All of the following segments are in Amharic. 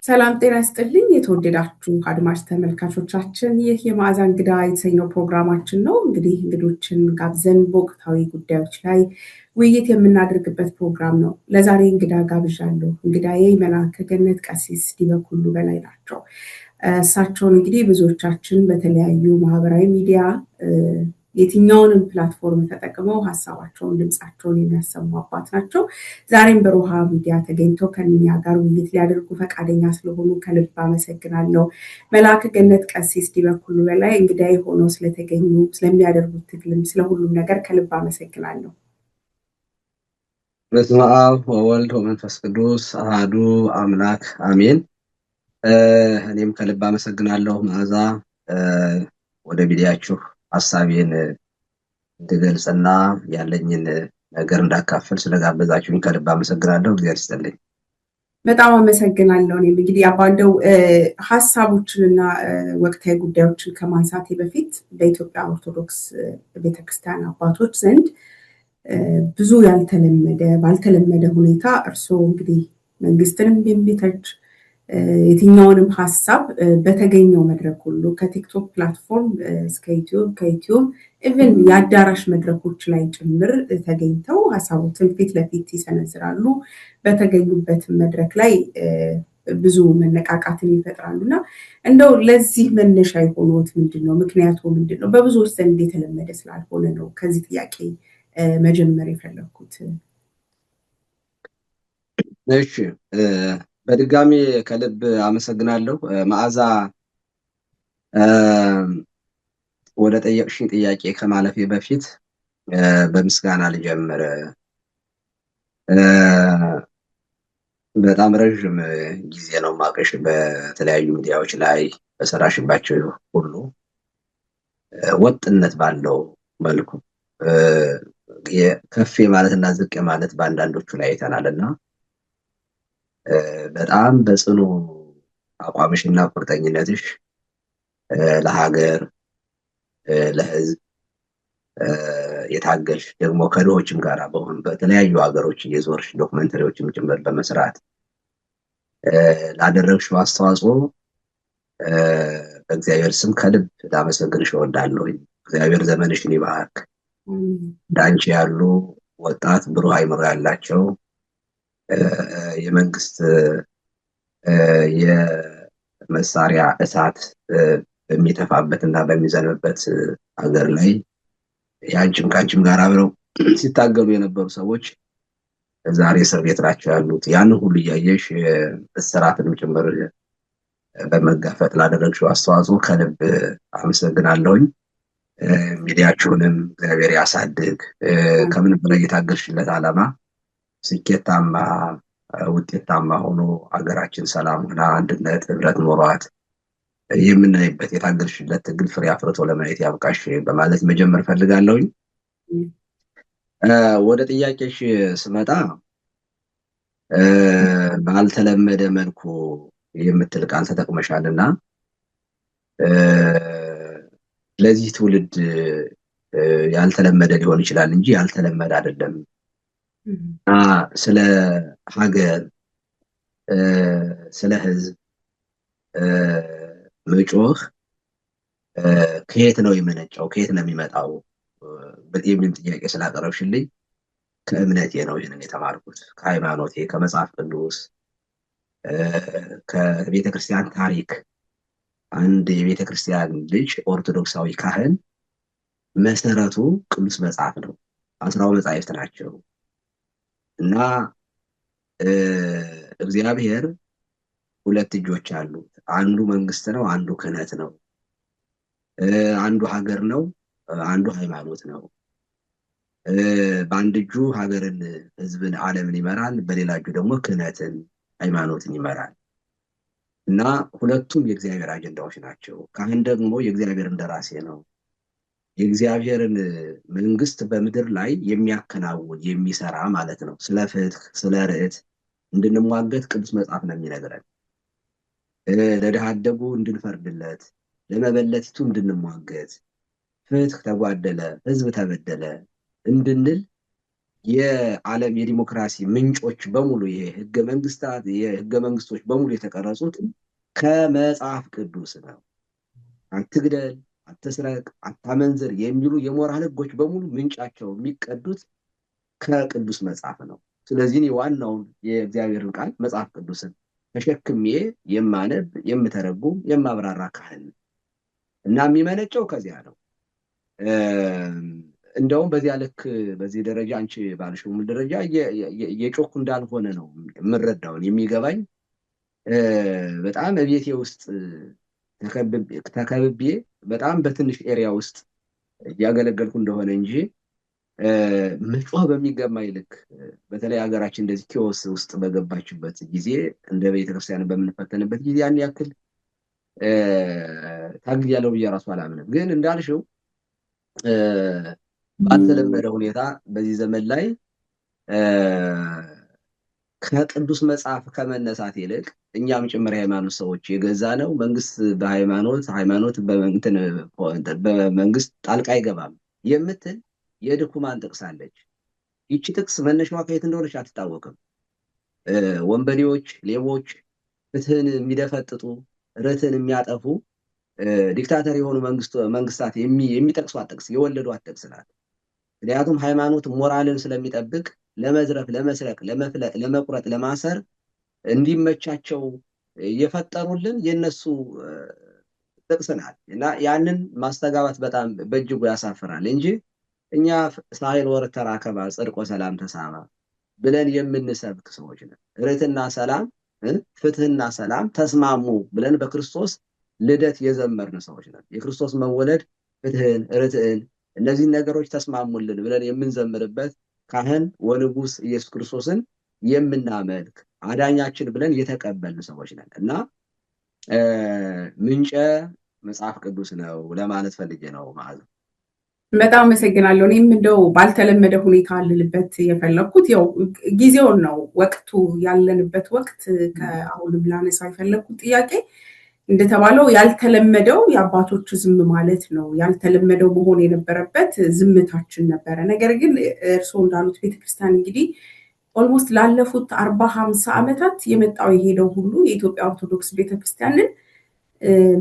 ሰላም ጤና ይስጥልኝ የተወደዳችሁ አድማጭ ተመልካቾቻችን፣ ይህ የመዓዛ እንግዳ የተሰኘው ፕሮግራማችን ነው። እንግዲህ እንግዶችን ጋብዘን በወቅታዊ ጉዳዮች ላይ ውይይት የምናደርግበት ፕሮግራም ነው። ለዛሬ እንግዳ ጋብዣለሁ። እንግዳዬ መልአከ ገነት ቀሲስ ዲበኩሉ በላይ ናቸው። እሳቸውን እንግዲህ ብዙዎቻችን በተለያዩ ማህበራዊ ሚዲያ የትኛውንም ፕላትፎርም ተጠቅመው ሀሳባቸውን ድምጻቸውን የሚያሰሙ አባት ናቸው። ዛሬም በሮሃ ሚዲያ ተገኝተው ከኛ ጋር ውይይት ሊያደርጉ ፈቃደኛ ስለሆኑ ከልብ አመሰግናለሁ። መልአከ ገነት ቀሲስ ዲበኩሉ በላይ እንግዳዬ ሆነው ስለተገኙ ስለሚያደርጉት ትግልም ስለሁሉም ነገር ከልብ አመሰግናለሁ። በስመ አብ ወወልድ ወመንፈስ ቅዱስ አሐዱ አምላክ አሜን። እኔም ከልብ አመሰግናለሁ መዓዛ ወደ ሚዲያችሁ ሀሳቤን እንድገልጽና ያለኝን ነገር እንዳካፈል ስለጋበዛችሁኝ ከልብ አመሰግናለሁ። እግዚአብሔር ይስጥልኝ። በጣም አመሰግናለሁ። እኔም እንግዲህ አባንደው ሀሳቦችንና ወቅታዊ ጉዳዮችን ከማንሳቴ በፊት በኢትዮጵያ ኦርቶዶክስ ቤተክርስቲያን አባቶች ዘንድ ብዙ ባልተለመደ ሁኔታ እርስዎ እንግዲህ መንግስትንም የሚተች የትኛውንም ሀሳብ በተገኘው መድረክ ሁሉ ከቲክቶክ ፕላትፎርም እስከ ዩቲዩብ ከዩቲዩብ ኢቭን የአዳራሽ መድረኮች ላይ ጭምር ተገኝተው ሀሳቦትን ፊት ለፊት ይሰነዝራሉ። በተገኙበት መድረክ ላይ ብዙ መነቃቃትን ይፈጥራሉ እና እንደው ለዚህ መነሻ የሆኑት ምንድነው? ምክንያቱ ምንድነው? በብዙዎች ዘንድ የተለመደ ስላልሆነ ነው ከዚህ ጥያቄ መጀመር የፈለኩት። እሺ፣ በድጋሚ ከልብ አመሰግናለሁ መዓዛ። ወደ ጠየቅሽኝ ጥያቄ ከማለፌ በፊት በምስጋና ልጀምር። በጣም ረዥም ጊዜ ነው ማቀሽ በተለያዩ ሚዲያዎች ላይ በሰራሽባቸው ሁሉ ወጥነት ባለው መልኩ ከፍ ማለትና ዝቅ ማለት በአንዳንዶቹ ላይ አይተናልና በጣም በጽኑ አቋምሽና ቁርጠኝነትሽ ለሀገር ለሕዝብ የታገልሽ ደግሞ ከድሆችም ጋር በተለያዩ ሀገሮች እየዞርሽ ዶክመንተሪዎችም ጭምር በመስራት ላደረግሽው አስተዋጽኦ በእግዚአብሔር ስም ከልብ ላመሰግንሽ እወዳለሁ። እግዚአብሔር ዘመንሽን ይባርክ። እንዳንቺ ያሉ ወጣት ብሩህ አእምሮ ያላቸው የመንግስት የመሳሪያ እሳት በሚተፋበትና በሚዘንብበት ሀገር ላይ ያንቺም ካንቺም ጋር አብረው ሲታገሉ የነበሩ ሰዎች ዛሬ እስር ቤት ናቸው ያሉት። ያንን ሁሉ እያየሽ እስራትንም ጭምር በመጋፈጥ ላደረግሽው አስተዋጽኦ ከልብ አመሰግናለሁኝ። ሚዲያችሁንም እግዚአብሔር ያሳድግ። ከምንም በላይ የታገልሽለት ዓላማ ስኬታማ ውጤታማ ሆኖ አገራችን ሰላም ሆና አንድነት ህብረት ኖሯት የምናይበት የታገልሽለት ትግል ፍሬ አፍርቶ ለማየት ያብቃሽ በማለት መጀመር ፈልጋለሁኝ። ወደ ጥያቄሽ ስመጣ ባልተለመደ መልኩ የምትል ቃል ተጠቅመሻልና ለዚህ ትውልድ ያልተለመደ ሊሆን ይችላል እንጂ ያልተለመደ አይደለም። ስለ ሀገር ስለ ህዝብ መጮህ ከየት ነው የመነጨው ከየት ነው የሚመጣው የሚል ጥያቄ ስላቀረብሽልኝ ከእምነቴ ነው ይህንን የተማርኩት፣ ከሃይማኖቴ፣ ከመጽሐፍ ቅዱስ፣ ከቤተ ክርስቲያን ታሪክ። አንድ የቤተ ክርስቲያን ልጅ ኦርቶዶክሳዊ ካህን መሰረቱ ቅዱስ መጽሐፍ ነው። 10 መጻሕፍት ናቸው እና እግዚአብሔር 2 እጆች አሉት። አንዱ መንግስት ነው፣ አንዱ ክህነት ነው። አንዱ ሀገር ነው፣ አንዱ ሃይማኖት ነው። በአንድ እጁ ሀገርን፣ ህዝብን፣ ዓለምን ይመራል፣ በሌላ እጁ ደግሞ ክህነትን፣ ሃይማኖትን ይመራል እና ሁለቱም የእግዚአብሔር አጀንዳዎች ናቸው። ካህን ደግሞ የእግዚአብሔር እንደራሴ ነው። የእግዚአብሔርን መንግስት በምድር ላይ የሚያከናውን የሚሰራ ማለት ነው። ስለ ፍትህ ስለ ርዕት እንድንሟገት ቅዱስ መጽሐፍ ነው የሚነግረን። ለድሃ አደጉ እንድንፈርድለት፣ ለመበለቲቱ እንድንሟገት፣ ፍትህ ተጓደለ ህዝብ ተበደለ እንድንል የዓለም የዲሞክራሲ ምንጮች በሙሉ የህገ መንግስቶች በሙሉ የተቀረጹት ከመጽሐፍ ቅዱስ ነው። አትግደል፣ አትስረቅ፣ አታመንዝር የሚሉ የሞራል ህጎች በሙሉ ምንጫቸው የሚቀዱት ከቅዱስ መጽሐፍ ነው። ስለዚህ እኔ ዋናውን የእግዚአብሔርን ቃል መጽሐፍ ቅዱስን ተሸክሜ የማነብ የምተረጉም የማብራራ ካህን እና የሚመነጨው ከዚያ ነው። እንደውም በዚያ ልክ በዚህ ደረጃ አንቺ ባልሽው ደረጃ የጮኩ እንዳልሆነ ነው የምረዳውን የሚገባኝ። በጣም ቤቴ ውስጥ ተከብቤ በጣም በትንሽ ኤሪያ ውስጥ እያገለገልኩ እንደሆነ እንጂ መጮህ በሚገባኝ ልክ በተለይ ሀገራችን እንደዚህ ኪዮስ ውስጥ በገባችበት ጊዜ እንደ ቤተክርስቲያን በምንፈተንበት ጊዜ ያን ያክል ታግያለሁ ብዬ ራሱ አላምንም። ግን እንዳልሽው ባልተለመደ ሁኔታ በዚህ ዘመን ላይ ከቅዱስ መጽሐፍ ከመነሳት ይልቅ እኛም ጭምር የሃይማኖት ሰዎች የገዛ ነው መንግስት ሃይማኖት በመንግስት ጣልቃ አይገባም የምትል የድኩማን ጥቅስ አለች። ይቺ ጥቅስ መነሻዋ ከየት እንደሆነች አትታወቅም። ወንበዴዎች፣ ሌቦች፣ ፍትህን የሚደፈጥጡ ርትዕን የሚያጠፉ ዲክታተር የሆኑ መንግስታት የሚጠቅሷት ጥቅስ የወለዷት ጥቅስ ናት። ምክንያቱም ሃይማኖት ሞራልን ስለሚጠብቅ ለመዝረፍ፣ ለመስረቅ፣ ለመፍለጥ፣ ለመቁረጥ፣ ለማሰር እንዲመቻቸው የፈጠሩልን የነሱ ጥቅስ ናት እና ያንን ማስተጋባት በጣም በእጅጉ ያሳፍራል እንጂ እኛ ሳይል ወር ተራከባ ጽድቆ ሰላም ተሳማ ብለን የምንሰብክ ሰዎች ነን። ርትዕና ሰላም፣ ፍትህና ሰላም ተስማሙ ብለን በክርስቶስ ልደት የዘመርን ሰዎች ነን። የክርስቶስ መወለድ ፍትህን፣ ርትዕን እነዚህን ነገሮች ተስማሙልን ብለን የምንዘምርበት ካህን ወንጉስ ኢየሱስ ክርስቶስን የምናመልክ አዳኛችን ብለን የተቀበልን ሰዎች ነን እና ምንጨ መጽሐፍ ቅዱስ ነው ለማለት ፈልጌ ነው ማለት ነው። በጣም አመሰግናለሁ። እኔም እንደው ባልተለመደ ሁኔታ ልልበት የፈለግኩት ያው ጊዜውን ነው፣ ወቅቱ ያለንበት ወቅት ከአሁንም ላነሳ የፈለግኩት ጥያቄ እንደተባለው ያልተለመደው የአባቶች ዝም ማለት ነው። ያልተለመደው መሆን የነበረበት ዝምታችን ነበረ። ነገር ግን እርስዎ እንዳሉት ቤተክርስቲያን እንግዲህ ኦልሞስት ላለፉት 40-50 ዓመታት የመጣው የሄደው ሁሉ የኢትዮጵያ ኦርቶዶክስ ቤተክርስቲያንን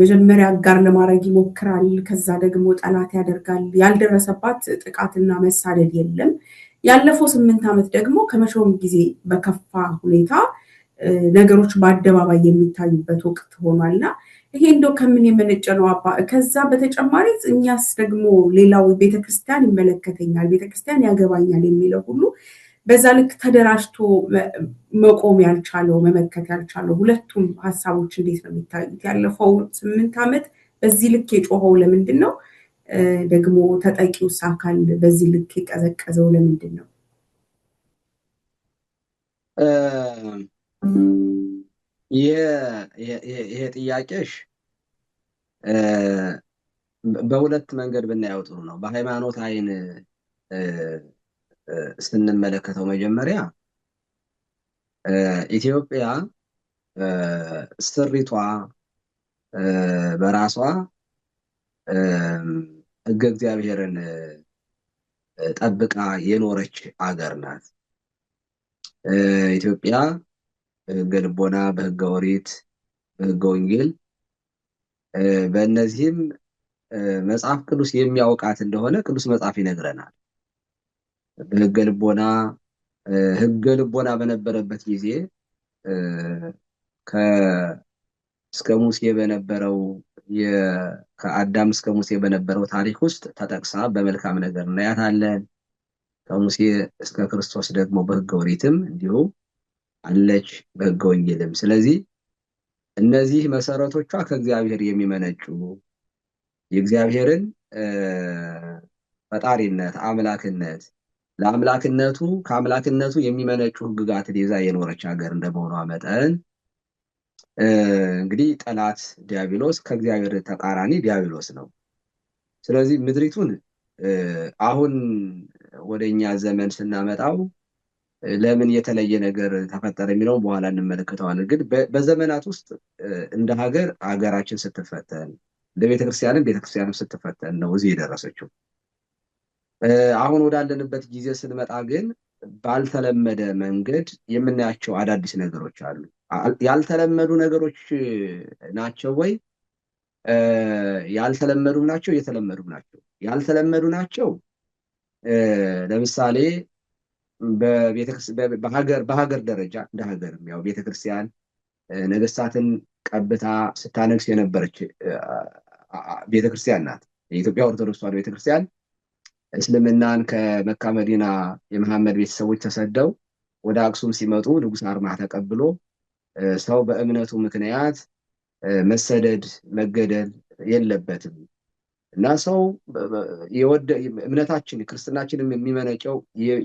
መጀመሪያ አጋር ለማድረግ ይሞክራል። ከዛ ደግሞ ጠላት ያደርጋል። ያልደረሰባት ጥቃትና መሳደድ የለም። ያለፈው 8 ዓመት ደግሞ ከመቼውም ጊዜ በከፋ ሁኔታ ነገሮች በአደባባይ የሚታዩበት ወቅት ሆኗልና ይሄ እንደው ከምን የመነጨ ነው አባ? ከዛ በተጨማሪ እኛስ ደግሞ ሌላው ቤተክርስቲያን ይመለከተኛል፣ ቤተክርስቲያን ያገባኛል የሚለው ሁሉ በዛ ልክ ተደራጅቶ መቆም ያልቻለው መመከት ያልቻለው ሁለቱም ሀሳቦች እንዴት ነው የሚታዩት? ያለፈው 8 ዓመት በዚህ ልክ የጮኸው ለምንድን ነው? ደግሞ ተጠቂውስ አካል በዚህ ልክ የቀዘቀዘው ለምንድን ነው? ይሄ ጥያቄሽ በሁለት መንገድ ብናየው ጥሩ ነው። በሃይማኖት አይን ስንመለከተው መጀመሪያ ኢትዮጵያ ስሪቷ በራሷ ሕገ እግዚአብሔርን ጠብቃ የኖረች አገር ናት። ኢትዮጵያ በሕገ ልቦና፣ በሕገ ኦሪት፣ በሕገ ወንጌል በእነዚህም መጽሐፍ ቅዱስ የሚያውቃት እንደሆነ ቅዱስ መጽሐፍ ይነግረናል። በሕገ ልቦና በነበረበት ጊዜ እስከ ሙሴ በነበረው ከአዳም እስከ ሙሴ በነበረው ታሪክ ውስጥ ተጠቅሳ በመልካም ነገር እናያታለን። ከሙሴ እስከ ክርስቶስ ደግሞ በሕገ ኦሪትም እንዲሁ አለች፣ በሕገ ወንጌልም። ስለዚህ እነዚህ መሰረቶቿ ከእግዚአብሔር የሚመነጩ የእግዚአብሔርን ፈጣሪነት፣ አምላክነት ከአምላክነቱ የሚመነጩ ሕግጋትን ይዛ የኖረች ሀገር እንደመሆኗ መጠን እንግዲህ ጠላት ዲያብሎስ ከእግዚአብሔር ተቃራኒ ዲያብሎስ ነው። ስለዚህ ምድሪቱን አሁን ወደኛ ዘመን ስናመጣው ለምን የተለየ ነገር ተፈጠረ የሚለውን በኋላ እንመለከተዋለን። ግን በዘመናት ውስጥ እንደ ሀገራችን ስትፈተን፣ እንደ ቤተክርስቲያንም ስትፈተን ነው እዚህ የደረሰችው። አሁን ወዳለንበት ጊዜ ስንመጣ ግን ባልተለመደ መንገድ የምናያቸው አዳዲስ ነገሮች አሉ። ያልተለመዱ ነገሮች ናቸው ወይ? ያልተለመዱም ናቸው፣ የተለመዱም ናቸው። ያልተለመዱ ናቸው። ለምሳሌ በሀገር ደረጃ እንደ ሀገርም ያው ቤተክርስቲያን ነገስታትን ቀብታ ስታነግስ የነበረች ቤተክርስቲያን ናት። የኢትዮጵያ ኦርቶዶክስ ተዋሕዶ ቤተክርስቲያን እስልምናን ከመካ መዲና የመሐመድ ቤተሰቦች ተሰደው ወደ አክሱም ሲመጡ ንጉሥ አርማህ ተቀብሎ ሰው በእምነቱ ምክንያት መሰደድ መገደል የለበትም እና ሰው እምነታችን ክርስትናችን የሚመነጨው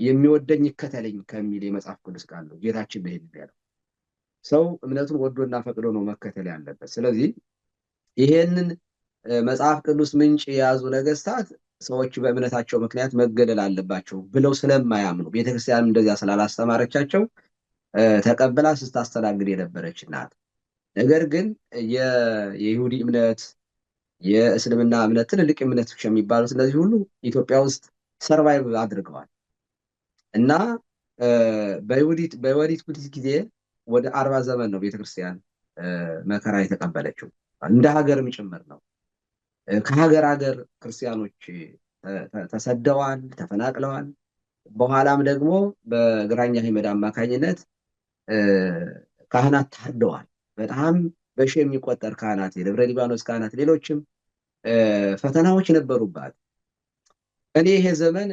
የሚወደኝ ይከተለኝ ከሚል የመጽሐፍ ቅዱስ ቃል ነው። ጌታችን ነው ይሄን ያለው። ሰው እምነቱን ወዶና ፈቅዶ ነው መከተል ያለበት። ስለዚህ ይሄንን መጽሐፍ ቅዱስ ምንጭ የያዙ ነገስታት ሰዎች በእምነታቸው ምክንያት መገደል አለባቸው ብለው ስለማያምኑ ቤተክርስቲያንም እንደዚያ ስላላስተማረቻቸው ተቀብላ ስታስተናግድ የነበረች ናት። ነገር ግን የይሁዲ እምነት የእስልምና እምነት ትልልቅ እምነቶች የሚባሉት እነዚህ ሁሉ ኢትዮጵያ ውስጥ ሰርቫይቭ አድርገዋል እና በይሁዲት ጉዲት ጊዜ ወደ 40 ዘመን ነው ቤተክርስቲያን መከራ የተቀበለችው፣ እንደ ሀገርም ጭምር ነው። ከሀገር ክርስቲያኖች ተሰደዋል፣ ተፈናቅለዋል። በኋላም ደግሞ በግራኝ አህመድ አማካኝነት ካህናት ታርደዋል። በጣም በሺ የሚቆጠር ካህናት፣ የደብረ ሊባኖስ ካህናት፣ ሌሎችም ፈተናዎች ነበሩባት። እኔ ይሄ ዘመን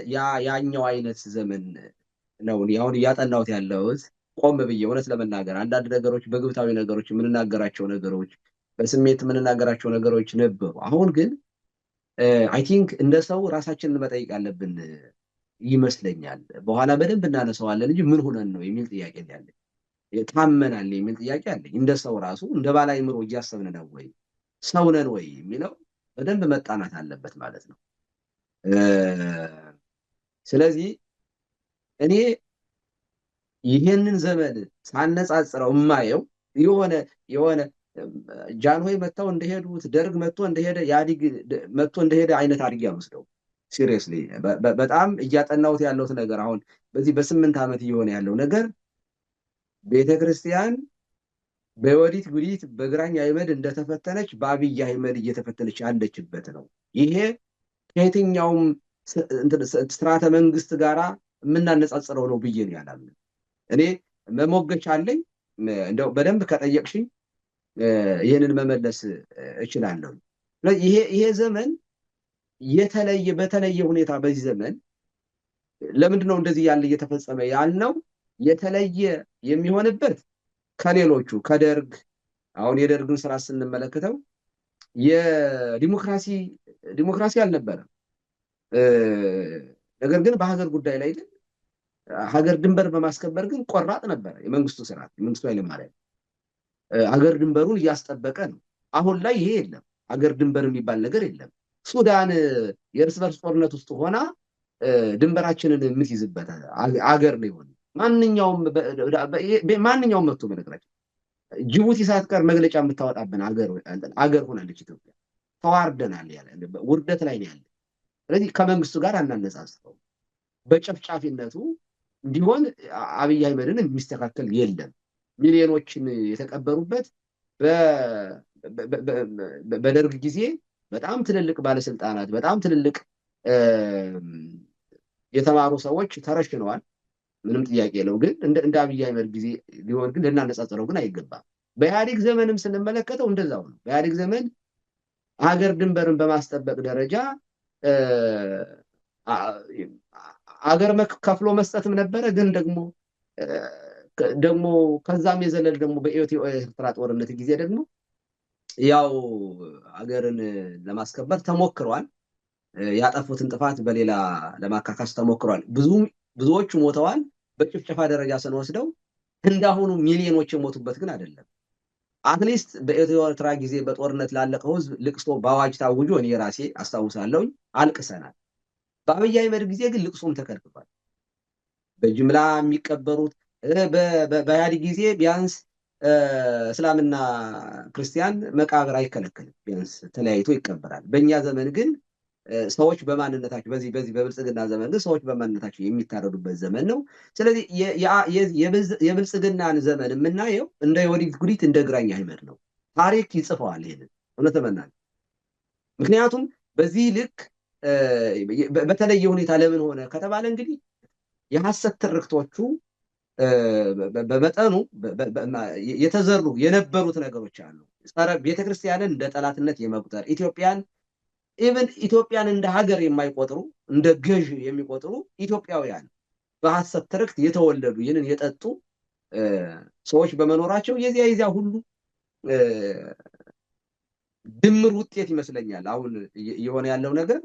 ያኛው አይነት ዘመን ነው አሁን እያጠናሁት ያለሁት። ቆም ብዬ እውነት ለመናገር አንዳንድ ነገሮች በግብታዊ ነገሮች የምንናገራቸው ነገሮች በስሜት የምንናገራቸው ነገሮች ነበሩ። አሁን ግን አይ ቲንክ እንደ ሰው ራሳችንን መጠየቅ ያለብን ይመስለኛል። በኋላ በደንብ እናነሳዋለን እንጂ ምን ሆነን ነው የሚል ጥያቄ ያለኝ፣ ታመናል የሚል ጥያቄ አለኝ። እንደ ሰው ራሱ እንደ ባለ አእምሮ እያሰብን ነው ወይ ሰው ነን ወይ የሚለው በደንብ መጣናት አለበት ማለት ነው። ስለዚህ እኔ ይሄንን ዘመን ሳነጻጽረው የማየው የሆነ ጃንሆይ መጥተው እንደሄዱት ደርግ መጥቶ እንደሄደ ኢህአዴግ መጥቶ እንደሄደ አይነት አድርጌ አልወስደው። ሲሪየስሊ በጣም እያጠናሁት ያለሁት ነገር አሁን በዚህ በ8 ዓመት እየሆነ ያለው ነገር ቤተክርስቲያን በወዲት ጉዲት በግራኝ አህመድ እንደተፈተነች በአብይ አህመድ እየተፈተነች ያለችበት ነው። ይሄ ከየትኛውም ስርዓተ መንግስት ጋራ የምናነጻጽረው ነው ብዬ ነው ያላምን። እኔ መሞገቻ አለኝ። እንደው በደንብ ከጠየቅሽኝ ይህንን መመለስ እችላለሁ። ይሄ ዘመን በተለየ ሁኔታ በዚህ ዘመን ለምንድን ነው እንደዚህ ያለ እየተፈጸመ ያልነው? የተለየ የሚሆንበት ከሌሎቹ ከደርግ አሁን የደርግን ስራ ስንመለከተው ዲሞክራሲ አልነበረም። ነገር ግን በሀገር ጉዳይ ላይ ግን ሀገር ድንበር በማስከበር ግን ቆራጥ ነበረ የመንግስቱ ስርዓት። የመንግስቱ ኃይለማርያም ሀገር ድንበሩን እያስጠበቀ ነው። አሁን ላይ ይሄ የለም። ሀገር ድንበር የሚባል ነገር የለም። ሱዳን የእርስ በርስ ጦርነት ውስጥ ሆና ድንበራችንን የምትይዝበት አገር ነው የሆነ ማንኛውም መጥቶ በነገራችን ጅቡቲ ሳትቀር መግለጫ የምታወጣብን አገር ሆናለች ኢትዮጵያ። ተዋርደናል፣ ያለ ውርደት ላይ ነው ያለ። ስለዚህ ከመንግስቱ ጋር አናነጻጽረው። በጨፍጫፊነቱ እንዲሆን አብይ አህመድን የሚስተካከል የለም። ሚሊዮኖችን የተቀበሩበት በደርግ ጊዜ በጣም ትልልቅ ባለስልጣናት በጣም ትልልቅ የተማሩ ሰዎች ተረሽነዋል። ምንም ጥያቄ የለው። ግን እንደ አብይ አህመድ ጊዜ ሊሆን ግን ልናነጻጽረው ግን አይገባም። በኢህአዴግ ዘመንም ስንመለከተው እንደዛው ነው። በኢህአዴግ ዘመን ሀገር ድንበርን በማስጠበቅ ደረጃ አገር ከፍሎ መስጠትም ነበረ። ግን ደግሞ ከዛም የዘለል ደግሞ በኢትዮ ኤርትራ ጦርነት ጊዜ ደግሞ ያው አገርን ለማስከበር ተሞክሯል። ያጠፉትን ጥፋት በሌላ ለማካካስ ተሞክሯል። ብዙዎቹ ሞተዋል። በጭፍጨፋ ደረጃ ስንወስደው እንዳሁኑ ሚሊዮኖች የሞቱበት ግን አይደለም። አትሊስት በኢትዮ ኤርትራ ጊዜ በጦርነት ላለቀው ህዝብ ልቅሶ በአዋጅ ታውጆ እኔ ራሴ አስታውሳለሁ፣ አልቅሰናል። በአብይ አህመድ ጊዜ ግን ልቅሶም ተከልክሏል። በጅምላ የሚቀበሩት በኢህአዴግ ጊዜ ቢያንስ እስላምና ክርስቲያን መቃብር አይከለከልም፣ ቢያንስ ተለያይቶ ይቀበራል። በእኛ ዘመን ግን ሰዎች በማንነታቸው በዚህ በብልጽግና ዘመን ግን ሰዎች በማንነታቸው የሚታረዱበት ዘመን ነው። ስለዚህ የብልጽግናን ዘመን የምናየው እንደ የወዲት ጉዲት እንደ ግራኝ አህመድ ነው። ታሪክ ይጽፈዋል ይሄንን እውነት ለመናገር። ምክንያቱም በዚህ ልክ በተለየ ሁኔታ ለምን ሆነ ከተባለ እንግዲህ የሐሰት ትርክቶቹ በመጠኑ የተዘሩ የነበሩት ነገሮች አሉ። ጸረ ቤተክርስቲያንን እንደ ጠላትነት የመቁጠር ኢትዮጵያን እንደ ሀገር የማይቆጥሩ እንደ ገዥ የሚቆጥሩ ኢትዮጵያውያን በሐሰት ትርክት የተወለዱ ይህንን የጠጡ ሰዎች በመኖራቸው የዚያ ሁሉ ድምር ውጤት ይመስለኛል አሁን የሆነ ያለው ነገር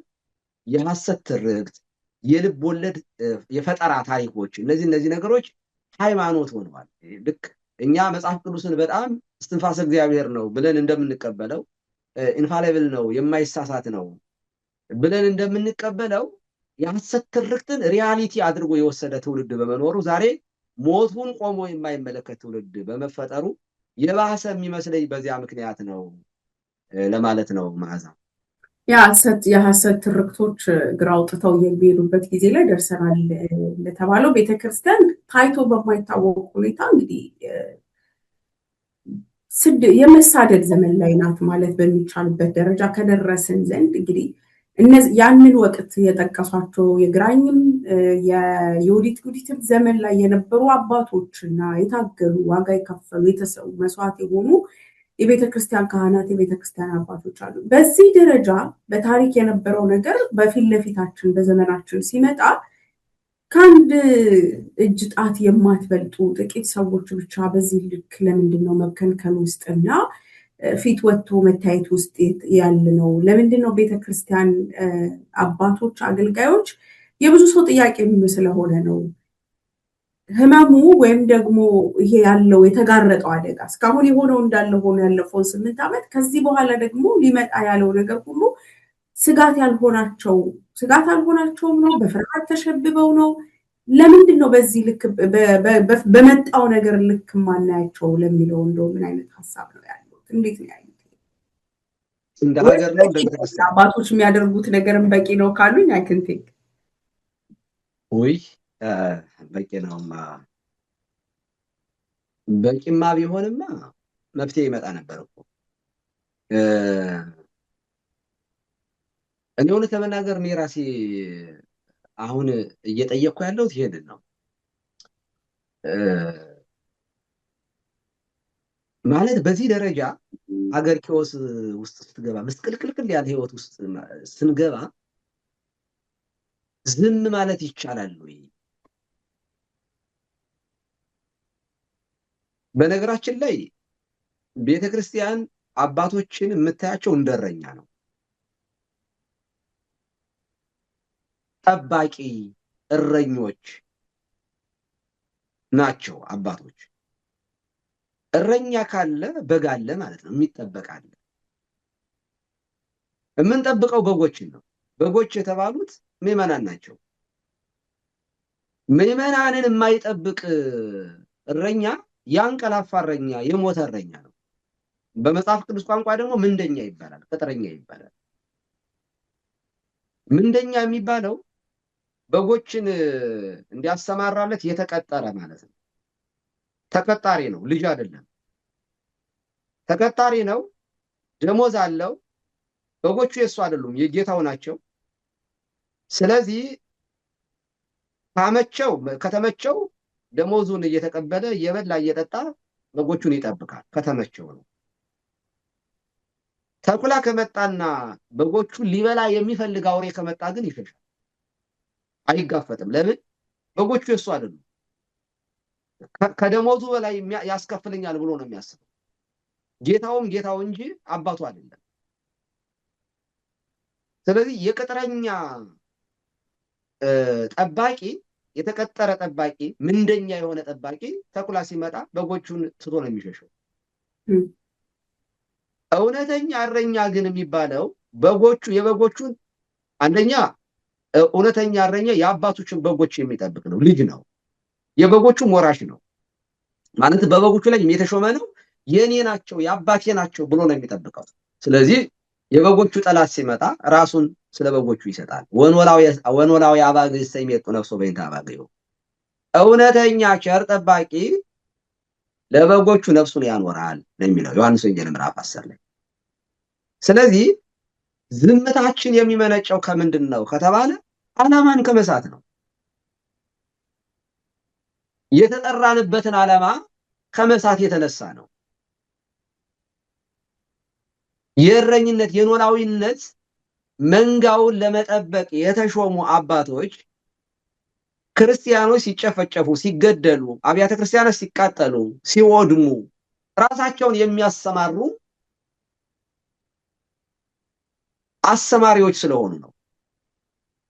የሐሰት ትርክት፣ የልብ ወለድ የፈጠራ ታሪኮች፣ እነዚህ ነገሮች ሃይማኖት ሆነዋል። ልክ እኛ መጽሐፍ ቅዱስን በጣም እስትንፋሰ እግዚአብሔር ነው ብለን እንደምንቀበለው ኢንፋሊብል ነው የማይሳሳት ነው ብለን እንደምንቀበለው የሐሰት ትርክትን ሪያሊቲ አድርጎ የወሰደ ትውልድ በመኖሩ ዛሬ ሞቱን ቆሞ የማይመለከት ትውልድ በመፈጠሩ የባሰ የሚመስለኝ በዚያ ምክንያት ነው ለማለት ነው። መዓዛ የሐሰት ትርክቶች ግራ አውጥተው የሚሄዱበት ጊዜ ላይ ደርሰናል ለተባለው ቤተክርስቲያን ታይቶ በማይታወቅ ሁኔታ እንግዲህ የመሳደድ ዘመን ላይ ናት ማለት በሚቻልበት ደረጃ ከደረስን ዘንድ እንግዲህ ያንን ወቅት የጠቀሷቸው የግራኝም የዮዲት ጉዲትም ዘመን ላይ የነበሩ አባቶችና የታገሉ ዋጋ የከፈሉ የተሰዉ መስዋዕት የሆኑ የቤተክርስቲያን ካህናት የቤተክርስቲያን አባቶች አሉ። በዚህ ደረጃ በታሪክ የነበረው ነገር በፊት ለፊታችን በዘመናችን ሲመጣ ከአንድ እጅ ጣት የማትበልጡ ጥቂት ሰዎች ብቻ በዚህ ልክ ለምንድነው መከንከን ውስጥና ፊት ወጥቶ መታየት ውስጥ ያለ ነው? ለምንድነው ቤተክርስቲያን አባቶች አገልጋዮች የብዙ ሰው ጥያቄ ስለሆነ ነው ህመሙ ወይም ደግሞ ይሄ ያለው የተጋረጠው አደጋ እስካሁን የሆነው እንዳለ ሆኖ ያለፈውን 8 ዓመት ከዚህ በኋላ ደግሞ ሊመጣ ያለው ነገር ሁሉ ስጋት ያልሆናቸውም ነው? በፍርሃት ተሸብበው ነው? ለምንድን ነው በዚህ ልክ በመጣው ነገር ልክ ማናያቸው ለሚለው እንደው ምን አይነት ሐሳብ ነው ያለው? እንዴት ነው ያሉት? እንደ ሀገር ነው እንደቤተክርስቲያን አባቶች የሚያደርጉት ነገርም በቂ ነው ካሉኝ አይ ካን ቲንክ በቂ ነውማ። በቂማ ቢሆንማ መፍትሄ ይመጣ ነበር እኮ። እኔ እውነት ለመናገር እኔ ራሴ አሁን እየጠየቅኩ ያለሁት ይሄንን ነው። ማለት በዚህ ደረጃ ሀገር ኪዮስ ውስጥ ስትገባ ምስቅልቅልቅል ያለ ህይወት ውስጥ ስንገባ ዝም ማለት ይቻላል ወይ? በነገራችን ላይ ቤተክርስቲያን አባቶችን የምታያቸው እንደረኛ ነው። ጠባቂ እረኞች ናቸው አባቶች። እረኛ ካለ በግ አለ ማለት ነው፣ የሚጠበቅ አለ። የምንጠብቀው በጎችን ነው። በጎች የተባሉት ምዕመናን ናቸው። ምዕመናንን የማይጠብቅ እረኛ ያንቀላፋ እረኛ፣ የሞተ እረኛ ነው። በመጽሐፍ ቅዱስ ቋንቋ ደግሞ ምንደኛ ይባላል፣ ቅጥረኛ ይባላል። ምንደኛ የሚባለው በጎችን እንዲያሰማራለት የተቀጠረ ማለት ነው። ተቀጣሪ ነው፣ ልጅ አይደለም። ተቀጣሪ ነው፣ ደሞዝ አለው። በጎቹ የሱ አይደሉም፣ የጌታው ናቸው። ስለዚህ ከተመቸው ደሞዙን እየተቀበለ እየበላ እየጠጣ በጎቹን ይጠብቃል። ከተመቸው ነው። ተኩላ ከመጣና በጎቹን ሊበላ የሚፈልግ አውሬ ከመጣ ግን ይሸሻል፣ አይጋፈጥም። ለምን? በጎቹ የሱ አይደሉም። ከደሞዙ በላይ ያስከፍለኛል ብሎ ነው የሚያስበው። ጌታውም ጌታው እንጂ አባቱ አይደለም። ስለዚህ የቅጥረኛ ጠባቂ፣ የተቀጠረ ጠባቂ፣ ምንደኛ የሆነ ጠባቂ ተኩላ ሲመጣ በጎቹን ትቶ ነው የሚሸሸው። እውነተኛ እረኛ ግን የሚባለው የበጎቹን አንደኛ እውነተኛ እረኛ የአባቶችን በጎች የሚጠብቅ ነው፣ ልጅ ነው፣ የበጎቹም ወራሽ ነው ማለት በበጎቹ ላይ የተሾመ ነው። የኔ ናቸው የአባቴ ናቸው ብሎ ነው የሚጠብቀው። ስለዚህ የበጎቹ ጠላት ሲመጣ ራሱን ስለ በጎቹ ይሰጣል። ወንወላዊ አባግዕ ሰይሜጡ ነፍሶ በእንተ አባግዕ። እውነተኛ ቸር ጠባቂ ለበጎቹ ነፍሱን ያኖራል ነው የሚለው ዮሐንስ ወንጌል ምዕራፍ 10 ላይ። ስለዚህ ዝምታችን የሚመነጨው ከምንድን ነው ከተባለ ዓላማን ከመሳት ነው። የተጠራንበትን ዓላማ ከመሳት የተነሳ ነው። የእረኝነት የኖላዊነት መንጋውን ለመጠበቅ የተሾሙ አባቶች ክርስቲያኖች ሲጨፈጨፉ፣ ሲገደሉ፣ አብያተ ክርስቲያናት ሲቃጠሉ፣ ሲወድሙ ራሳቸውን የሚያሰማሩ አሰማሪዎች ስለሆኑ ነው።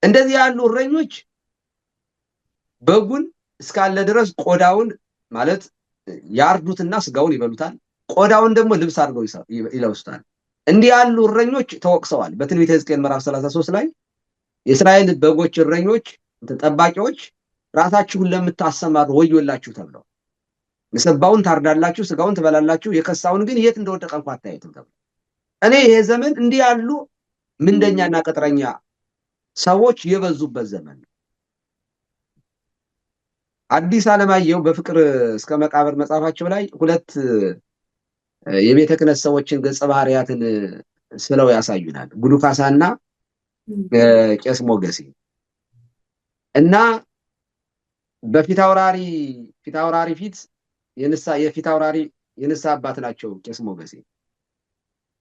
እንደዚህ ያሉ እረኞች በጉን እስካለ ድረስ ቆዳውን ማለት ያርዱትና ስጋውን ይበሉታል። ቆዳውን ደግሞ ልብስ አድርገው ይለብሱታል። እንዲህ ያሉ እረኞች ተወቅሰዋል። በትንቢተ ሕዝቅኤል ምዕራፍ 33 ላይ የእስራኤል በጎች እረኞች ጠባቂዎች ራሳችሁን ለምታሰማሩ ወዮላችሁ ተብለው፣ የሰባውን ታርዳላችሁ፣ ስጋውን ትበላላችሁ፣ የከሳውን ግን የት እንደወደቀ እንኳን አታዩትም ተብለው። እኔ ይሄ ዘመን እንዲህ ያሉ ምንደኛና ቅጥረኛ ሰዎች የበዙበት ዘመን ነው። አዲስ ዓለማየሁ በፍቅር እስከ መቃብር መጽሐፋቸው ላይ ሁለት የቤተ ክህነት ሰዎችን ገጸ ባህሪያትን ስለው ያሳዩናል። ጉዱ ካሳና ቄስ ሞገሴ እና በፊት አውራሪ ፊት የፊት አውራሪ የንስሐ አባት ናቸው ቄስ ሞገሴ።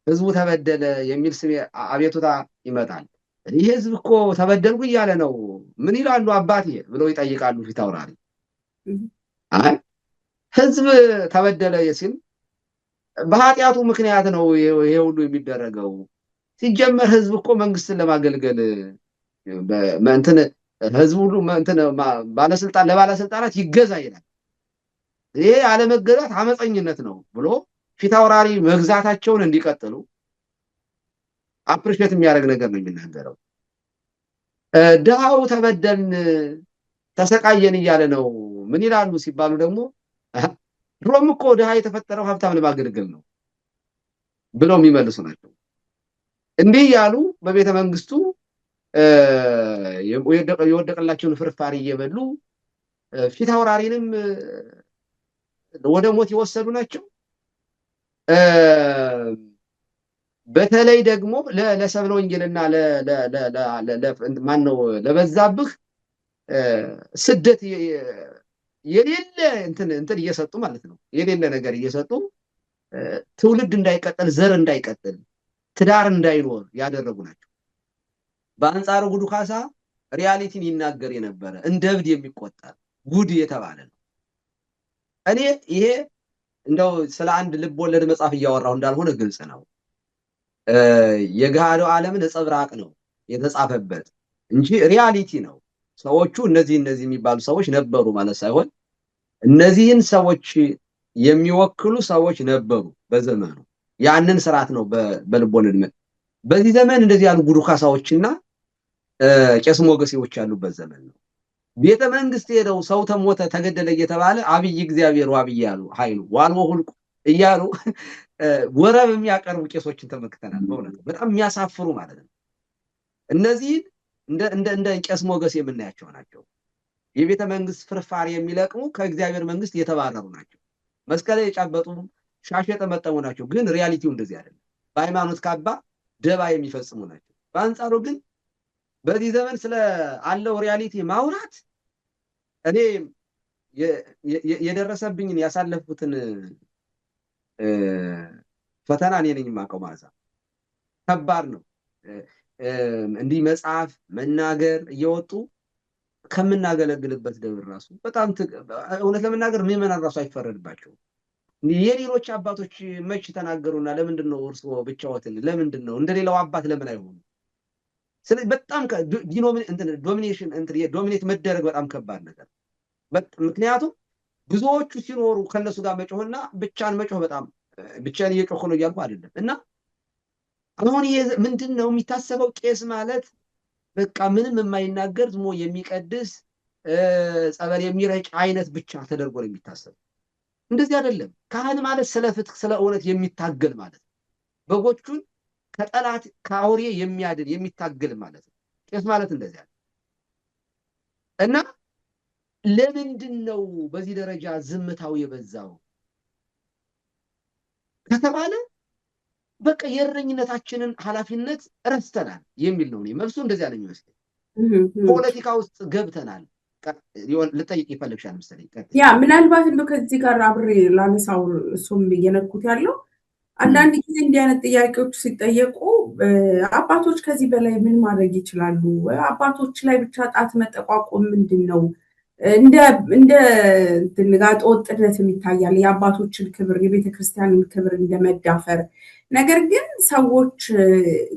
ህዝቡ ተበደለ የሚል ስም አቤቱታ ይመጣል። ይህ ህዝብ እኮ ተበደልኩ እያለ ነው፣ ምን ይላሉ አባቴ ብለው ይጠይቃሉ ፊት አውራሪ። አይ ህዝብ ተበደለ ሲል በኃጢአቱ ምክንያት ነው ይሄ ሁሉ የሚደረገው። ሲጀመር ህዝብ እኮ መንግስትን ለማገልገል እንትን ህዝብ ሁሉ እንትን ለባለስልጣናት ይገዛ ይላል። ይሄ አለመገዛት አመፀኝነት ነው ብሎ ፊት አውራሪ መግዛታቸውን እንዲቀጥሉ አፕሪሼት የሚያደርግ ነገር ነው የሚናገረው። ድሃው ተበደልን ተሰቃየን እያለ ነው ምን ይላሉ ሲባሉ ደግሞ ድሮም እኮ ድሃ የተፈጠረው ሀብታም ለማገልገል ነው ብለው የሚመልሱ ናቸው። እንዲህ ያሉ በቤተ መንግስቱ የወደቀላቸውን ፍርፋሪ እየበሉ ፊት አውራሪንም ወደ ሞት የወሰዱ ናቸው። በተለይ ደግሞ ለሰብለ ወንጌልና ማነው ለበዛብህ ስደት የሌለ እንትን እየሰጡ ማለት ነው። የሌለ ነገር እየሰጡ ትውልድ እንዳይቀጥል፣ ዘር እንዳይቀጥል፣ ትዳር እንዳይኖር ያደረጉ ናቸው። በአንጻሩ ጉዱ ካሳ ሪያሊቲን ይናገር የነበረ እንደ እብድ የሚቆጠር ጉድ የተባለ ነው። እኔ ይሄ እንደው ስለ አንድ ልብ ወለድ መጽሐፍ እያወራሁ እንዳልሆነ ግልጽ ነው። የገሃዱ ዓለም ነጸብራቅ ነው የተጻፈበት እንጂ ሪያሊቲ ነው። ሰዎቹ እነዚህ የሚባሉ ሰዎች ነበሩ ማለት ሳይሆን እነዚህን ሰዎች የሚወክሉ ሰዎች ነበሩ በዘመኑ። ያንን ስርዓት ነው በልብ ወለድ በዚህ ዘመን እንደዚህ ያሉ ጉዱ ካሳዎችና ቄስ ሞገሴዎች ያሉበት ዘመን ነው። ቤተ መንግስት ሄደው ሰው ተሞተ ተገደለ እየተባለ አብይ እግዚአብሔር ዋብይ ያሉ ኃይሉ ዋልቦ ሁልቁ እያሉ ወረብ የሚያቀርቡ ቄሶችን ተመክተናል። በእውነት በጣም የሚያሳፍሩ ማለት ነው። እነዚህን እንደ ቄስ ሞገስ የምናያቸው ናቸው። የቤተ መንግስት ፍርፋሪ የሚለቅሙ ከእግዚአብሔር መንግስት የተባረሩ ናቸው። መስቀል የጨበጡ ሻሽ የጠመጠሙ ናቸው። ግን ሪያሊቲው እንደዚህ አይደለም። በሃይማኖት ካባ ደባ የሚፈጽሙ ናቸው። በአንጻሩ ግን በዚህ ዘመን ስለ አለው ሪያሊቲ ማውራት እኔ የደረሰብኝን ያሳለፉትን ፈተና እኔ ነኝ የማውቀው ማለት ነው። ከባድ ነው። እንዲህ መጽሐፍ መናገር እየወጡ ከምናገለግልበት ደብር ራሱ በጣም እውነት ለመናገር ምዕመናን ራሱ አይፈረድባቸውም። የሌሎች አባቶች መች ተናገሩና ለምንድን ነው እርስዎ ብቻዎትን ለምንድን ነው እንደሌላው አባት ለምን አይሆኑ? ስለዚህ በጣም ዶሚኔት መደረግ በጣም ከባድ ነገር። ምክንያቱም ብዙዎቹ ሲኖሩ ከነሱ ጋር መጮህና ብቻን መጮህ በጣም ብቻን እየጮህ ነው እያልኩ አይደለም። እና አሁን ይሄ ምንድን ነው የሚታሰበው? ቄስ ማለት በቃ ምንም የማይናገር ዝሞ የሚቀድስ ጸበል የሚረጭ አይነት ብቻ ተደርጎ ነው የሚታሰበው። እንደዚህ አይደለም። ካህን ማለት ስለ ፍትህ ስለ እውነት የሚታገል ማለት ነው። በጎቹን ከጠላት ከአውሬ የሚያድን የሚታገል ማለት ነው። ቄስ ማለት እንደዚያ እና ለምንድን ነው በዚህ ደረጃ ዝምታው የበዛው ከተባለ በቃ የእረኝነታችንን ኃላፊነት ረስተናል የሚል ነው። መልሱ እንደዚያ ነው የሚመስለኝ። ፖለቲካ ውስጥ ገብተናል። ልጠይቅ ይፈልግሻል መሰለኝ። ያ ምናልባት እንደው ከዚህ ጋር አብሬ ላነሳው እሱም እየነኩት ያለው አንዳንድ ጊዜ እንዲህ አይነት ጥያቄዎች ሲጠየቁ አባቶች ከዚህ በላይ ምን ማድረግ ይችላሉ? አባቶች ላይ ብቻ ጣት መጠቋቆም ምንድን ነው? እንደ ጋጠ ወጥነትም ይታያል። የአባቶችን ክብር የቤተክርስቲያንን ክብር እንደመዳፈር። ነገር ግን ሰዎች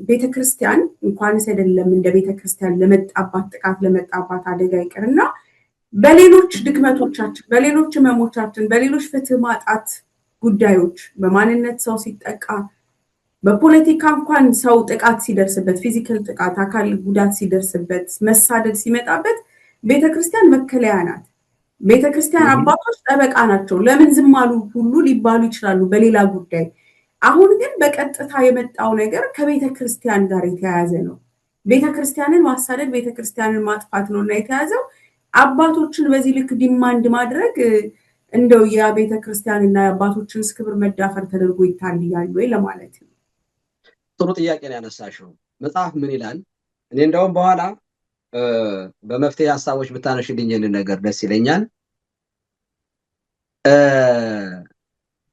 ቤተክርስቲያን እንኳንስ አይደለም እንደ ቤተክርስቲያን ለመጣባት ጥቃት ለመጣባት አደጋ ይቅርና በሌሎች ድክመቶቻችን፣ በሌሎች ህመሞቻችን፣ በሌሎች ፍትህ ማጣት ጉዳዮች በማንነት ሰው ሲጠቃ፣ በፖለቲካ እንኳን ሰው ጥቃት ሲደርስበት፣ ፊዚካል ጥቃት አካል ጉዳት ሲደርስበት፣ መሳደድ ሲመጣበት ቤተክርስቲያን መከለያ ናት። ቤተክርስቲያን አባቶች ጠበቃ ናቸው። ለምን ዝም አሉ ሁሉ ሊባሉ ይችላሉ በሌላ ጉዳይ። አሁን ግን በቀጥታ የመጣው ነገር ከቤተክርስቲያን ጋር የተያያዘ ነው። ቤተክርስቲያንን ማሳደድ፣ ቤተክርስቲያንን ማጥፋት ነውና የተያዘው። አባቶችን በዚህ ልክ ዲማንድ ማድረግ እንደው የቤተክርስቲያንና የአባቶችን ክብር መዳፈር ተደርጎ ይታያል ወይ ለማለት ነው። ጥሩ ጥያቄ ነው ያነሳሽው። መጽሐፍ ምን ይላል? እኔ እንደውም በኋላ በመፍትሄ ሐሳቦች ብታነሽልኝ ይህንን ነገር ደስ ይለኛል።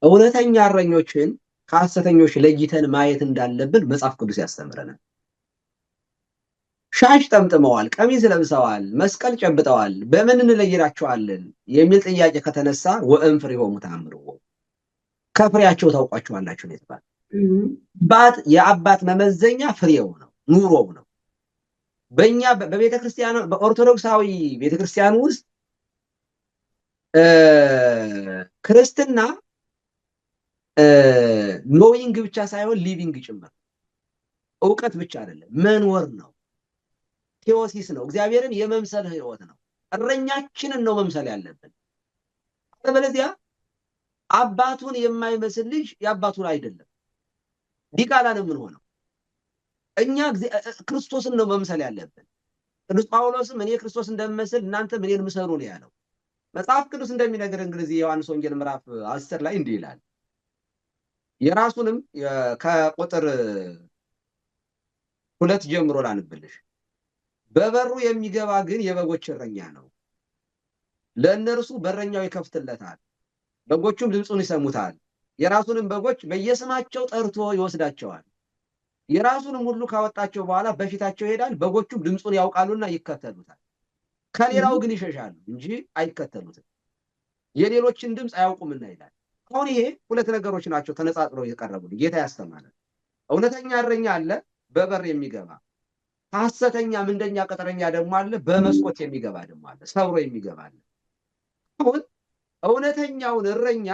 እውነተኛ እረኞችን ከሐሰተኞች ለይተን ማየት እንዳለብን መጽሐፍ ቅዱስ ያስተምረናል። ሻሽ ጠምጥመዋል፣ ቀሚስ ለብሰዋል፣ መስቀል ጨብጠዋል፣ በምን እንለይራቸዋለን የሚል ጥያቄ ከተነሳ ወእምፍሬሆሙ ተአምርዎ ከፍሬያቸው ታውቋቸዋላችሁ ነው የተባለው። የአባት መመዘኛ ፍሬው ነው፣ ኑሮው ነው። በእኛ በቤተክርስቲያን በኦርቶዶክሳዊ ቤተክርስቲያን ውስጥ ክርስትና ኖዊንግ ብቻ ሳይሆን ሊቪንግ ጭምር፣ እውቀት ብቻ አይደለም፣ መኖር ነው። ቴዎሲስ ነው። እግዚአብሔርን የመምሰል ህይወት ነው። እረኛችንን ነው መምሰል ያለብን። አለበለዚያ አባቱን የማይመስል ልጅ የአባቱን አይደለም፣ ዲቃላ ነው የምንሆነው። እኛ ክርስቶስን ነው መምሰል ያለብን። ቅዱስ ጳውሎስም እኔ ክርስቶስ እንደምመስል እናንተ እኔን ምሰሉ ነው ያለው። መጽሐፍ ቅዱስ እንደሚነግር እንግዲህ የዮሐንስ ወንጌል ምዕራፍ 10 ላይ እንዲህ ይላል። የራሱንም ከቁጥር 2 ጀምሮ ላንብልሽ። በበሩ የሚገባ ግን የበጎች እረኛ ነው። ለእነርሱ በረኛው ይከፍትለታል፣ በጎቹም ድምፁን ይሰሙታል። የራሱንም በጎች በየስማቸው ጠርቶ ይወስዳቸዋል። የራሱንም ሁሉ ካወጣቸው በኋላ በፊታቸው ይሄዳል። በጎቹም ድምፁን ያውቃሉና ይከተሉታል። ከሌላው ግን ይሸሻሉ እንጂ አይከተሉትም፣ የሌሎችን ድምፅ አያውቁምና ይላል። አሁን ይሄ ሁለት ነገሮች ናቸው ተነጻጽረው የቀረቡልን። ጌታ ያስተማረን እውነተኛ እረኛ አለ፣ በበር የሚገባ ሐሰተኛ ምንደኛ ቅጥረኛ ደግሞ አለ፣ በመስኮት የሚገባ ደግሞ አለ፣ ሰብሮ የሚገባ አለ። አሁን እውነተኛውን እረኛ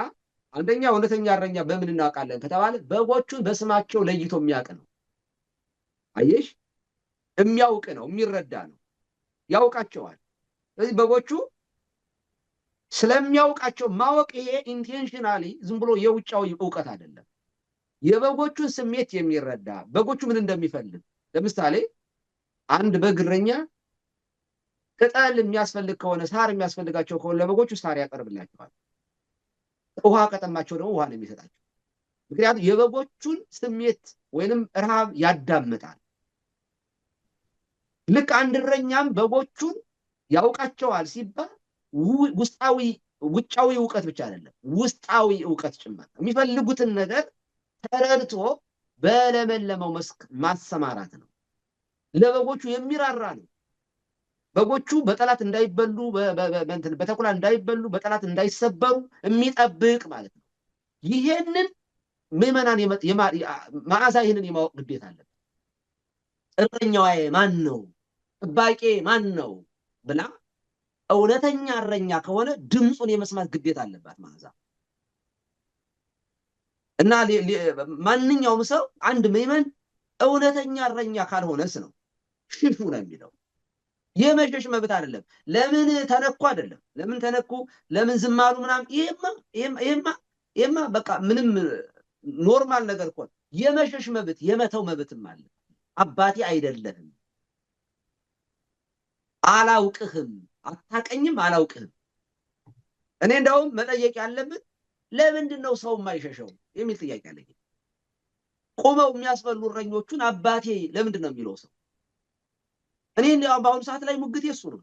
አንደኛ እውነተኛ እረኛ በምን እናውቃለን ከተባለ በጎቹን በስማቸው ለይቶ የሚያውቅ ነው። አየሽ፣ የሚያውቅ ነው፣ የሚረዳ ነው፣ ያውቃቸዋል። ስለዚህ በጎቹ ስለሚያውቃቸው ማወቅ፣ ይሄ ኢንቴንሽናሊ ዝም ብሎ የውጫዊ እውቀት አይደለም። የበጎቹን ስሜት የሚረዳ በጎቹ ምን እንደሚፈልግ። ለምሳሌ አንድ በግ እረኛ ቅጠል የሚያስፈልግ ከሆነ ሳር የሚያስፈልጋቸው ከሆነ ለበጎቹ ሳር ያቀርብላቸዋል። ውሃ ከጠማቸው ደግሞ ውሃ ነው የሚሰጣቸው። ምክንያቱም የበጎቹን ስሜት ወይንም ረሃብ ያዳምጣል። ልክ አንድ እረኛም በጎቹን ያውቃቸዋል ሲባል ውጫዊ እውቀት ብቻ አይደለም፣ ውስጣዊ እውቀት ጭምር። የሚፈልጉትን ነገር ተረድቶ በለመለመው መስክ ማሰማራት ነው። ለበጎቹ የሚራራ ነው። በጎቹ በጠላት እንዳይበሉ፣ በተኩላ እንዳይበሉ፣ በጠላት እንዳይሰበሩ የሚጠብቅ ማለት ነው። ይሄንን ምዕመናን መዓዛ ይህንን የማወቅ ግዴታ አለበት። እረኛዋዬ ማን ነው? ጠባቄ ማን ነው ብላ እውነተኛ እረኛ ከሆነ ድምፁን የመስማት ግዴታ አለባት መዓዛ። እና ማንኛውም ሰው አንድ ምዕመን እውነተኛ እረኛ ካልሆነስ ነው ሽሹ ነው የሚለው። የመሸሽ መብት አይደለም። ለምን ተነኩ አይደለም፣ ለምን ተነኩ፣ ለምን ዝም አሉ ምናምን። ይሄማ በቃ ምንም ኖርማል ነገር እኮ የመሸሽ መብት የመተው መብትም አለ። አባቴ አይደለህም፣ አላውቅህም፣ አታቀኝም፣ አላውቅህም። እኔ እንደውም መጠየቅ ያለብን ለምንድን ነው ሰው የማይሸሸው የሚል ጥያቄ አለኝ። ቆመው የሚያስበሉ እረኞቹን አባቴ ለምንድን ነው የሚለው ሰው? እኔ እንደውም በአሁኑ ሰዓት ላይ ሙግቴ እሱ ነው።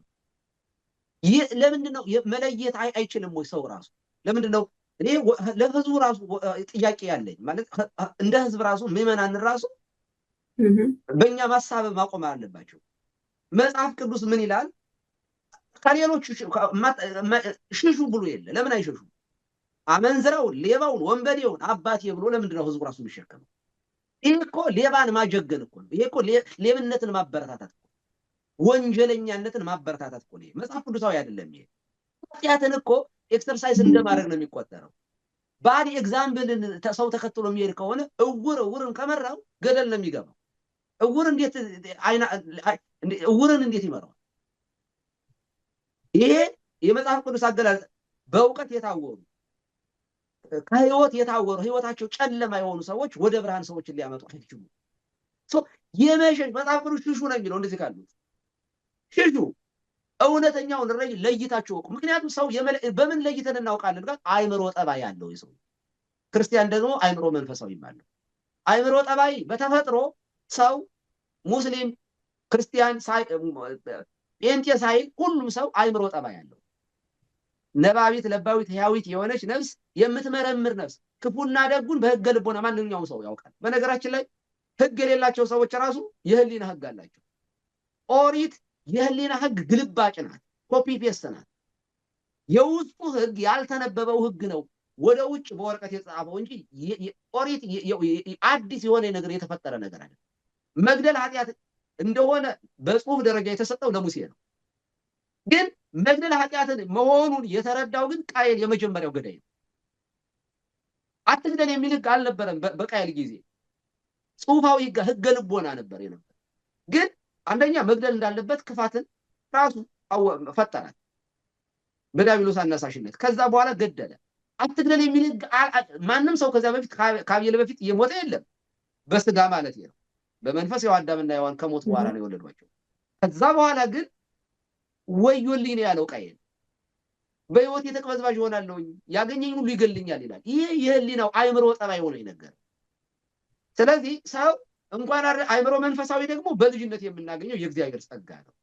ለምንድን ነው መለየት አይችልም ወይ ሰው ራሱ? ለምንድን ነው እኔ ለህዝቡ ራሱ ጥያቄ ያለኝ ማለት እንደ ህዝብ ራሱ ምዕመናን ራሱ በእኛ ማሳበብ ማቆም አለባቸው። መጽሐፍ ቅዱስ ምን ይላል? ከሌሎቹ ሽሹ ብሎ የለ። ለምን አይሸሹ? አመንዝራውን፣ ሌባውን፣ ወንበዴውን አባቴ ብሎ ለምንድን ነው ህዝቡ ራሱ የሚሸከመው? ይሄ እኮ ሌባን ማጀገን እኮ ነው። ይሄ እኮ ሌብነትን ማበረታታት እኮ፣ ወንጀለኛነትን ማበረታታት እኮ ነው። መጽሐፍ ቅዱሳዊ አይደለም። ይሄ ኃጢአትን እኮ ኤክሰርሳይዝ እንደማድረግ ነው የሚቆጠረው። ባዲ ኤግዛምፕልን ሰው ተከትሎ የሚሄድ ከሆነ እውርን ከመራው ገደል ነው የሚገባው። እውርን እንዴት ይመራዋል? ይሄ የመጽሐፍ ቅዱስ አገላለጽ በእውቀት የታወሩ ከህይወት የታወሩ ህይወታቸው ጨለማ የሆኑ ሰዎች ወደ ብርሃን ሰዎችን ሊያመጡ አይችሉም። የመሸሽ መጽሐፍ ቅዱስ ሽሹ ነው የሚለው። እንደዚህ ካሉት ሽሹ፣ እውነተኛውን ለይታችሁ ወቁ። ምክንያቱም ሰው በምን ለይተን እናውቃለን? ጋር አይምሮ ጠባይ ያለው ሰው ክርስቲያን ደግሞ አይምሮ መንፈሳዊ ማለት አይምሮ ጠባይ በተፈጥሮ ሰው ሙስሊም ክርስቲያን ጴንጤ ሳይል ሁሉም ሰው አይምሮ ጠባይ ያለው ነባቢት ለባዊት ህያዊት የሆነች ነፍስ የምትመረምር ነፍስ ክፉና ደጉን በህገ ልቦና ማንኛውም ሰው ያውቃል። በነገራችን ላይ ህግ የሌላቸው ሰዎች ራሱ የህሊና ህግ አላቸው። ኦሪት የህሊና ህግ ግልባጭ ናት፣ ኮፒ ፔስት ናት። የውስጡ ህግ ያልተነበበው ህግ ነው ወደ ውጭ በወረቀት የተጻፈው እንጂ ኦሪት አዲስ የሆነ ነገር የተፈጠረ ነገር አይደለም። መግደል ኃጢአት እንደሆነ በጽሁፍ ደረጃ የተሰጠው ለሙሴ ነው። ግን መግደል ኃጢአትን መሆኑን የተረዳው ግን ቃየል የመጀመሪያው ገዳይ ነው። አትግደል የሚል ህግ አልነበረም በቃየል ጊዜ። ጽሁፋዊ ህገ ልቦና ነበር የነበር። ግን አንደኛ መግደል እንዳለበት ክፋትን ራሱ ፈጠራት በዲያብሎስ አነሳሽነት። ከዛ በኋላ ገደለ። አትግደል የሚል ህግ ማንም ሰው ከዛ በፊት ከአቤል በፊት የሞተ የለም፣ በስጋ ማለት ነው። በመንፈስ ያው አዳምና ሔዋን ከሞት በኋላ ነው የወለዷቸው። ከዛ በኋላ ግን ወዮልኝ ነው ያለው ቃየል። በህይወት የተቅበዝባዥ ይሆናለሁ፣ ያገኘኝ ሁሉ ይገልኛል ይላል። ይሄ የህሊናው አይምሮ ጠባይ ሆኖ ይነገር። ስለዚህ ሰው እንኳን አይምሮ መንፈሳዊ ደግሞ በልጅነት የምናገኘው የእግዚአብሔር ጸጋ ነው።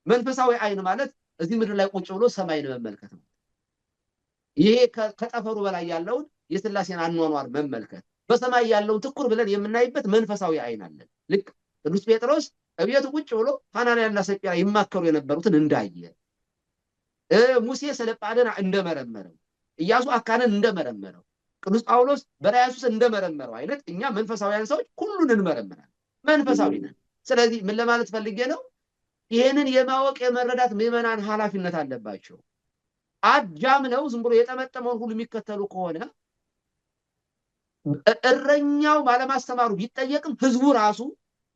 መንፈሳዊ አይን ማለት እዚህ ምድር ላይ ቁጭ ብሎ ሰማይን መመልከት ነው። ይሄ ከጠፈሩ በላይ ያለውን የሥላሴን አኗኗር መመልከት፣ በሰማይ ያለውን ትኩር ብለን የምናይበት መንፈሳዊ አይን አለን። ልክ ቅዱስ ጴጥሮስ እቤቱ ቁጭ ብሎ ሐናንያና ሰጲራ ይማከሩ የነበሩትን እንዳየ፣ ሙሴ ሰለጳድን እንደመረመረው፣ ኢያሱ አካንን እንደመረመረው፣ ቅዱስ ጳውሎስ በራያሱስ እንደመረመረው አይነት እኛ መንፈሳዊያን ሰዎች ሁሉን እንመረምራለን። መንፈሳዊ ነን። ስለዚህ ምን ለማለት ፈልጌ ነው? ይሄንን የማወቅ የመረዳት ምዕመናን ኃላፊነት አለባቸው። አጃምነው ዝም ብሎ የጠመጠመውን ሁሉ የሚከተሉ ከሆነ እረኛው ባለማስተማሩ ቢጠየቅም ህዝቡ ራሱ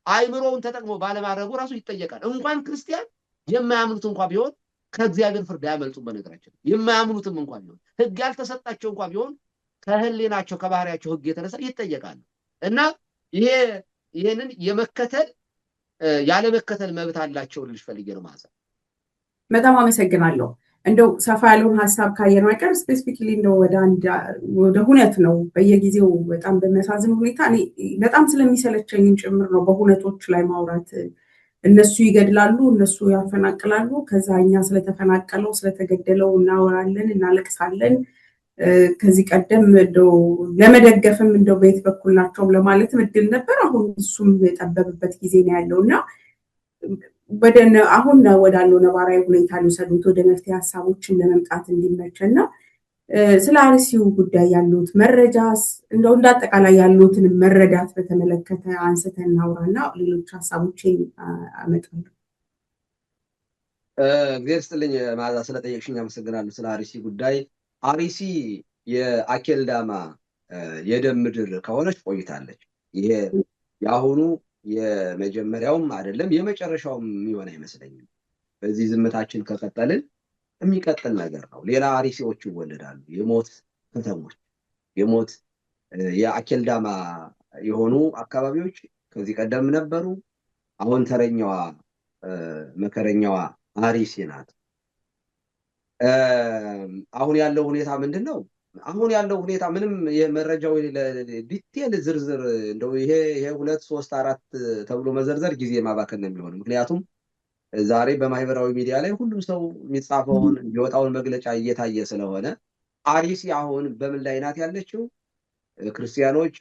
አይምሮውን ተጠቅሞ ባለማድረጉ ራሱ ይጠየቃል። እንኳን ክርስቲያን የማያምኑት እንኳን ቢሆን ከእግዚአብሔር ፍርድ አያመልጡም። በነገራችን የማያምኑትም እንኳን ቢሆን ህግ ያልተሰጣቸው እንኳን ቢሆን ከህሊናቸው ከባህሪያቸው ህግ የተነሳ ይጠየቃሉ። እና ይሄንን የመከተል ያለመከተል መብት አላቸው ልጅ ፈልጌ ነው ማለት ነው። በጣም አመሰግናለሁ። እንደው ሰፋ ያለውን ሀሳብ ካየነው አይቀር ስፔሲፊክሊ እንደው ወደ ሁነት ነው በየጊዜው በጣም በሚያሳዝን ሁኔታ እኔ በጣም ስለሚሰለቸኝም ጭምር ነው በሁነቶች ላይ ማውራት። እነሱ ይገድላሉ፣ እነሱ ያፈናቅላሉ፣ ከዛ እኛ ስለተፈናቀለው ስለተገደለው እናወራለን፣ እናለቅሳለን። ከዚህ ቀደም እንደው ለመደገፍም እንደው በየት በኩል ናቸው ለማለትም እድል ነበር። አሁን እሱም የጠበብበት ጊዜ ነው ያለውና አሁን ወዳለው ነባራዊ ሁኔታ ሊወሰዱት ወደ መፍትሄ ሀሳቦችን ለመምጣት እንዲመቸና ስለ አርሲው ጉዳይ ያሉት መረጃስ እንደው እንዳጠቃላይ ያሉትን መረዳት በተመለከተ አንስተን እናውራና ሌሎች ሀሳቦችን አመጣለሁ። እግዚአብሔር ይስጥልኝ ማዛ ስለጠየቅሽኝ አመሰግናለሁ። ስለ አርሲ ጉዳይ አርሲ የአኬልዳማ የደም ምድር ከሆነች ቆይታለች። ይሄ ያሁኑ የመጀመሪያውም አይደለም የመጨረሻውም የሚሆን አይመስለኝም። በዚህ ዝምታችን ከቀጠልን የሚቀጥል ነገር ነው። ሌላ አርሲዎች ይወለዳሉ። የሞት ከተሞች የአኬልዳማ የሆኑ አካባቢዎች ከዚህ ቀደም ነበሩ። አሁን ተረኛዋ መከረኛዋ አርሲ ናት። አሁን ያለው ሁኔታ ምንድነው? አሁን ያለው ሁኔታ ምንም የመረጃው ዲቴል ዝርዝር እንደው ይሄ 2 3 4 ተብሎ መዘርዘር ጊዜ ማባከን ነው የሚሆነው። ምክንያቱም ዛሬ በማህበራዊ ሚዲያ ላይ ሁሉም ሰው የሚጻፈውን የወጣውን መግለጫ እየታየ ስለሆነ አርሲ አሁን በምን ላይ ናት ያለችው? ክርስቲያኖች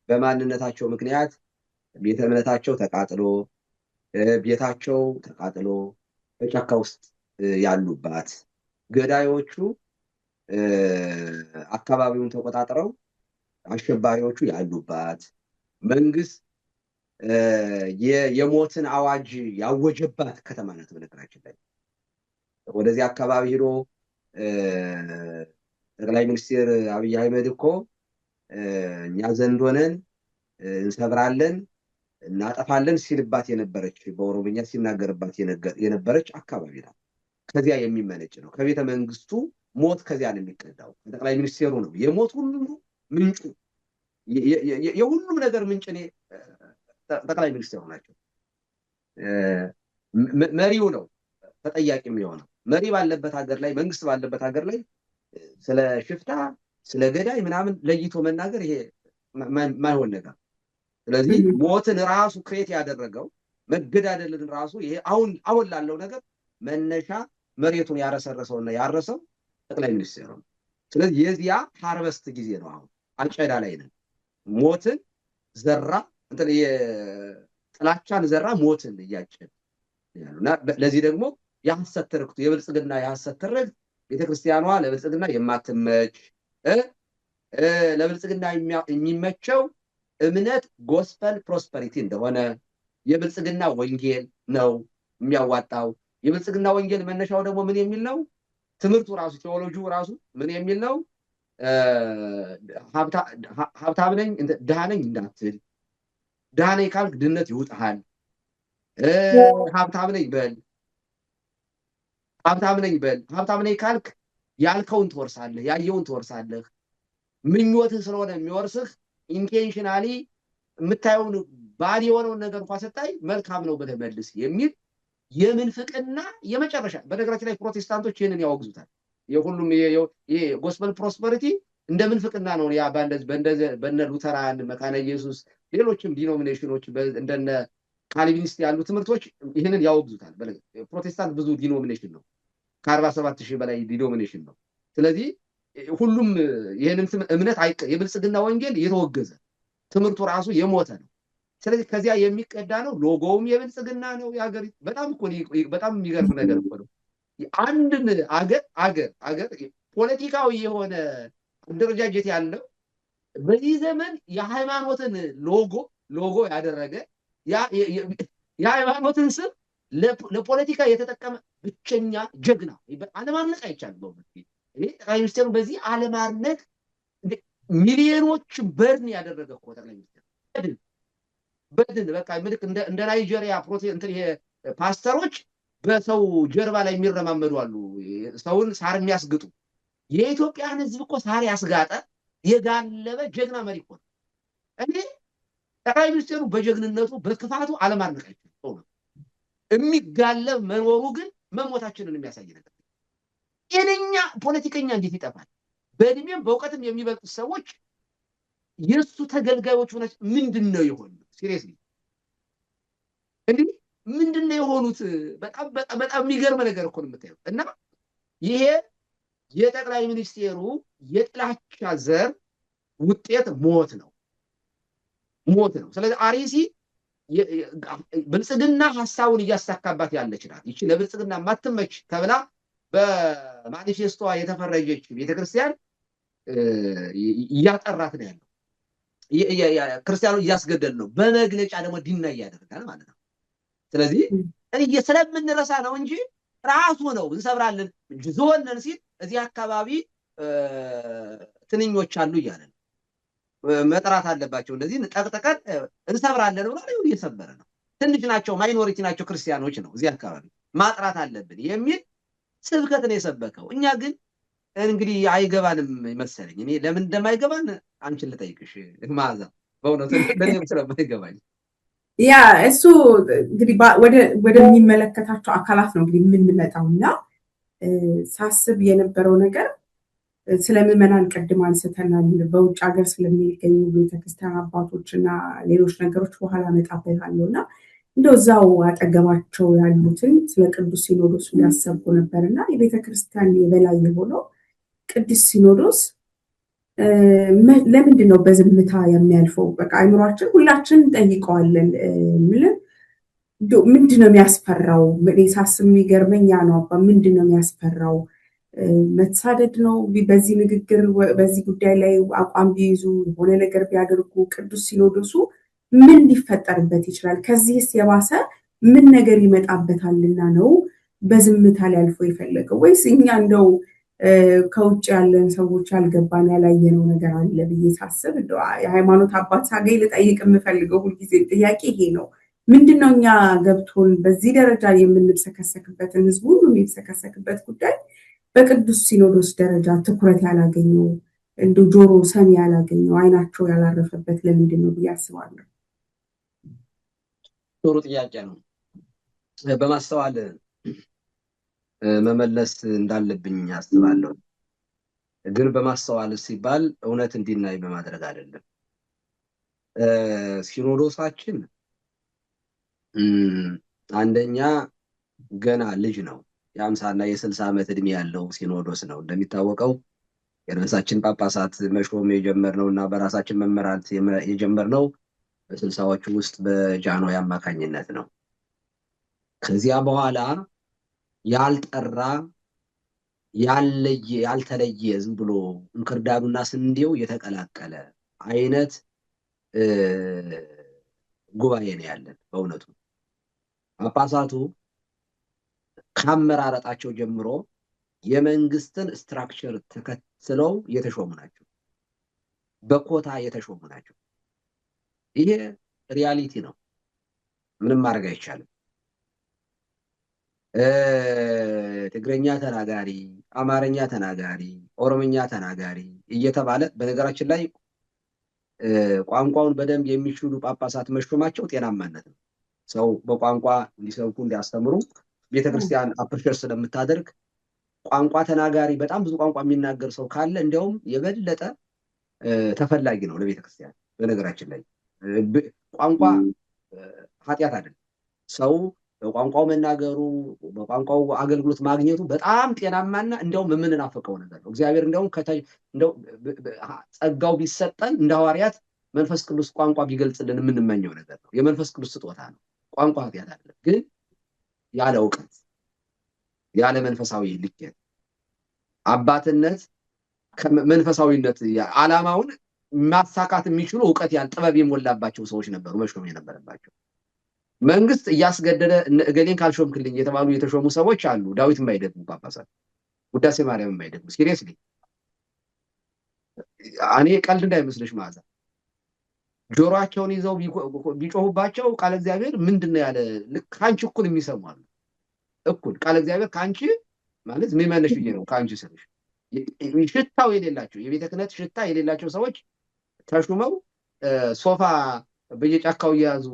በማንነታቸው ምክንያት ቤተ እምነታቸው ተቃጥሎ ቤታቸው ተቃጥሎ በጫካ ውስጥ ያሉባት፣ ገዳዮቹ አካባቢውን ተቆጣጥረው አሸባሪዎቹ ያሉባት፣ መንግስት የሞትን አዋጅ ያወጀባት ከተማ ናት። በነገራችን ላይ ወደዚህ አካባቢ ሄዶ ጠቅላይ ሚኒስትር አብይ አህመድ እኮ እኛ ዘንዶ ነን፣ እንሰብራለን፣ እናጠፋለን ሲልባት የነበረች፣ በኦሮምኛ ሲናገርባት የነበረች አካባቢ ናት። ከዚያ የሚመነጭ ነው። ከቤተ መንግስቱ ሞት ከዚያ ነው የሚቀዳው። ጠቅላይ ሚኒስትሩ ነው የሞት ሁሉ ምንጩ፣ የሁሉም ነገር ምንጭ ጠቅላይ ሚኒስትሩ ናቸው። መሪው ነው ተጠያቂ የሚሆነው። መሪ ባለበት ሀገር ላይ፣ መንግስት ባለበት ሀገር ላይ ስለ ሽፍታ ስለ ገዳይ ምናምን ለይቶ መናገር ይሄ ማይሆን ነገር። ስለዚህ ሞትን ራሱ ክሬት ያደረገው መገዳደልን ራሱ ይሄ አሁን ላለው ነገር መነሻ መሬቱን ያረሰረሰውና ያረሰው ጠቅላይ ሚኒስትሩ ነው። ስለዚህ የዚያ ሃርቨስት ጊዜ ነው። አሁን አጨዳ ላይ ነን። ሞትን ዘራ እንትን የጥላቻን ዘራ ሞትን እያጨደ ያሉና ለዚህ ደግሞ የሐሰት ትርክቱ የብልጽግና የሐሰት ትርክት ቤተክርስቲያኗ ለብልጽግና የማትመች ለብልጽግና የሚመቸው እምነት ጎስፐል ፕሮስፐሪቲ እንደሆነ የብልጽግና ወንጌል ነው የሚያዋጣው። የብልጽግና ወንጌል መነሻው ደግሞ ምን የሚል ነው? ትምህርቱ ራሱ ቴዎሎጂው ራሱ ምን የሚል ነው? ሀብታም ነኝ ድሃ ነኝ እንዳትል፣ ድሃ ነኝ ካልክ ድህነት ይውጥሃል። ሀብታም ነኝ በል፣ ሀብታም ነኝ በል። ሀብታም ነኝ ካልክ ያልከውን ትወርሳለህ፣ ያየውን ትወርሳለህ። ምኞትህ ስለሆነ የሚወርስህ ኢንቴንሽናሊ የምታየውን ባድ የሆነውን ነገር እንኳን ስታይ መልካም ነው ብለህ መልስ የሚል የምንፍቅና የመጨረሻ። በነገራችን ላይ ፕሮቴስታንቶች ይህንን ያወግዙታል። የሁሉም ጎስፐል ፕሮስፐሪቲ እንደ ምንፍቅና ነው። ያ በነ ሉተራን፣ መካነ ኢየሱስ፣ ሌሎችም ዲኖሚኔሽኖች እንደነ ካልቪኒስት ያሉ ትምህርቶች ይህንን ያወግዙታል። ፕሮቴስታንት ብዙ ዲኖሚኔሽን ነው፣ ከ47,000 በላይ ዲኖሚኔሽን ነው። ስለዚህ ሁሉም ይህንን እምነት የብልጽግና ወንጌል የተወገዘ ትምህርቱ ራሱ የሞተ ነው። ስለዚህ ከዚያ የሚቀዳ ነው። ሎጎውም የብልጽግና ነው። የሀገሪቱ በጣም የሚገርም ነገር እኮ ነው። አንድን አገር ፖለቲካዊ የሆነ አደረጃጀት ያለው በዚህ ዘመን የሃይማኖትን ሎጎ ያደረገ የሃይማኖትን ስም ለፖለቲካ የተጠቀመ ብቸኛ ጀግና አለማድነቅ አይቻልም። ጠቅላይ ሚኒስትሩ በዚህ አለማድነቅ ሚሊዮኖች በርን ያደረገ እኮ ጠቅላይ ሚኒስትር በድን በቃ ምልክ እንደ ናይጄሪያ ፓስተሮች በሰው ጀርባ ላይ የሚረማመዱ አሉ፣ ሰውን ሳር የሚያስግጡ። የኢትዮጵያን ሕዝብ እኮ ሳር ያስጋጠ የጋለበ ጀግና መሪ እኮ ነው። እኔ ጠቅላይ ሚኒስትሩ በጀግንነቱ በክፋቱ አለማድነቅ አይቻልም። የሚጋለብ መኖሩ ግን መሞታችንን የሚያሳይ ነገር። ጤነኛ ፖለቲከኛ እንዴት ይጠፋል? በእድሜም በእውቀትም የሚበልጡ ሰዎች የእሱ ተገልጋዮች ሆነች። ምንድን ነው የሆኑት? ሲሪየስሊ እንዲህ ምንድን ነው የሆኑት? በጣም የሚገርም ነገር እኮ ነው የምታየው። እና ይሄ የጠቅላይ ሚኒስቴሩ የጥላቻ ዘር ውጤት ሞት ነው። ስለዚህ አርሲ ብልጽግና ሀሳቡን እያሳካባት ያለች ናት። ይቺ ለብልጽግና ማትመች ተብላ በማኒፌስቶዋ የተፈረጀች ቤተክርስቲያን እያጠራት ነው ያለው። ክርስቲያኑ እያስገደል ነው። በመግለጫ ደግሞ ዲና እያደረጋል ማለት ነው። ስለዚህ ስለምንረሳ ነው እንጂ ራሱ ነው እንሰብራለን ዞነን ሲል እዚህ አካባቢ ትንኞች አሉ እያለ ነው። መጥራት አለባቸው። እንደዚህ ጠቅጥቀን እንሰብራለን ብሎ ነው እየሰበረ ነው። ትንሽ ናቸው፣ ማይኖሪቲ ናቸው፣ ክርስቲያኖች ነው። እዚህ አካባቢ ማጥራት አለብን የሚል ስብከት ነው የሰበከው። እኛ ግን እንግዲህ አይገባንም መሰለኝ። እኔ ለምን እንደማይገባን አንቺን ልጠይቅሽ መዓዛ፣ በእውነቱ ለእኔም ስለማይገባኝ። ያ እሱ እንግዲህ ወደሚመለከታቸው አካላት ነው እንግዲህ የምንመጣው እና ሳስብ የነበረው ነገር ስለ ምዕመናን ቅድም አንስተናል። በውጭ ሀገር ስለሚገኙ ቤተክርስቲያን አባቶች እና ሌሎች ነገሮች በኋላ እመጣበታለሁ እና እንደው እዛው አጠገባቸው ያሉትን ስለ ቅዱስ ሲኖዶስ ያሰብኩ ነበር እና የቤተክርስቲያን የበላይ የሆነው ቅዱስ ሲኖዶስ ለምንድን ነው በዝምታ የሚያልፈው? በቃ አይምሯችን ሁላችን እንጠይቀዋለን። ምንድን ነው የሚያስፈራው? ሳስብ የሚገርመኝ ያ ነው። አባ ምንድን ነው የሚያስፈራው? መሳደድ ነው? በዚህ ንግግር በዚህ ጉዳይ ላይ አቋም ቢይዙ የሆነ ነገር ቢያደርጉ ቅዱስ ሲኖዶሱ ምን ሊፈጠርበት ይችላል? ከዚህስ የባሰ ምን ነገር ይመጣበታልና ነው በዝምታ ሊያልፎ የፈለገው? ወይስ እኛ እንደው ከውጭ ያለን ሰዎች ያልገባን ያላየነው ነገር አለ ብዬ ሳስብ የሃይማኖት አባት ሳገኝ ልጠይቅ የምፈልገው ሁልጊዜ ጥያቄ ይሄ ነው። ምንድነው እኛ ገብቶን በዚህ ደረጃ የምንሰከሰክበትን ህዝብ ሁሉ የሚሰከሰክበት ጉዳይ በቅዱስ ሲኖዶስ ደረጃ ትኩረት ያላገኘው እንደ ጆሮ ሰሚ ያላገኘው አይናቸው ያላረፈበት ለምንድን ነው ብዬ አስባለሁ። ጥሩ ጥያቄ ነው። በማስተዋል መመለስ እንዳለብኝ አስባለሁ። ግን በማስተዋል ሲባል እውነት እንዲናይ በማድረግ አይደለም። ሲኖዶሳችን አንደኛ ገና ልጅ ነው። የ50 እና የ60 ዓመት እድሜ ያለው ሲኖዶስ ነው። እንደሚታወቀው የራሳችን ጳጳሳት መሾም የጀመርነው እና በራሳችን መመራት የጀመርነው በ60ዎቹ ውስጥ በጃንሆይ አማካኝነት ነው። ከዚያ በኋላ ያልጠራ ያልተለየ ዝም ብሎ እንክርዳዱና ስንዴው የተቀላቀለ አይነት ጉባኤ ነው ያለን። በእውነቱ ጳጳሳቱ ከአመራረጣቸው ጀምሮ የመንግስትን ስትራክቸር ተከትለው የተሾሙ ናቸው። በኮታ የተሾሙ ናቸው። ይሄ ሪያሊቲ ነው። ምንም ማድረግ አይቻልም። ትግረኛ ተናጋሪ፣ አማርኛ ተናጋሪ፣ ኦሮምኛ ተናጋሪ እየተባለ በነገራችን ላይ ቋንቋውን በደንብ የሚችሉ ጳጳሳት መሾማቸው ጤናማነት ነው። ሰው በቋንቋ እንዲሰብኩ እንዲያስተምሩ ቤተክርስቲያን አፕሪሼት ስለምታደርግ ቋንቋ ተናጋሪ በጣም ብዙ ቋንቋ የሚናገር ሰው ካለ እንዲያውም የበለጠ ተፈላጊ ነው ለቤተክርስቲያን። በነገራችን ላይ ቋንቋ ኃጢአት አይደለም። ሰው በቋንቋው መናገሩ በቋንቋው አገልግሎት ማግኘቱ በጣም ጤናማና እንዲያውም የምንናፍቀው ነገር ነው። እግዚአብሔር እንዲያውም ጸጋው ቢሰጠን እንደ ሐዋርያት መንፈስ ቅዱስ ቋንቋ ቢገልጽልን የምንመኘው ነገር ነው። የመንፈስ ቅዱስ ስጦታ ነው። ቋንቋ ኃጢአት አይደለም። ግን ያለ እውቀት ያለ መንፈሳዊ ልኬት አባትነት ከመንፈሳዊነት ዓላማውን ማሳካት የሚችሉ እውቀት ጥበብ የሞላባቸው ሰዎች ነበሩ መሾም የነበረባቸው። መንግስት እያስገደደ እገሌን ካልሾምክልኝ የተባሉ የተሾሙ ሰዎች አሉ። ዳዊት የማይደግሙ ጳጳሳት፣ ውዳሴ ማርያም የማይደግሙ ሲሪየስሊ። እኔ ቀልድ እንዳይመስልሽ መዓዛ፣ ጆሮአቸውን ይዘው ቢጮሁባቸው ቃለ እግዚአብሔር ምንድን ነው ያለ ከአንቺ እኩል የሚሰሙ አሉ። እኩል ቃለ እግዚአብሔር ከአንቺ ማለት ምዕመንሽ ብዬ ነው ከአንቺ ስልሽ ሽታው የሌላቸው የቤተ ክህነት ሽታ የሌላቸው ሰዎች ተሹመው ሶፋ በየጫካው እየያዙ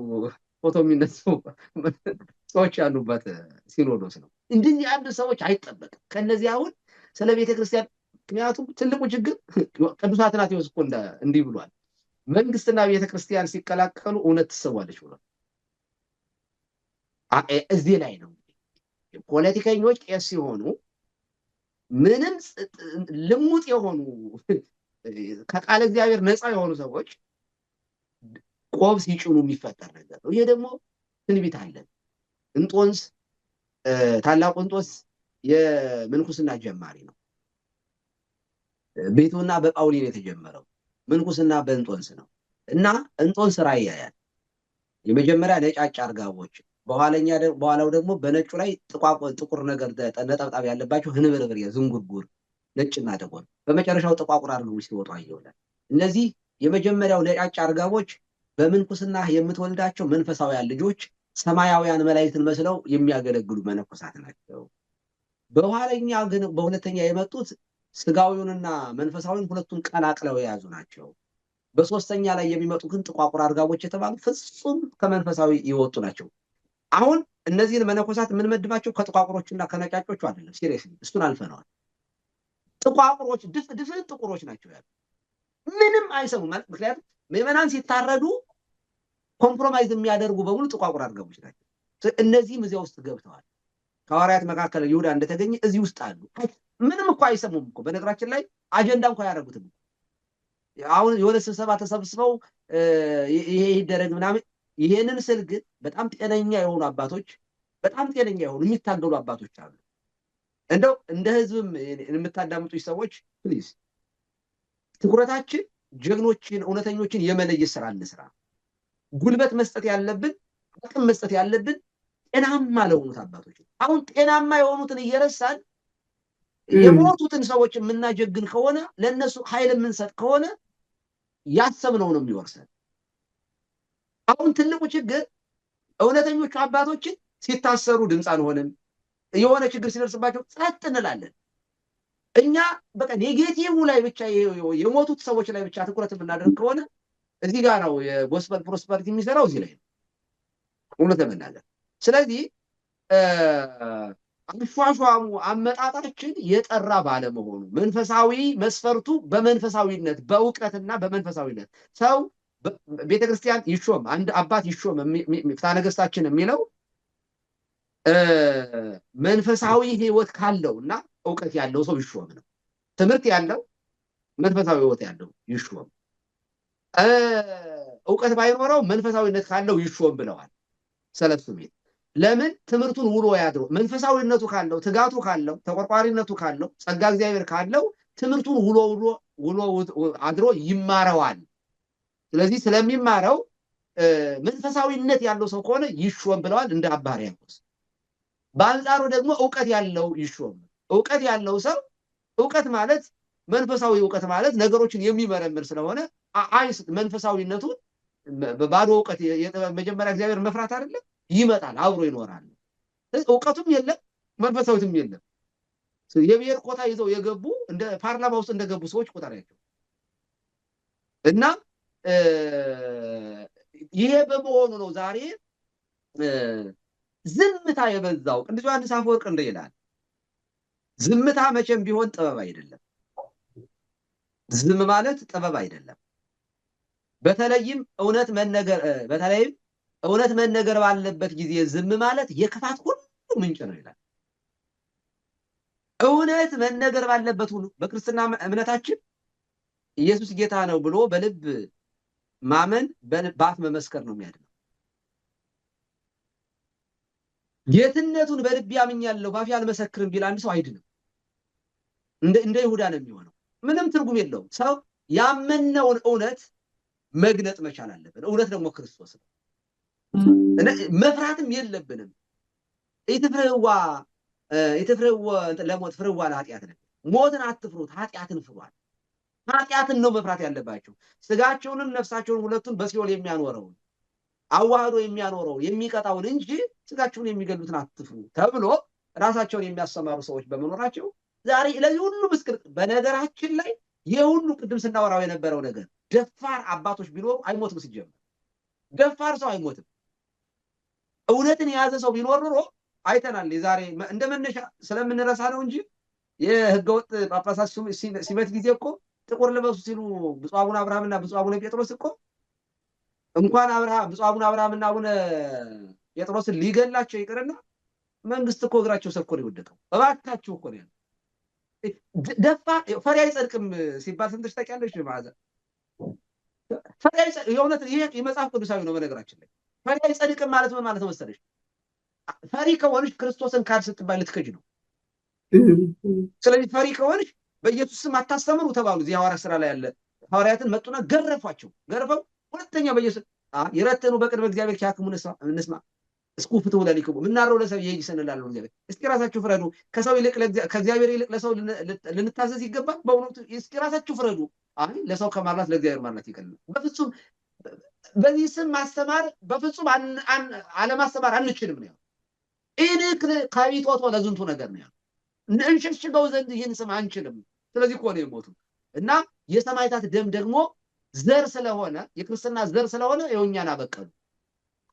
ፎቶ የሚነሱ ሰዎች ያሉበት ሲኖዶስ ነው። እንደዚህ ያሉ ሰዎች አይጠበቅም ከነዚህ አሁን ስለ ቤተክርስቲያን። ምክንያቱም ትልቁ ችግር ቅዱስ አትናቴዎስ እኮ እንዲህ ብሏል፣ መንግስትና ቤተክርስቲያን ሲቀላቀሉ እውነት ትሰዋለች ብሏል። እዚህ ላይ ነው ፖለቲከኞች ቄስ ሲሆኑ ምንም ልሙጥ የሆኑ ከቃለ እግዚአብሔር ነፃ የሆኑ ሰዎች ቆብ ሲጭኑ የሚፈጠር ነገር ነው። ይሄ ደግሞ ትንቢት አለን። እንጦንስ ታላቁ እንጦንስ የምንኩስና ጀማሪ ነው። ቤቱና በጳውሊ ነው የተጀመረው። ምንኩስና በእንጦንስ ነው እና እንጦንስ ራእይ ያያል። የመጀመሪያ ነጫጭ አርጋቦች፣ በኋላው ደግሞ በነጩ ላይ ጥቁር ነገር ነጠብጣብ ያለባቸው ህንብርብር ዝንጉርጉር ነጭና ጥቁር፣ በመጨረሻው ጥቋቁር አርጋቦች ሲወጡ አየውላል። እነዚህ የመጀመሪያው ነጫጭ አርጋቦች በምንኩስና የምትወልዳቸው መንፈሳውያን ልጆች ሰማያውያን መላእክትን መስለው የሚያገለግሉ መነኮሳት ናቸው። በኋለኛ ግን በሁለተኛ የመጡት ስጋዊውንና መንፈሳዊውን ሁለቱን ቀላቅለው የያዙ ናቸው። በሶስተኛ ላይ የሚመጡ ግን ጥቋቁር አርጋቦች የተባሉ ፍጹም ከመንፈሳዊ የወጡ ናቸው። አሁን እነዚህን መነኮሳት የምንመድባቸው ከጥቋቁሮችና ከነጫጮቹ አይደለም። ሲሪየስሊ እሱን አልፈነዋል። ጥቋቁሮች ድፍን ጥቁሮች ናቸው ያሉ ምንም አይሰሙም ማለት ምክንያቱም ምዕመናን ሲታረዱ ኮምፕሮማይዝ የሚያደርጉ በሙሉ ጥቋቁር አርጋቦች ናቸው። እነዚህም እዚያ ውስጥ ገብተዋል። ከሐዋርያት መካከል ይሁዳ እንደተገኘ እዚህ ውስጥ አሉ። ምንም እኮ አይሰሙም እኮ በነገራችን ላይ አጀንዳ እንኳን አያደርጉትም። አሁን የሆነ ስብሰባ ተሰብስበው ይሄ ይደረግ ምናምን ይሄንን ስል ግን በጣም ጤነኛ የሆኑ አባቶች በጣም ጤነኛ የሆኑ የሚታገሉ አባቶች አሉ። እንደው እንደ ህዝብም የምታዳምጡኝ ሰዎች ፕሊዝ ትኩረታችን ጀግኖችን እውነተኞችን የመለየት ስራ እንስራ። ጉልበት መስጠት ያለብን አቅም መስጠት ያለብን ጤናማ ለሆኑት አባቶች። አሁን ጤናማ የሆኑትን እየረሳን የሞቱትን ሰዎች የምናጀግን ከሆነ ለነሱ ኃይል የምንሰጥ ከሆነ ያሰብነው ነው የሚወርሰን። አሁን ትልቁ ችግር እውነተኞቹ አባቶችን ሲታሰሩ ድምፅ አንሆንም፣ የሆነ ችግር ሲደርስባቸው ጸጥ እንላለን። እኛ በቃ ኔጌቲቭ ላይ ብቻ የሞቱት ሰዎች ላይ ብቻ ትኩረት የምናደርግ ከሆነ እዚህ ጋር ነው የጎስፐል ፕሮስፐሪቲ የሚሰራው፣ እዚህ ላይ ነው እውነት ለመናገር። ስለዚህ አሿሿሙ አመጣጣችን የጠራ ባለመሆኑ መንፈሳዊ መስፈርቱ በመንፈሳዊነት በእውቀትና በመንፈሳዊነት ሰው ቤተክርስቲያን ይሾም አንድ አባት ይሾም ፍትሐ ነገሥታችን የሚለው መንፈሳዊ ህይወት ካለውና እውቀት ያለው ሰው ይሾም ነው። ትምህርት ያለው መንፈሳዊ ህይወት ያለው ይሾም፣ እውቀት ባይኖረው መንፈሳዊነት ካለው ይሾም ብለዋል ሰለስቱ ምዕት። ለምን ትምህርቱን ውሎ ያድሮ መንፈሳዊነቱ ካለው ትጋቱ ካለው ተቆርቋሪነቱ ካለው ጸጋ እግዚአብሔር ካለው ትምህርቱን ውሎ አድሮ ይማረዋል። ስለዚህ ስለሚማረው መንፈሳዊነት ያለው ሰው ከሆነ ይሾም ብለዋል እንደ አባ ሕርያቆስ። በአንጻሩ ደግሞ እውቀት ያለው ይሾም። እውቀት ያለው ሰው እውቀት ማለት መንፈሳዊ እውቀት ማለት ነገሮችን የሚመረምር ስለሆነ መንፈሳዊነቱን ባዶ እውቀት መጀመሪያ እግዚአብሔር መፍራት አይደለም ይመጣል አብሮ ይኖራል። እውቀቱም የለም መንፈሳዊትም የለም። የብሔር ኮታ ይዘው የገቡ እንደ ፓርላማ ውስጥ እንደገቡ ሰዎች ቆጠራቸው እና ይሄ በመሆኑ ነው ዛሬ ዝምታ የበዛው። ቅዱስ ዮሐንስ አፈወርቅ እንደ ይላል ዝምታ መቼም ቢሆን ጥበብ አይደለም። ዝም ማለት ጥበብ አይደለም። በተለይም እውነት መነገር ባለበት ጊዜ ዝም ማለት የክፋት ሁሉ ምንጭ ነው ይላል። እውነት መነገር ባለበት ሁሉ በክርስትና እምነታችን ኢየሱስ ጌታ ነው ብሎ በልብ ማመን በአፍ መመስከር ነው የሚያድነው። ጌትነቱን በልብ ያምኛለሁ በአፌ አልመሰክርም ቢል አንድ ሰው አይድንም። እንደ ይሁዳ ነው የሚሆነው። ምንም ትርጉም የለውም። ሰው ያመነውን እውነት መግለጥ መቻል አለብን። እውነት ደግሞ ክርስቶስ ነው። መፍራትም የለብንም። ኢትፍርህዋ ለሞት ፍርህዋ ለኃጢአት ነው። ሞትን አትፍሩት ኃጢአትን ፍሯል። ኃጢአትን ነው መፍራት ያለባቸው። ስጋቸውንም ነፍሳቸውን ሁለቱን በሲኦል የሚያኖረውን አዋህዶ የሚያኖረውን የሚቀጣውን እንጂ ስጋቸውን የሚገሉትን አትፍሩ ተብሎ ራሳቸውን የሚያሰማሩ ሰዎች በመኖራቸው ዛሬ ለዚህ ሁሉ ምስክር። በነገራችን ላይ የሁሉ ቅድም ስናወራው የነበረው ነገር ደፋር አባቶች ቢኖሩ አይሞትም። ሲጀምር ደፋር ሰው አይሞትም። እውነትን የያዘ ሰው ቢኖር ኖሮ አይተናል። የዛሬ እንደመነሻ ስለምንረሳ ነው እንጂ የህገወጥ ጳጳሳት ሲመት ጊዜ እኮ ጥቁር ልበሱ ሲሉ ብፁዕ አቡነ አብርሃምና ብፁዕ አቡነ ጴጥሮስ እኮ እንኳን ብፁዕ አቡነ አብርሃምና አቡነ ጴጥሮስን ሊገላቸው ይቅርና መንግስት እኮ እግራቸው ስር እኮ ነው የወደቀው። እባካችሁ እኮ ነው ያለው። ደፋር ፈሪ አይጸድቅም ሲባል ስንትሽ ታውቂያለሽ? መዓዛ ፈሪ አይጸድቅም። የእውነት ይሄ የመጽሐፍ ቅዱሳዊ ነው። በነገራችን ላይ ፈሪ አይጸድቅም ማለት ምን ማለት ነው መሰለሽ? ፈሪ ከሆንሽ ክርስቶስን ካድ ስትባይ ልትከጅ ነው። ስለዚህ ፈሪ ከሆንሽ በኢየሱስ ስም አታስተምሩ ተባሉ። እዚህ ሐዋርያት ስራ ላይ ያለ ሐዋርያትን መጡና ገረፏቸው። ገርፈው ሁለተኛ በኢየሱስ ይረተኑ በቅድመ እግዚአብሔር ኪያክሙ እንስማ እስኩ ፍትው ለሊክሙ ምናረው ለሰው ይሄ ይሰንላል ነው እግዚአብሔር። እስኪ ራሳችሁ ፍረዱ። ከሰው ይልቅ ከእግዚአብሔር ይልቅ ለሰው ልንታዘዝ ይገባል። በእውነቱ እስኪ ራሳችሁ ፍረዱ። አይ ለሰው ከማርላት ለእግዚአብሔር ማርላት ይቀላል። በፍጹም በዚህ ስም ማስተማር በፍጹም አለማስተማር አንችልም ነው። ኢንክ ከቢቶቶ ለዝንቱ ነገር ነው እንሸሽገው ዘንድ ይህን ስም አንችልም። ስለዚህ እኮ ነው የሞቱ እና የሰማዕታት ደም ደግሞ ዘር ስለሆነ የክርስትና ዘር ስለሆነ የኛን አበቀሉ።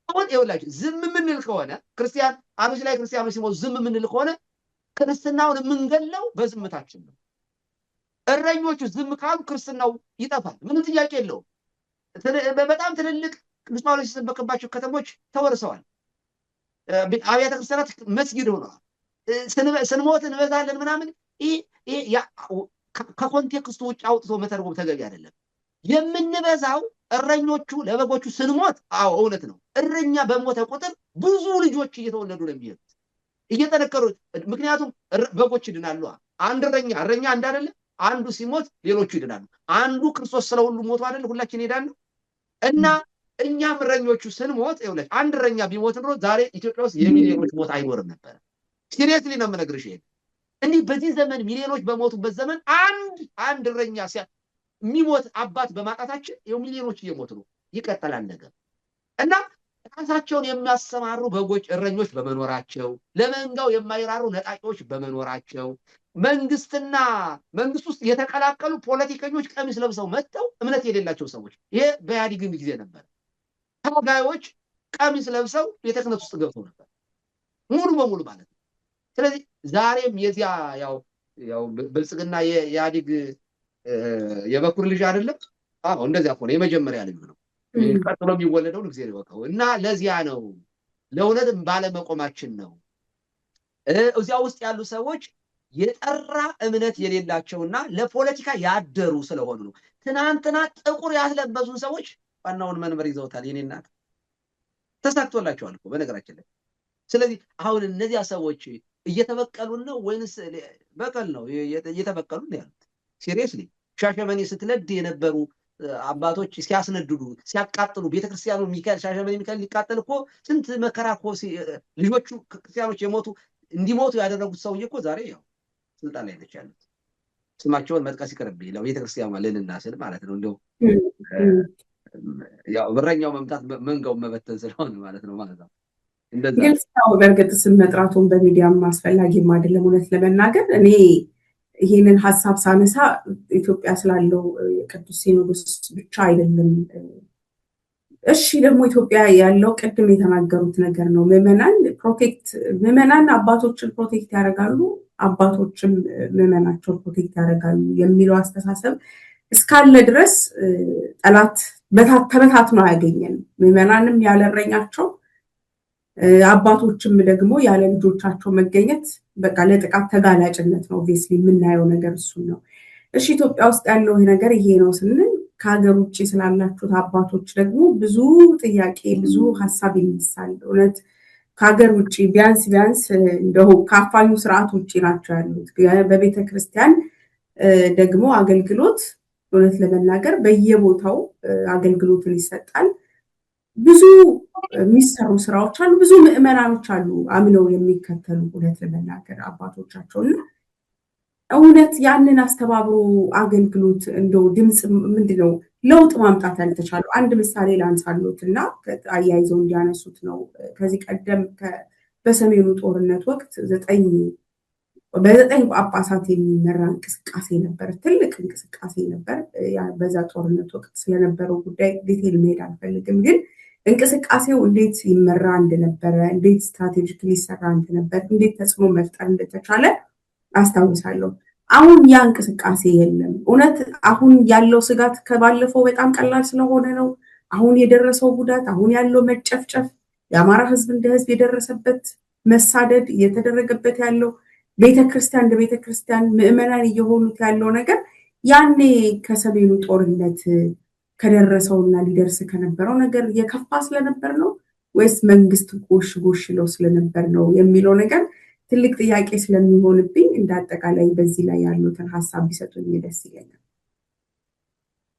አሁን ይኸውላችሁ ዝም ምንል ከሆነ ክርስቲያን አሮች ላይ ክርስቲያኖች ሲሞቱ ዝም ምንል ከሆነ ክርስትናውን የምንገለው በዝምታችን ነው። እረኞቹ ዝም ካሉ ክርስትናው ይጠፋል። ምንም ጥያቄ የለውም። በጣም ትልልቅ ቅዱስ ጳውሎስ የሰበከባቸው ከተሞች ተወርሰዋል። አብያተ ክርስቲያናት መስጊድ ሆነዋል። ስንሞት እንበዛለን ምናምን ከኮንቴክስቱ ውጭ አውጥቶ መተርጎም ተገቢ አይደለም። የምንበዛው እረኞቹ ለበጎቹ ስንሞት፣ አዎ እውነት ነው። እረኛ በሞተ ቁጥር ብዙ ልጆች እየተወለዱ ነው የሚሄዱት እየጠነከሩ። ምክንያቱም በጎች ይድናሉ። አንድ እረኛ አንድ አይደለ? አንዱ ሲሞት ሌሎቹ ይድናሉ። አንዱ ክርስቶስ ስለሁሉ ሞቶ አይደለ? ሁላችን ሄዳን ነው እና እኛም እረኞቹ ስንሞት ይኸውልህ አንድ እረኛ ቢሞት ኖሮ ዛሬ ኢትዮጵያ ውስጥ የሚሊዮኖች ሞት አይኖርም ነበር። ሲሪየስሊ ነው የምነግርሽ። ይሄ እንዲህ በዚህ ዘመን ሚሊዮኖች በሞቱበት ዘመን አንድ እረኛ የሚሞት አባት በማጣታችን ይኸው ሚሊዮኖች እየሞቱ ነው። ይቀጥላል ነገር እና ራሳቸውን የሚያሰማሩ በጎች እረኞች በመኖራቸው፣ ለመንጋው የማይራሩ ነጣቂዎች በመኖራቸው፣ መንግስት ውስጥ የተቀላቀሉ ፖለቲከኞች ቀሚስ ለብሰው መጥተው እምነት የሌላቸው ሰዎች፣ ይሄ በኢህአዴግም ጊዜ ነበር። ታጋዮች ቀሚስ ለብሰው ቤተ ክህነት ውስጥ ገብተው ነበር ሙሉ በሙሉ ማለት ነው። ስለዚህ ዛሬም የዚያ ያው ብልጽግና የኢህአዴግ የበኩር ልጅ አይደለም። አዎ እንደዚያ እኮ ነው። የመጀመሪያ ልጅ ነው። ቀጥሎ የሚወለደው እግዚአብሔር ይወቀው እና ለዚያ ነው ለእውነት ባለመቆማችን ነው። እዚያ ውስጥ ያሉ ሰዎች የጠራ እምነት የሌላቸውና ለፖለቲካ ያደሩ ስለሆኑ ነው። ትናንትና ጥቁር ያስለበሱን ሰዎች ዋናውን መንበር ይዘውታል። የኔ እናት ተሳክቶላቸዋል እኮ በነገራችን ላይ። ስለዚህ አሁን እነዚያ ሰዎች እየተበቀሉን ነው ወይንስ በቀል ነው እየተበቀሉን ነው ያሉት? ሲሪየስሊ ሻሸመኔ ስትነድ የነበሩ አባቶች ሲያስነድዱ ሲያቃጥሉ ቤተክርስቲያኑ ሻሸመኔ ሚካኤል ሊቃጠል እኮ ስንት መከራ እኮ ልጆቹ ክርስቲያኖች እንዲሞቱ ያደረጉት ሰውዬ እኮ ዛሬ ያው ስልጣን ላይ ነች ያሉት። ስማቸውን መጥቀስ ይቅርብኝ ለቤተክርስቲያኗ ልልና ስል ማለት ነው። እንደው ያው በረኛው መምጣት መንጋው መበተን ስለሆነ ማለት ነው ነው። እንደዛ ግልጽ ነው። በእርግጥ ስም መጥራቱን በሚዲያም አስፈላጊም አይደለም። እውነት ለመናገር እኔ ይሄንን ሀሳብ ሳነሳ ኢትዮጵያ ስላለው የቅዱስ ሲኖዶስ ብቻ አይደለም። እሺ ደግሞ ኢትዮጵያ ያለው ቅድም የተናገሩት ነገር ነው። ምዕመናን አባቶችን ፕሮቴክት ያደርጋሉ፣ አባቶችም ምዕመናቸውን ፕሮቴክት ያደርጋሉ የሚለው አስተሳሰብ እስካለ ድረስ ጠላት ተበታትኖ አያገኘንም። ምዕመናንም ያለ እረኛቸው፣ አባቶችም ደግሞ ያለ ልጆቻቸው መገኘት በቃ ለጥቃት ተጋላጭነት ነው። ኦብቪየስሊ የምናየው ነገር እሱን ነው። እሺ ኢትዮጵያ ውስጥ ያለው ነገር ይሄ ነው ስንል ከሀገር ውጭ ስላላችሁት አባቶች ደግሞ ብዙ ጥያቄ ብዙ ሀሳብ ይነሳል። እውነት ከሀገር ውጭ ቢያንስ እንደው ከአፋኙ ስርዓት ውጭ ናቸው ያሉት። በቤተ ክርስቲያን ደግሞ አገልግሎት እውነት ለመናገር በየቦታው አገልግሎትን ይሰጣል። ብዙ የሚሰሩ ስራዎች አሉ። ብዙ ምዕመናኖች አሉ አምነው የሚከተሉ እውነት ለመናገር አባቶቻቸውና እውነት ያንን አስተባብሮ አገልግሎት እንደው ድምፅ ምንድነው ለውጥ ማምጣት ያልተቻለው? አንድ ምሳሌ ላንሳሎት እና አያይዘው እንዲያነሱት ነው። ከዚህ ቀደም በሰሜኑ ጦርነት ወቅት በ9 ጳጳሳት የሚመራ እንቅስቃሴ ነበር። ትልቅ እንቅስቃሴ ነበር። በዛ ጦርነት ወቅት ስለነበረው ጉዳይ ዲቴል መሄድ አልፈልግም፣ ግን እንቅስቃሴው እንዴት ይመራ እንደነበረ፣ እንዴት ስትራቴጂክ ሊሰራ እንደነበር፣ እንዴት ተጽዕኖ መፍጠር እንደተቻለ አስታውሳለሁ። አሁን ያ እንቅስቃሴ የለም። እውነት አሁን ያለው ስጋት ከባለፈው በጣም ቀላል ስለሆነ ነው። አሁን የደረሰው ጉዳት፣ አሁን ያለው መጨፍጨፍ፣ የአማራ ህዝብ እንደ ህዝብ የደረሰበት መሳደድ እየተደረገበት ያለው ቤተክርስቲያን እንደ ቤተክርስቲያን ምዕመናን እየሆኑት ያለው ነገር ያኔ ከሰሜኑ ጦርነት ከደረሰውና ሊደርስ ከነበረው ነገር የከፋ ስለነበር ነው ወይስ መንግስት ጎሽ ለው ስለነበር ነው የሚለው ነገር ትልቅ ጥያቄ ስለሚሆንብኝ እንዳጠቃላይ በዚህ ላይ ያሉትን ሀሳብ ቢሰጡኝ ደስ ይለኛል።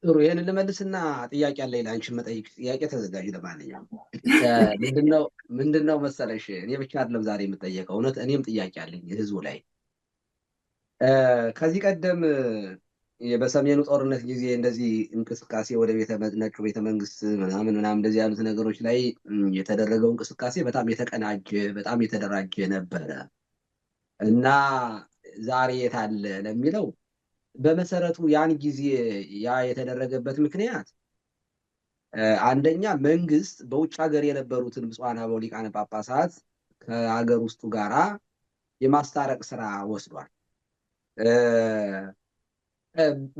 ጥሩ፣ ይሄን ልመልስና ጥያቄ አለ ለአንቺ መጠይቅ ጥያቄ ተዘጋጅ። ለማንኛውም ምንድነው መሰለሽ እኔ ብቻ አይደለም ዛሬ የምጠየቀው፣ እውነት እኔም ጥያቄ አለኝ ህዝቡ ላይ። ከዚህ ቀደም በሰሜኑ ጦርነት ጊዜ እንደዚህ እንቅስቃሴ ወደ ነጩ ቤተመንግስት ምናምን እንደዚህ ያሉት ነገሮች ላይ የተደረገው እንቅስቃሴ በጣም የተቀናጀ በጣም የተደራጀ ነበረ እና ዛሬ የታለ ለሚለው በመሰረቱ ያን ጊዜ ያ የተደረገበት ምክንያት አንደኛ መንግስት በውጭ ሀገር የነበሩትን ብፁዓን አበው ሊቃነ ጳጳሳት ከሀገር ውስጡ ጋራ የማስታረቅ ስራ ወስዷል።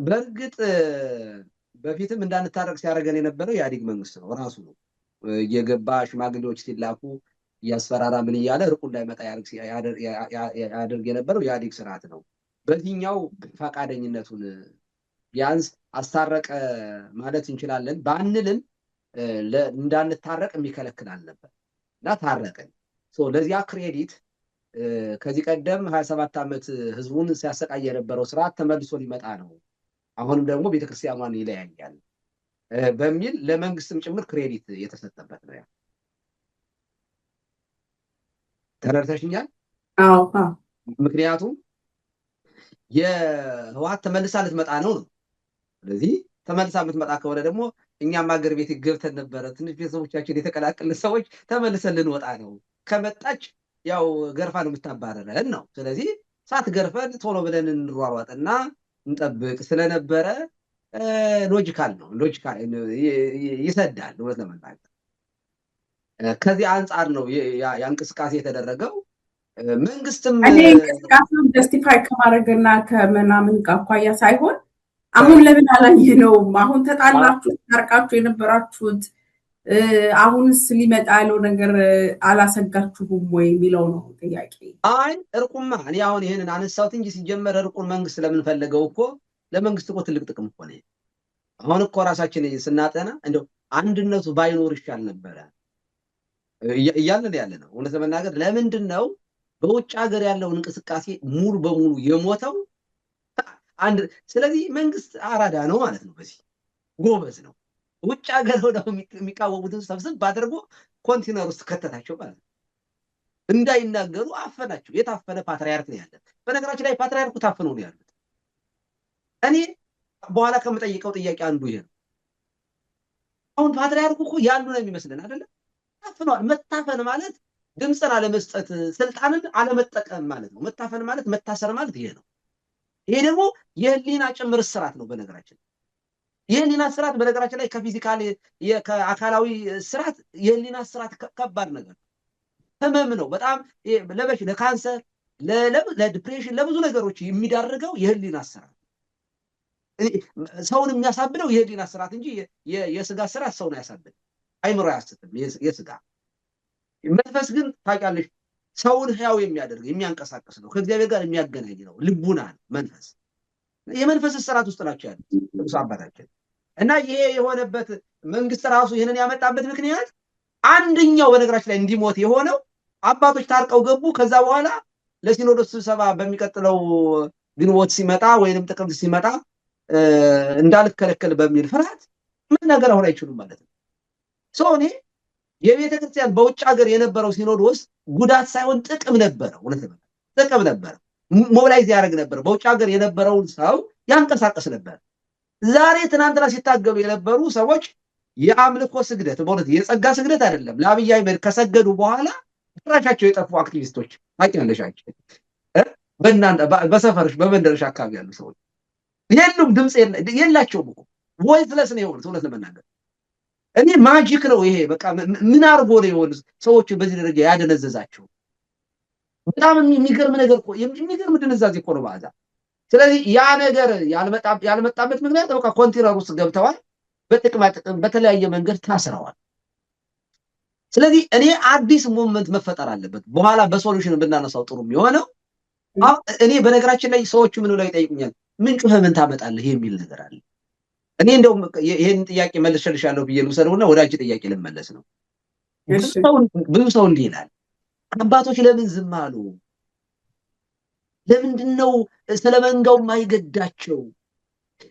በእርግጥ በፊትም እንዳንታረቅ ሲያደርገን የነበረው የኢህአዴግ መንግስት ነው ራሱ ነው። እየገባ ሽማግሌዎች ሲላኩ እያስፈራራ ምን እያለ እርቁ እንዳይመጣ ያደርግ የነበረው የኢህአዴግ ስርዓት ነው። በዚህኛው ፈቃደኝነቱን ቢያንስ አስታረቀ ማለት እንችላለን ባንልም እንዳንታረቅ የሚከለክል አልነበር እና ታረቅን። ለዚያ ክሬዲት ከዚህ ቀደም 27 ዓመት ህዝቡን ሲያሰቃይ የነበረው ስርዓት ተመልሶ ሊመጣ ነው፣ አሁንም ደግሞ ቤተክርስቲያኗን ይለያያል በሚል ለመንግስትም ጭምር ክሬዲት የተሰጠበት ነው። ያ ተረድተሽኛል? አዎ። ምክንያቱም የህወሓት ተመልሳ ልትመጣ ነው። ስለዚህ ተመልሳ የምትመጣ ከሆነ ደግሞ እኛም ሀገር ቤት ገብተን ነበረ፣ ትንሽ ቤተሰቦቻችን የተቀላቀልን ሰዎች ተመልሰን ልንወጣ ነው። ከመጣች ያው ገርፋ ነው የምታባረረን ነው። ስለዚህ ሳትገርፈን ቶሎ ብለን እንሯሯጥና እንጠብቅ ስለነበረ ሎጂካል ነው፣ ሎጂካል ይሰዳል። እውነት ለመናገር ከዚህ አንጻር ነው ያ እንቅስቃሴ የተደረገው። መንግስትም እኔ እንቅስቃሴውን ጀስቲፋይ ከማድረግና ከምናምን አኳያ ሳይሆን አሁን ለምን አላየነውም? አሁን ተጣላችሁ ታርቃችሁ የነበራችሁት አሁንስ ሊመጣ ያለው ነገር አላሰጋችሁም ወይ የሚለው ነው ጥያቄ። አይ እርቁማ እኔ አሁን ይሄንን አነሳሁት እንጂ ሲጀመር እርቁን መንግስት ለምን ፈለገው እኮ ለመንግስት እኮ ትልቅ ጥቅም እኮ ነው። አሁን እኮ ራሳችን ስናጠና እንደው አንድነቱ ባይኖር ይሻል ነበረ እያልን ያለ ነው። እውነት ለመናገር ለምንድን ነው በውጭ ሀገር ያለው እንቅስቃሴ ሙሉ በሙሉ የሞተው? አንድ ስለዚህ መንግስት አራዳ ነው ማለት ነው። በዚህ ጎበዝ ነው። ውጭ ሀገር ሆነው የሚቃወሙትን ሰብስብ አድርጎ ኮንቴነር ውስጥ ከተታቸው ማለት ነው። እንዳይናገሩ አፈናቸው። የታፈነ ፓትርያርክ ነው ያለው። በነገራችን ላይ ፓትርያርኩ ታፍነው ነው ያሉት። እኔ በኋላ ከምጠይቀው ጥያቄ አንዱ ይሄ ነው። አሁን ፓትርያርኩ እኮ ያሉ ነው የሚመስለን አይደለም? ታፍነዋል። መታፈን ማለት ድምፅን አለመስጠት፣ ስልጣንን አለመጠቀም ማለት ነው። መታፈን ማለት መታሰር ማለት ይሄ ነው። ይሄ ደግሞ የህሊና ጭምር እስራት ነው። በነገራችን የህሊና እስራት በነገራችን ላይ ከፊዚካል ከአካላዊ እስራት የህሊና እስራት ከባድ ነገር ህመም ነው። በጣም ለካንሰር፣ ለዲፕሬሽን፣ ለብዙ ነገሮች የሚዳርገው የህሊና እስራት። ሰውን የሚያሳብደው የህሊና እስራት እንጂ የስጋ እስራት ሰውን አያሳብድም፣ አይምሮ አያስትም። የስጋ መንፈስ ግን ታውቂያለሽ ሰውን ህያው የሚያደርግ የሚያንቀሳቀስ ነው። ከእግዚአብሔር ጋር የሚያገናኝ ነው። ልቡና መንፈስ የመንፈስ እስራት ውስጥ ናቸው ያሉት ቅዱስ አባታችን። እና ይሄ የሆነበት መንግስት ራሱ ይህንን ያመጣበት ምክንያት አንደኛው በነገራችን ላይ እንዲሞት የሆነው አባቶች ታርቀው ገቡ። ከዛ በኋላ ለሲኖዶስ ስብሰባ በሚቀጥለው ግንቦት ሲመጣ ወይንም ጥቅምት ሲመጣ እንዳልከለከል በሚል ፍርሃት ምን ነገር አሁን አይችሉም ማለት ነው። እኔ የቤተ ክርስቲያን በውጭ ሀገር የነበረው ሲኖዶስ ጉዳት ሳይሆን ጥቅም ነበረው። እውነት ነው፣ ጥቅም ነበረ። ሞቢላይዝ ያደርግ ነበር። በውጭ ሀገር የነበረውን ሰው ያንቀሳቀስ ነበር። ዛሬ ትናንትና ሲታገሉ የነበሩ ሰዎች የአምልኮ ስግደት በእውነት የጸጋ ስግደት አይደለም ለአብይ አህመድ ከሰገዱ በኋላ ድራሻቸው የጠፉ አክቲቪስቶች ታውቂያለሻቸው። በሰፈርሽ በመንደርሽ አካባቢ ያሉ ሰዎች የሉም፣ ድምፅ የላቸውም እኮ ቮይስለስ ነው የሆኑት። እውነት ለመናገር እኔ ማጂክ ነው ይሄ። በቃ ምን አድርጎ ነው የሆኑ ሰዎች በዚህ ደረጃ ያደነዘዛቸው? በጣም የሚገርም ነገር እኮ የሚገርም ድንዛዜ እኮ ነው ባዛ። ስለዚህ ያ ነገር ያልመጣበት ምክንያት በቃ ኮንቴነር ውስጥ ገብተዋል፣ በጥቅማ ጥቅም በተለያየ መንገድ ታስረዋል። ስለዚህ እኔ አዲስ ሙቭመንት መፈጠር አለበት። በኋላ በሶሉሽን ብናነሳው ጥሩ የሚሆነው እኔ በነገራችን ላይ ሰዎቹ ምን ብለው ይጠይቁኛል፣ ምንጩ ምን ታመጣለህ የሚል ነገር አለ። እኔ እንደውም ይሄን ጥያቄ መልሼልሻለሁ ብዬ ልውሰደውና ወደ አንቺ ጥያቄ ልመለስ ነው። ብዙ ሰው እንዲህ ይላል፣ አባቶች ለምን ዝም አሉ? ለምንድነው ስለመንጋው የማይገዳቸው?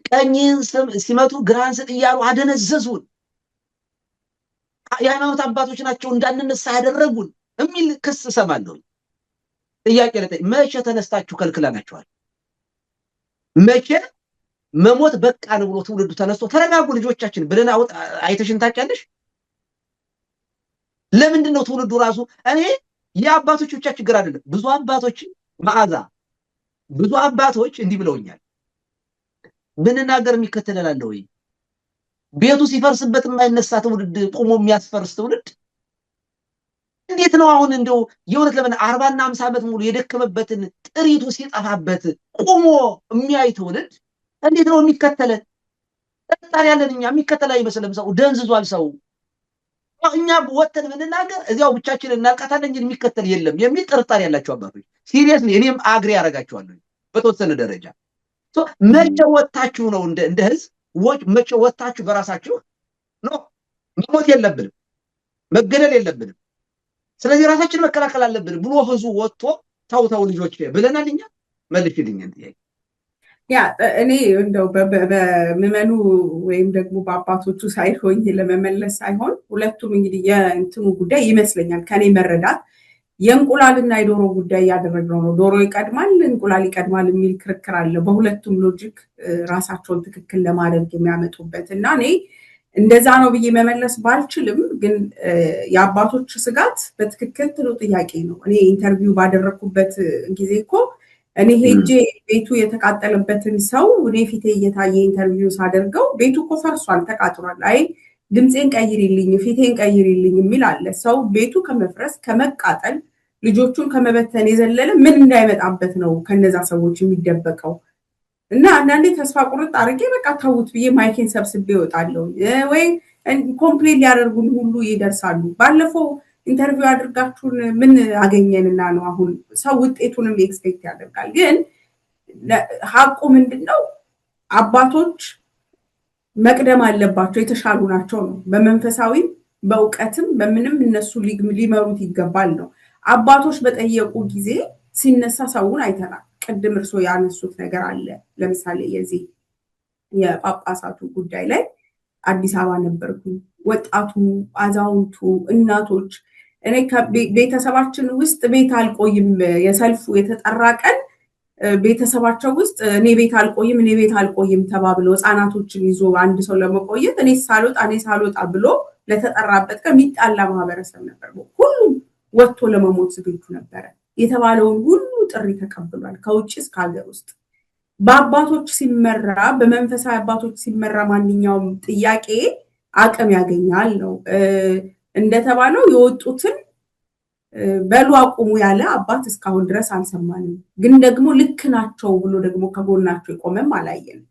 ቀኝን ሲመቱ ግራን ስጥ እያሉ አደነዘዙን። የሃይማኖት አባቶች ናቸው እንዳንነሳ ያደረጉን የሚል ክስ እሰማለሁ። ጥያቄ መቼ ተነስታችሁ ከልክለናቸዋል? መቼ መሞት በቃን ብሎ ትውልዱ ተነስቶ ተረጋጉ ልጆቻችን ብለን አይተሽን ታውቂያለሽ? ለምንድነው ትውልዱ ራሱ እኔ የአባቶች ብቻ ችግር አይደለም። ብዙ አባቶች መዓዛ ብዙ አባቶች እንዲህ ብለውኛል። ብንናገር የሚከተላል ወይ? ቤቱ ሲፈርስበት የማይነሳ ትውልድ ቆሞ የሚያስፈርስ ትውልድ እንዴት ነው አሁን እንደው የእውነት ለምን 40 እና 50 ዓመት ሙሉ የደከመበትን ጥሪቱ ሲጠፋበት ቆሞ የሚያይ ትውልድ እንዴት ነው የሚከተለን? ተጣሪ ያለን እኛ የሚከተል አይመስልም። ሰው ደንዝዟል። ሰው እኛ ወተን ብንናገር እዚያው ብቻችንን እናልቃታለን እንጂ የሚከተል የለም የሚል ጥርጣሬ ያላቸው አባቶች ሲሪየስሊ እኔም አግሪ ያረጋቸዋለሁ በተወሰነ ደረጃ። መቼ ወጣችሁ ነው እንደ ህዝብ መቼ ወጣችሁ በራሳችሁ ነው? መሞት የለብንም መገደል የለብንም። ስለዚህ ራሳችን መከላከል አለብን ብሎ ህዝቡ ወጥቶ ታውታው ልጆች ብለናል። እኛ መልሽልኝ ጥያቄ ያ እኔ እንደው በምዕመኑ ወይም ደግሞ በአባቶቹ ሳይሆን ለመመለስ ሳይሆን ሁለቱም እንግዲህ የእንትኑ ጉዳይ ይመስለኛል ከኔ መረዳት የእንቁላልና የዶሮ ጉዳይ ያደረግነው ነው። ዶሮ ይቀድማል እንቁላል ይቀድማል የሚል ክርክር አለ። በሁለቱም ሎጂክ ራሳቸውን ትክክል ለማድረግ የሚያመጡበት እና እኔ እንደዛ ነው ብዬ መመለስ ባልችልም ግን የአባቶች ስጋት በትክክል ጥሩ ጥያቄ ነው። እኔ ኢንተርቪው ባደረኩበት ጊዜ እኮ እኔ ሄጄ ቤቱ የተቃጠለበትን ሰው እኔ ፊቴ እየታየ ኢንተርቪው ሳደርገው ቤቱ እኮ ፈርሷል፣ ተቃጥሏል፣ አይ ድምፄን ቀይሪልኝ ፊቴን ቀይሪልኝ የሚል አለ። ሰው ቤቱ ከመፍረስ ከመቃጠል ልጆቹን ከመበተን የዘለለ ምን እንዳይመጣበት ነው ከነዛ ሰዎች የሚደበቀው? እና አንዳንዴ ተስፋ ቁርጥ አድርጌ በቃ ተውት ብዬ ማይኬን ሰብስቤ እወጣለሁ። ወይ ኮምፕሌን ሊያደርጉን ሁሉ ይደርሳሉ። ባለፈው ኢንተርቪው አድርጋችሁን ምን አገኘንና ነው አሁን ሰው ውጤቱንም ኤክስፔክት ያደርጋል። ግን ሀቁ ምንድነው? አባቶች መቅደም አለባቸው፣ የተሻሉ ናቸው ነው። በመንፈሳዊም በእውቀትም በምንም እነሱ ሊመሩት ይገባል ነው። አባቶች በጠየቁ ጊዜ ሲነሳ ሰውን አይተናል። ቅድም እርሶ ያነሱት ነገር አለ። ለምሳሌ የዚህ የጳጳሳቱ ጉዳይ ላይ አዲስ አበባ ነበርኩኝ። ወጣቱ፣ አዛውንቱ፣ እናቶች እኔ ቤተሰባችን ውስጥ ቤት አልቆይም የሰልፉ የተጠራ ቀን ቤተሰባቸው ውስጥ እኔ ቤት አልቆይም ተባብለው ህፃናቶችን ይዞ አንድ ሰው ለመቆየት እኔ ሳልወጣ ብሎ ለተጠራበት ቀን የሚጣላ ማህበረሰብ ነበር። ሁሉም ወጥቶ ለመሞት ዝግጁ ነበረ። የተባለውን ሁሉ ጥሪ ተቀብሏል፣ ከውጭ እስከ ሀገር ውስጥ። በአባቶች ሲመራ በመንፈሳዊ አባቶች ሲመራ ማንኛውም ጥያቄ አቅም ያገኛል ነው። እንደተባለው የወጡትን በሉ አቁሙ ያለ አባት እስካሁን ድረስ አልሰማንም። ግን ደግሞ ልክ ናቸው ብሎ ደግሞ ከጎናቸው የቆመም አላየንም።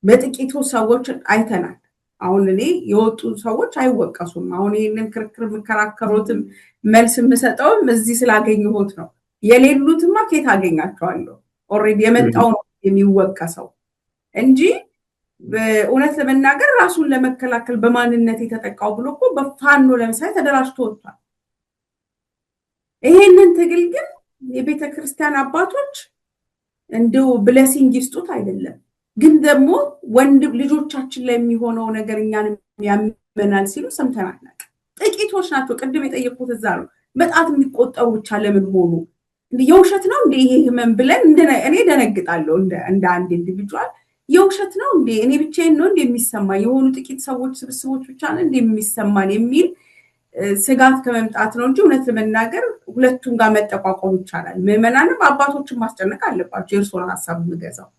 በጥቂቱ ሰዎች አይተናል። አሁን እኔ የወጡ ሰዎች አይወቀሱም። አሁን ይህንን ክርክር የምከራከሩትም መልስ የምሰጠውም እዚህ ስላገኘሁት ነው። የሌሉትማ ከየት አገኛቸዋለሁ? ኦልሬዲ የመጣው ነው የሚወቀሰው እንጂ በእውነት ለመናገር ራሱን ለመከላከል በማንነት የተጠቃው ብሎ እኮ በፋኖ ለምሳሌ ተደራጅቶ ወጥቷል። ይሄንን ትግል ግን የቤተ ክርስቲያን አባቶች እንደው ብለሲንግ ይስጡት አይደለም፣ ግን ደግሞ ወንድ ልጆቻችን ላይ የሚሆነው ነገር እኛን ያመናል ሲሉ ሰምተናል። ጥቂቶች ናቸው። ቅድም የጠየቁት እዛ ነው። በጣት የሚቆጠሩ ብቻ ለምን ሆኑ? የውሸት ነው እንዴ ይሄ ህመም ብለን እኔ ደነግጣለሁ። እንደ አንድ ኢንዲቪጁዋል የውሸት ነው እንዴ እኔ ብቻዬን ነው እንዴ የሚሰማኝ? የሆኑ ጥቂት ሰዎች ስብስቦች ብቻ ነው እንዴ የሚሰማን የሚል ስጋት ከመምጣት ነው እንጂ እውነት ለመናገር ሁለቱም ጋር መጠቋቋም ይቻላል። ምዕመናንም አባቶችን ማስጨነቅ አለባቸው። የእርሶን ሀሳብ የምገዛው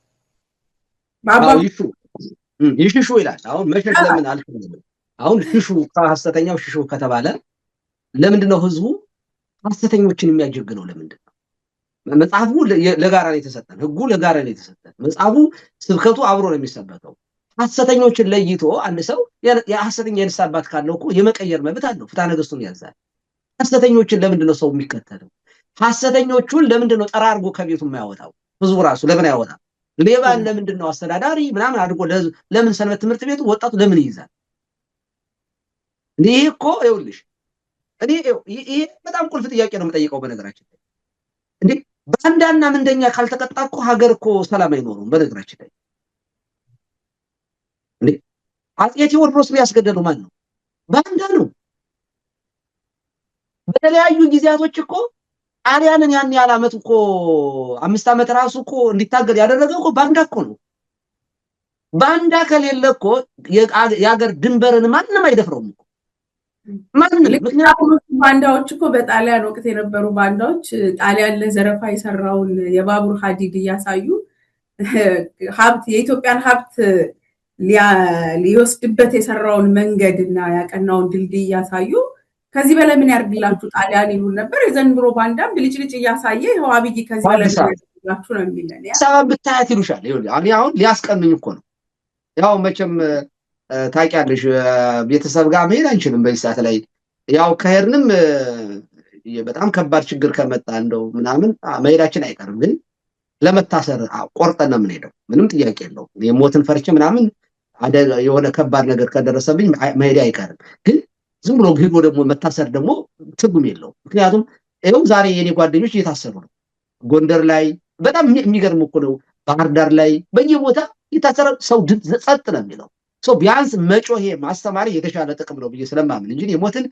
ይሽሹ ይላል። አሁን መሸሽ ለምን አልፈልግም። አሁን ሽሹ ከሐሰተኛው ሽሹ ከተባለ ለምንድነው ህዝቡ ሐሰተኞችን የሚያጀግነው? ለምንድነው? መጽሐፉ ለጋራ ነው የተሰጠን፣ ህጉ ለጋራ ነው የተሰጠን። መጽሐፉ ስብከቱ አብሮ ነው የሚሰበከው። ሐሰተኞችን ለይቶ አንድ ሰው የሐሰተኛ የንስሐ አባት ካለው እኮ የመቀየር መብት አለው። ፍትሐ ነገሥቱን ያዛል። ሐሰተኞችን ለምንድነው ሰው የሚከተለው? ሐሰተኞቹን ለምንድነው ጠራርጎ ከቤቱ የማያወጣው? ህዝቡ ራሱ ለምን ያወጣል? ሌባን ለምንድነው አስተዳዳሪ ምናምን አድርጎ ለምን ሰንበት ትምህርት ቤቱ ወጣቱ ለምን ይይዛል? ይሄ እኮ ይኸውልሽ እኔ ይሄ በጣም ቁልፍ ጥያቄ ነው የምጠይቀው። በነገራችን ላይ እንዴ ባንዳና ምንደኛ ካልተቀጣ እኮ ሀገር እኮ ሰላም አይኖርም። በነገራችን ላይ እንዴ አፄ ቴዎድሮስ ያስገደለው ማን ነው? ባንዳ ነው። በተለያዩ ጊዜያቶች እኮ ጣሊያንን ያን ያህል ዓመት እኮ 5 ዓመት ራሱ እኮ እንዲታገል ያደረገው እኮ ባንዳ እኮ ነው። ባንዳ ከሌለ እኮ የሀገር ድንበርን ማንም አይደፍረውም እኮ ማንም። ምክንያቱም ባንዳዎች እኮ በጣሊያን ወቅት የነበሩ ባንዳዎች ጣሊያን ለዘረፋ የሰራውን የባቡር ሀዲድ እያሳዩ ሀብት የኢትዮጵያን ሀብት ሊወስድበት የሰራውን መንገድ እና ያቀናውን ድልድይ እያሳዩ ከዚህ በላይ ምን ያርግላችሁ ጣሊያን ይሉን ነበር። የዘንድሮ ባንዳም ብልጭልጭ እያሳየ ይኸው አብይ ከዚህ በላይ ምን ያርግላችሁ ነው የሚለን። ሰበብ ብታያት ይሉሻል። አሁን ሊያስቀኑኝ እኮ ነው። ያው መቼም ታውቂያለሽ ቤተሰብ ጋር መሄድ አንችልም በዚህ ሰዓት ላይ። ያው ከሄድንም በጣም ከባድ ችግር ከመጣ እንደው ምናምን መሄዳችን አይቀርም። ግን ለመታሰር ቆርጠን ነው የምንሄደው። ምንም ጥያቄ የለውም። የሞትን ፈርቼ ምናምን የሆነ ከባድ ነገር ከደረሰብኝ መሄድ አይቀርም። ግን ዝም ብሎ ሄዶ ደግሞ መታሰር ደግሞ ትርጉም የለውም። ምክንያቱም ይኸው ዛሬ የኔ ጓደኞች እየታሰሩ ነው። ጎንደር ላይ በጣም የሚገርም እኮ ነው። ባህር ዳር ላይ በየቦታ የታሰረ ሰው ጸጥ ነው የሚለው። ቢያንስ መጮሄ ማስተማሪ የተሻለ ጥቅም ነው ብዬ ስለማምን እንጂ የሞትን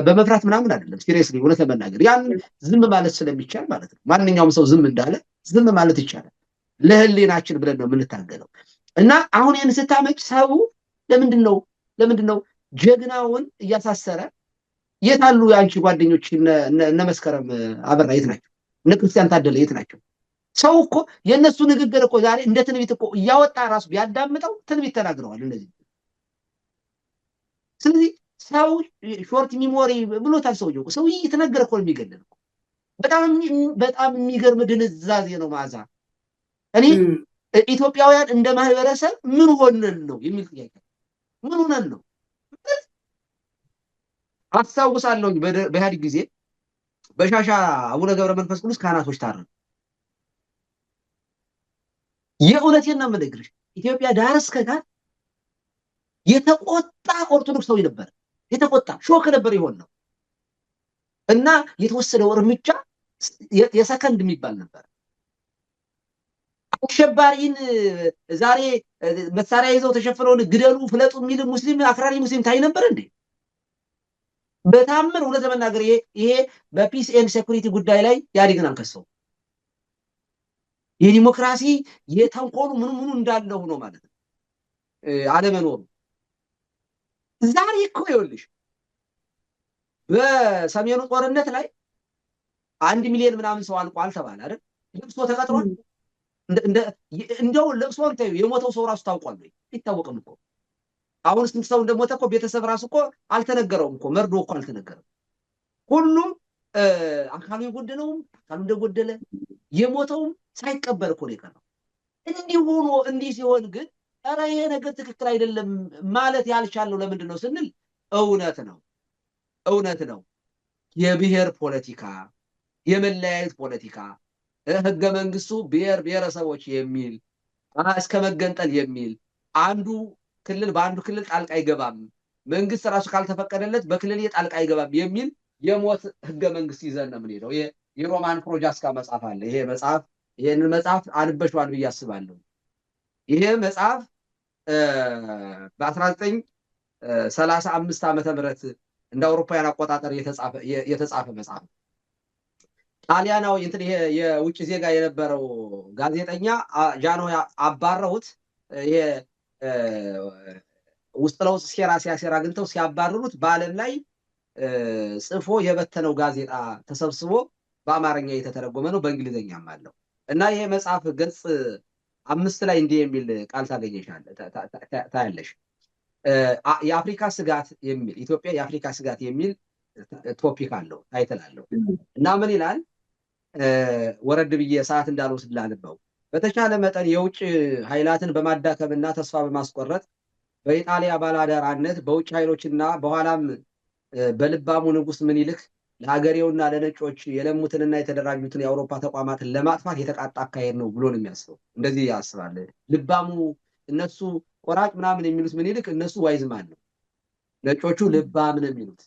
በመፍራት ምናምን አይደለም። ሲሪየስሊ እውነት ለመናገር ያን ዝም ማለት ስለሚቻል ማለት ነው። ማንኛውም ሰው ዝም እንዳለ ዝም ማለት ይቻላል። ለህሊናችን ብለን ነው የምንታገለው። እና አሁን ይህን ስታመጭ ሰው ለምንድን ነው ጀግናውን እያሳሰረ? የት አሉ የአንቺ ጓደኞች? እነ መስከረም አበራ የት ናቸው? እነ ክርስቲያን ታደለ የት ናቸው? ሰው እኮ የእነሱ ንግግር እኮ ዛሬ እንደ ትንቢት እኮ እያወጣ ራሱ ቢያዳምጠው ትንቢት ተናግረዋል እነዚህ። ስለዚህ ሰው ሾርት ሚሞሪ ብሎታል ሰውየው። ሰው እየተነገረ እኮ የሚገድል እኮ በጣም የሚገርም ድንዛዜ ነው። መዓዛ እኔ ኢትዮጵያውያን እንደ ማህበረሰብ ምን ሆነን ነው የሚል ጥያቄ። ምን ሆነን ነው? አስታውሳለሁ በኢህአዴግ ጊዜ በሻሻ አቡነ ገብረ መንፈስ ቅዱስ ካህናቶች ታረዱ። የእውነቴን ነው የምነግርሽ። ኢትዮጵያ ዳር እስከ ዳር የተቆጣ ኦርቶዶክሳዊ ነበር። የተቆጣ ሾክ ነበር ይሆን ነው እና የተወሰደው እርምጃ የሰከንድ የሚባል ነበር። አሸባሪን ዛሬ መሳሪያ ይዘው ተሸፍነውን ግደሉ ፍለጡ የሚል ሙስሊም አክራሪ ሙስሊም ታይ ነበር እንዴ? በታምር እውነት ለመናገር ይሄ በፒስ ኤንድ ሴኩሪቲ ጉዳይ ላይ ኢህአዴግን አንከሰው። የዲሞክራሲ የተንኮሉ ምኑ እንዳለ ሆኖ ማለት ነው አለመኖሩ። ዛሬ እኮ ይኸውልሽ በሰሜኑ ጦርነት ላይ 1 ሚሊዮን ምናምን ሰው አልቋል ተባለ አይደል? ልቅሶ ተቀጥሯል። እንደው ልቅሶን ታዩ የሞተው ሰው ራሱ ታውቋል ወይ? አይታወቅም እኮ። አሁን ስንት ሰው እንደሞተ እኮ ቤተሰብ ራሱ እኮ አልተነገረውም እኮ። መርዶ እኮ አልተነገረም። ሁሉም አካሉ የጎደለውም አካሉ እንደጎደለ የሞተውም ሳይቀበር እኮ ነው የቀረው። እንዲህ ሆኖ እንዲህ ሲሆን ግን ኧረ ይሄ ነገር ትክክል አይደለም ማለት ያልቻለው ለምንድን ነው ስንል እውነት ነው የብሔር ፖለቲካ፣ የመለያየት ፖለቲካ፣ ህገ መንግስቱ ብሔር ብሔረሰቦች የሚል እስከ መገንጠል የሚል አንዱ ክልል በአንዱ ክልል ጣልቃ አይገባም፣ መንግስት ራሱ ካልተፈቀደለት በክልል ጣልቃ አይገባም የሚል የሞት ህገ መንግስት ይዘን ነው የምንሄደው። የሮማን ፕሮጃስካ መጽሐፍ አለ። ይሄንን መጽሐፍ አንበሽዋል ብዬ አስባለሁ። ይሄ መጽሐፍ በ1935 ዓመተ ምህረት እንደ አውሮፓውያን አቆጣጠር የተጻፈ መጽሐፍ። ጣሊያናዊ እንትን ይሄ የውጭ ዜጋ የነበረው ጋዜጠኛ ጃንሆይ አባረውት ይሄ ውስጥ ለውስጥ ሴራ አግኝተው ሲያባርሩት በዓለም ላይ ጽፎ የበተነው ጋዜጣ ተሰብስቦ በአማርኛ የተተረጎመ ነው፣ በእንግሊዝኛም አለው። እና ይሄ መጽሐፍ ገጽ 5 ላይ እንዲህ የሚል ቃል ታያለሽ። የአፍሪካ ስጋት የሚል ኢትዮጵያ የአፍሪካ ስጋት የሚል ቶፒክ አለው፣ ታይትል አለው። እና ምን ይላል? ወረድ ብዬ ሰዓት እንዳልወስድ ላንበው። በተቻለ መጠን የውጭ ኃይላትን በማዳከምና ተስፋ በማስቆረጥ በኢጣሊያ ባላደራነት በውጭ ኃይሎችና በኋላም በልባሙ ንጉስ ምኒልክ ለሀገሬውና ለነጮች የለሙትንና የተደራጁትን የአውሮፓ ተቋማትን ለማጥፋት የተቃጣ አካሄድ ነው ብሎ ነው የሚያስበው። እንደዚህ ያስባል። ልባሙ እነሱ ቆራጭ ምናምን የሚሉት ምኒልክ፣ እነሱ ዋይዝማን ነው። ነጮቹ ልባም ነው የሚሉት።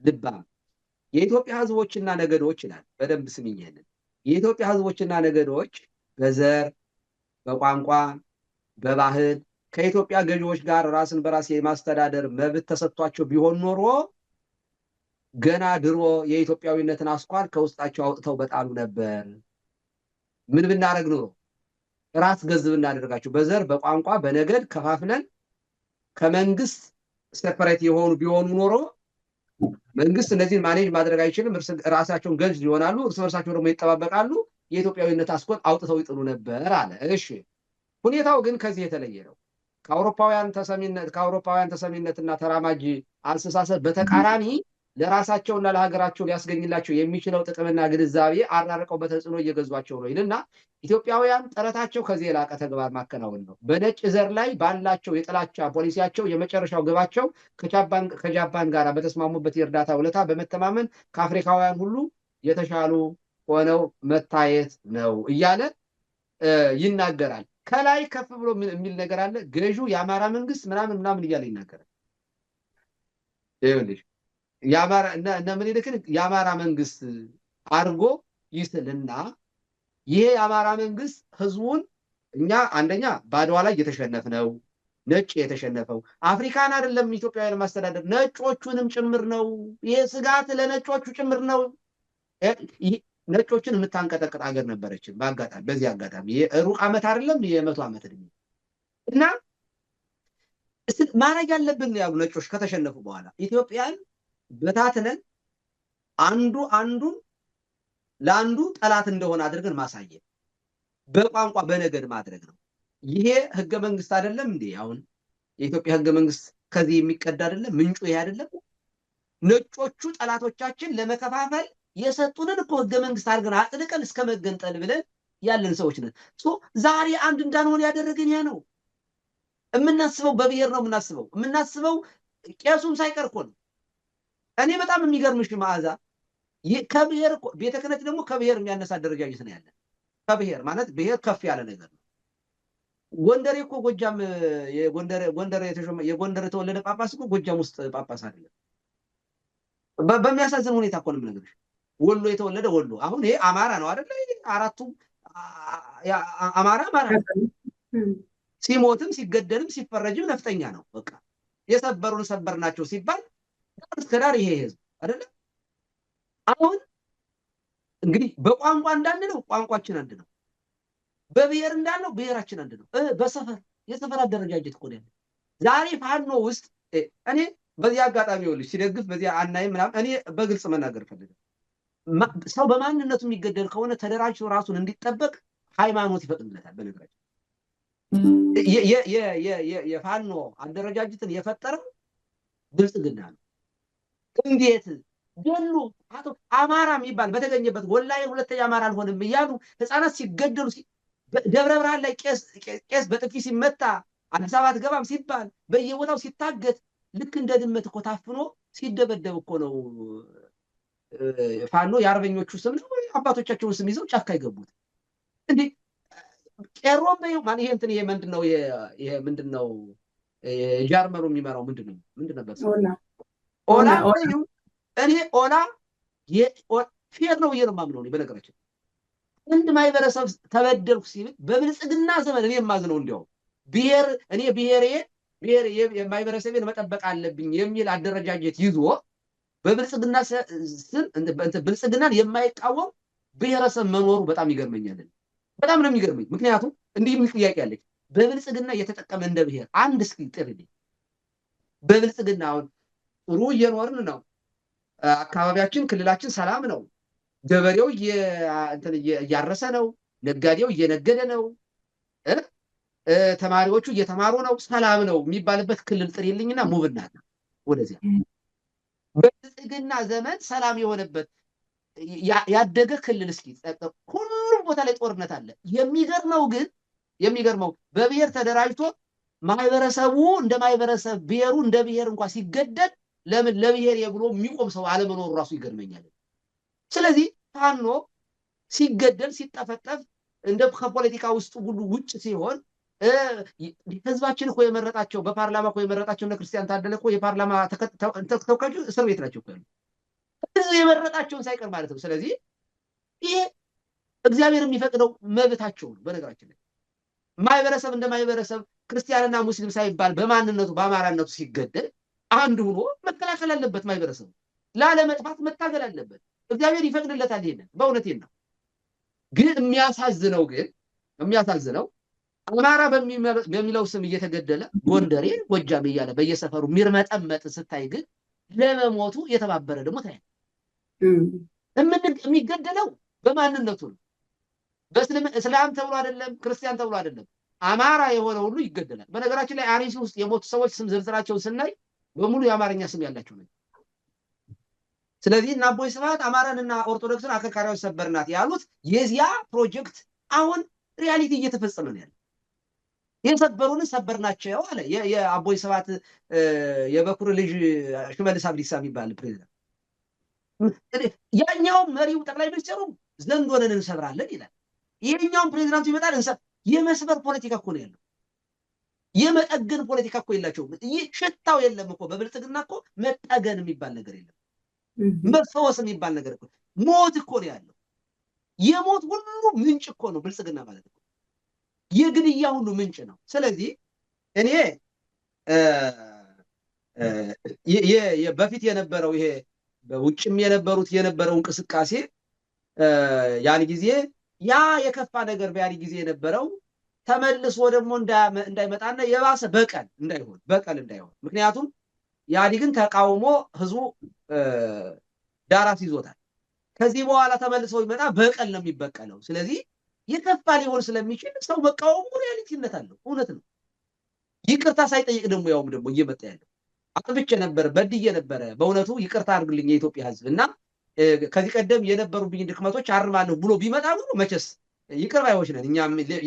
ልባም የኢትዮጵያ ህዝቦችና ነገዶች ይላል። በደንብ ስሚኝ ይሄንን። የኢትዮጵያ ህዝቦችና ነገዶች በዘር፣ በቋንቋ፣ በባህል ከኢትዮጵያ ገዢዎች ጋር ራስን በራስ የማስተዳደር መብት ተሰጥቷቸው ቢሆን ኖሮ ገና ድሮ የኢትዮጵያዊነትን አስኳል ከውስጣቸው አውጥተው በጣሉ ነበር። ምን ብናደርግ ኖሮ? ራስ ገዝ ብናደርጋቸው፣ በዘር በቋንቋ በነገድ ከፋፍለን ከመንግስት ሴፐሬት የሆኑ ቢሆኑ ኖሮ መንግስት እነዚህን ማኔጅ ማድረግ አይችልም። ራሳቸውን ገዥ ይሆናሉ። እርስ በርሳቸው ደግሞ ይጠባበቃሉ። የኢትዮጵያዊነት አስኮን አውጥተው ይጥሉ ነበር አለ። እሺ ሁኔታው ግን ከዚህ የተለየ ነው። ከአውሮፓውያን ተሰሚነትና ተራማጅ አስተሳሰብ በተቃራኒ ለራሳቸውና ለሀገራቸው ሊያስገኝላቸው የሚችለው ጥቅምና ግንዛቤ አራርቀው በተጽዕኖ እየገዟቸው ነው ይልና ኢትዮጵያውያን ጥረታቸው ከዚህ የላቀ ተግባር ማከናወን ነው። በነጭ ዘር ላይ ባላቸው የጥላቻ ፖሊሲያቸው የመጨረሻው ግባቸው ከጃፓን ጋር በተስማሙበት የእርዳታ ውለታ በመተማመን ከአፍሪካውያን ሁሉ የተሻሉ ሆነው መታየት ነው እያለ ይናገራል። ከላይ ከፍ ብሎ የሚል ነገር አለ። ገዢው የአማራ መንግስት ምናምን እያለ ይናገራል። ይኸውልሽ እነ ምኒልክን የአማራ መንግስት አድርጎ ይስልና ይሄ የአማራ መንግስት ህዝቡን እኛ አንደኛ በአድዋ ላይ የተሸነፍነው ነጭ የተሸነፈው አፍሪካን አይደለም ኢትዮጵያውያን ማስተዳደር ነጮቹንም ጭምር ነው። ይሄ ስጋት ለነጮቹ ጭምር ነው። ነጮችን የምታንቀጠቅጥ ሀገር ነበረችን። በዚህ አጋጣሚ ሩቅ ዓመት አይደለም የ100 ዓመት እድሜ እና ማድረግ ያለብን ያሉ ነጮች ከተሸነፉ በኋላ ኢትዮጵያን በታትነን አንዱን ለአንዱ ጠላት እንደሆነ አድርገን ማሳየት፣ በቋንቋ በነገድ ማድረግ ነው። ይሄ ህገ መንግስት አይደለም እንዴ? አሁን የኢትዮጵያ ህገ መንግስት ከዚህ የሚቀዳ አይደለም? ምንጩ ይሄ አይደለም? ነጮቹ ጠላቶቻችን ለመከፋፈል የሰጡንን እኮ ህገ መንግስት አድርገን አጽድቀን እስከ መገንጠል ብለን ያለን ሰዎች ነን። ዛሬ አንድ እንዳንሆን ያደረገን ያ ነው። የምናስበው በብሔር ነው የምናስበው ቄሱም ሳይቀር እኮ ነው። እኔ በጣም የሚገርምሽ መዓዛ ከብሔር ቤተ ክህነት ደግሞ ከብሔር የሚያነሳ አደረጃጀት ነው ያለን። ከብሔር ማለት ብሔር ከፍ ያለ ነገር ነው። ጎንደሬ እኮ ጎጃም የጎንደር የተወለደ ጳጳስ እኮ ጎጃም ውስጥ ጳጳስ አይደለም። በሚያሳዝን ሁኔታ እኮ ነው የምነግርሽ። ወሎ የተወለደ ወሎ አሁን ይሄ አማራ ነው አይደለ? አራቱም አማራ ሲሞትም ሲገደልም ሲፈረጅም ነፍጠኛ ነው። በቃ የሰበሩን ሰበርናቸው ሲባል እስከ ዳር ይሄ ህዝብ አይደለ? አሁን እንግዲህ በቋንቋ እንዳንለው ቋንቋችን አንድ ነው። በብሔር እንዳለው ብሔራችን አንድ ነው። የሰፈር አደረጃጀት እኮ ነው። ዛሬ ፋኖ ውስጥ እኔ በዚህ አጋጣሚ ይኸውልሽ ሲደግፍ በዚህ አናይም ምናምን እኔ በግልጽ መናገር ፈልጋለሁ። ሰው በማንነቱ የሚገደል ከሆነ ተደራጅቶ ራሱን እንዲጠበቅ ሃይማኖት ይፈቅድለታል። በነገራችን የፋኖ አደረጃጀትን የፈጠረው ብልጽግና ነው። እንዴት ገሉ አማራ የሚባል በተገኘበት ወላሂ ሁለተኛ አማራ አልሆንም እያሉ ህፃናት ሲገደሉ ደብረ ብርሃን ላይ ቄስ በጥፊ ሲመታ አዲስ አበባ አትገባም ሲባል በየቦታው ሲታገት ልክ እንደ ድመት እኮ ታፍኖ ሲደበደብ እኮ ነው ፋኖ የአርበኞቹ ስም ነው አባቶቻቸውን ስም ይዘው ጫካ ይገቡት እንዴ። ቄሮም ማን ይሄ እንትን ይሄ ምንድነው ጃርመሩ የሚመራው ምንድነው ኦላ እኔ ኦላ ፌር ነው የማምነው ነው። በነገራችን አንድ ማህበረሰብ ተበደልኩ ሲል በብልጽግና ዘመን እኔ የማዝነው እንዲያው ብሔሬ የማህበረሰቤን መጠበቅ አለብኝ የሚል አደረጃጀት ይዞ በብልጽግና ስም ብልጽግናን የማይቃወም ብሔረሰብ መኖሩ በጣም ይገርመኛል። በጣም ነው የሚገርመኝ። ምክንያቱም እንዲህ የሚል ጥያቄ አለች። በብልጽግና እየተጠቀመ እንደ ብሔር አንድ እስኪ ጥሪልኝ። በብልጽግና አሁን ጥሩ እየኖርን ነው። አካባቢያችን ክልላችን ሰላም ነው። ገበሬው እያረሰ ነው። ነጋዴው እየነገደ ነው። ተማሪዎቹ እየተማሩ ነው። ሰላም ነው የሚባልበት ክልል ጥሪልኝና ሙብና ወደዚያ በብልጽግና ዘመን ሰላም የሆነበት ያደገ ክልል እስኪ ሁሉም ቦታ ላይ ጦርነት አለ። የሚገርመው በብሔር ተደራጅቶ ማህበረሰቡ እንደ ማህበረሰብ ብሔሩ እንደ ብሔር እንኳን ሲገደል ለምን ለብሔር ብሎ የሚቆም ሰው አለመኖሩ ራሱ ይገርመኛል። ስለዚህ ፋኖ ሲገደል ሲጠፈጠፍ እንደ ከፖለቲካ ውስጥ ሁሉ ውጭ ሲሆን ህዝባችን እኮ የመረጣቸው በፓርላማ እኮ የመረጣቸው እነ ክርስቲያን ታደለ እኮ የፓርላማ ተወካዮች እስር ቤት ናቸው እኮ ያሉት ህዝብ የመረጣቸውን ሳይቀር ማለት ነው። ስለዚህ ይሄ እግዚአብሔር የሚፈቅደው መብታቸው ነው። በነገራችን ላይ ማህበረሰብ እንደ ማህበረሰብ ክርስቲያንና ሙስሊም ሳይባል በማንነቱ በአማራነቱ ሲገደል አንድ ሆኖ መከላከል አለበት። ማህበረሰቡ ላለመጥፋት መታገል አለበት። እግዚአብሔር ይፈቅድለታል። ይሄንን በእውነቴን ነው። ግን የሚያሳዝነው አማራ በሚለው ስም እየተገደለ ጎንደሬ ጎጃም እያለ በየሰፈሩ የሚርመጠመጥ ስታይ ግን ለመሞቱ የተባበረ ደግሞ ታያለህ። የሚገደለው በማንነቱ ነው። እስላም ተብሎ አይደለም ክርስቲያን ተብሎ አይደለም አማራ የሆነ ሁሉ ይገደላል። በነገራችን ላይ አርሲ ውስጥ የሞቱ ሰዎች ስም ዝርዝራቸውን ስናይ በሙሉ የአማርኛ ስም ያላቸው ነው። ስለዚህ እና አቦይ ስብሐት አማራንና ኦርቶዶክስን አከርካሪዎች ሰበርናት ያሉት የዚያ ፕሮጀክት አሁን ሪያሊቲ እየተፈጸመ ነው ያለው። የሰበሩን ሰበርናቸው አለ የአቦይ ስብሐት የበኩር ልጅ ሽመልስ አብዲሳ የሚባል ፕሬዝዳንት። ያኛው መሪው ጠቅላይ ሚኒስትሩ ዘንዶንን እንሰብራለን ይላል። ይሄኛው ፕሬዝዳንቱ ይመጣል የመስበር ፖለቲካ እኮ ነው ያለው። የመጠገን ፖለቲካ እኮ የላቸውም። ሽታው የለም እኮ በብልጽግና እኮ መጠገን የሚባል ነገር የለም። መፈወስ የሚባል ነገር እኮ ሞት እኮ ነው ያለው። የሞት ሁሉ ምንጭ እኮ ነው ብልጽግና ማለት ነው። የግድያ ሁሉ ምንጭ ነው። ስለዚህ እኔ በፊት የነበረው ይሄ በውጭም የነበረው እንቅስቃሴ ያን ጊዜ ያ የከፋ ነገር በያን ጊዜ የነበረው ተመልሶ ደግሞ እንዳይመጣና የባሰ በቀል እንዳይሆን ምክንያቱም ኢህአዴግን ተቃውሞ ህዝቡ ዳራስ ይዞታል። ከዚህ በኋላ ተመልሶ ይመጣ በቀል ነው የሚበቀለው። ስለዚህ የከፋ ሊሆን ስለሚችል ሰው መቃወሙ ሪያሊቲነት አለው፣ እውነት ነው። ይቅርታ ሳይጠይቅ ደግሞ ያውም ደግሞ እየመጣ ያለው አጥፍቼ ነበር በድዬ ነበረ በእውነቱ ይቅርታ አድርግልኝ የኢትዮጵያ ህዝብ እና ከዚህ ቀደም የነበሩብኝ ድክመቶች አርማለሁ ብሎ ቢመጣ ነው መቼስ ይቅር ባዮች ነን። እኛ